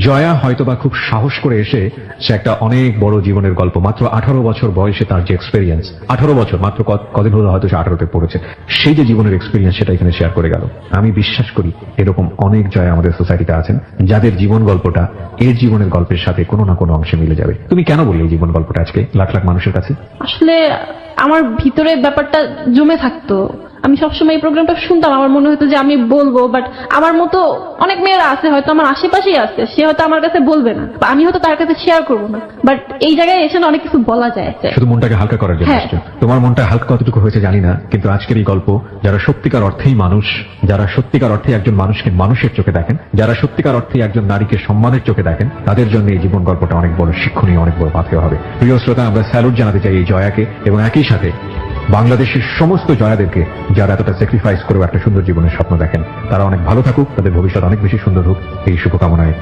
জয়া হয়তোবা খুব সাহস করে এসে সে একটা অনেক বড় জীবনের গল্প, মাত্র 18 বছর বয়সে তার যে এক্সপেরিয়েন্স, 18 বছর মাত্র কদিন হলো হয়তো সে 18তে পড়েছে, সেই যে জীবনের এক্সপেরিয়েন্স সেটা এখানে শেয়ার করে গেল। আমি বিশ্বাস করি এরকম অনেক জয়া আমাদের সোসাইটিতে আছেন যাদের জীবন গল্পটা এর জীবনের গল্পের সাথে কোনো না কোনো অংশে মিলে যাবে। তুমি কেন বললে এই জীবন গল্পটা আজকে লাখ লাখ মানুষের কাছে? আসলে আমার ভিতরে ব্যাপারটা জমে থাকতো, আমি সবসময় এই প্রোগ্রামটা শুনতাম, আমার মনে হতো যে আমি বলবো, বাট আমার মতো অনেক মেয়েরা আছে হয়তো আমার আশেপাশেই আছে, সে হয়তো আমার কাছে বলবে না বা আমি হয়তো তার কাছে শেয়ার করবো না, বাট এই জায়গায় এসে না অনেক কিছু বলা যায়। শুধু মনটাকে হালকা করার জন্য হ্যাঁ। এসছো। তোমার মনটা হালকা কতটুকু হয়েছে জানি না, কিন্তু আজকের এই গল্প যারা সত্যিকার অর্থেই মানুষ, যারা সত্যিকার অর্থে একজন মানুষকে মানুষের চোখে দেখেন, যারা সত্যিকার অর্থে একজন নারীকে সম্মানের চোখে দেখেন, তাদের জন্য এই জীবন গল্পটা অনেক বড় শিক্ষণীয়, অনেক বড় পাথেয় হবে। প্রিয় শ্রোতা, আমরা স্যালুট জানাতে চাই এই জয়াকে এবং একই সাথে বাংলাদেশের সমস্ত জয়াদেরকে যারা এতটা স্যাক্রিফাইস করেও একটা সুন্দর জীবনের স্বপ্ন দেখেন। তারা অনেক ভালো থাকুক, তাদের ভবিষ্যৎ অনেক বেশি সুন্দর হোক, এই শুভকামনায়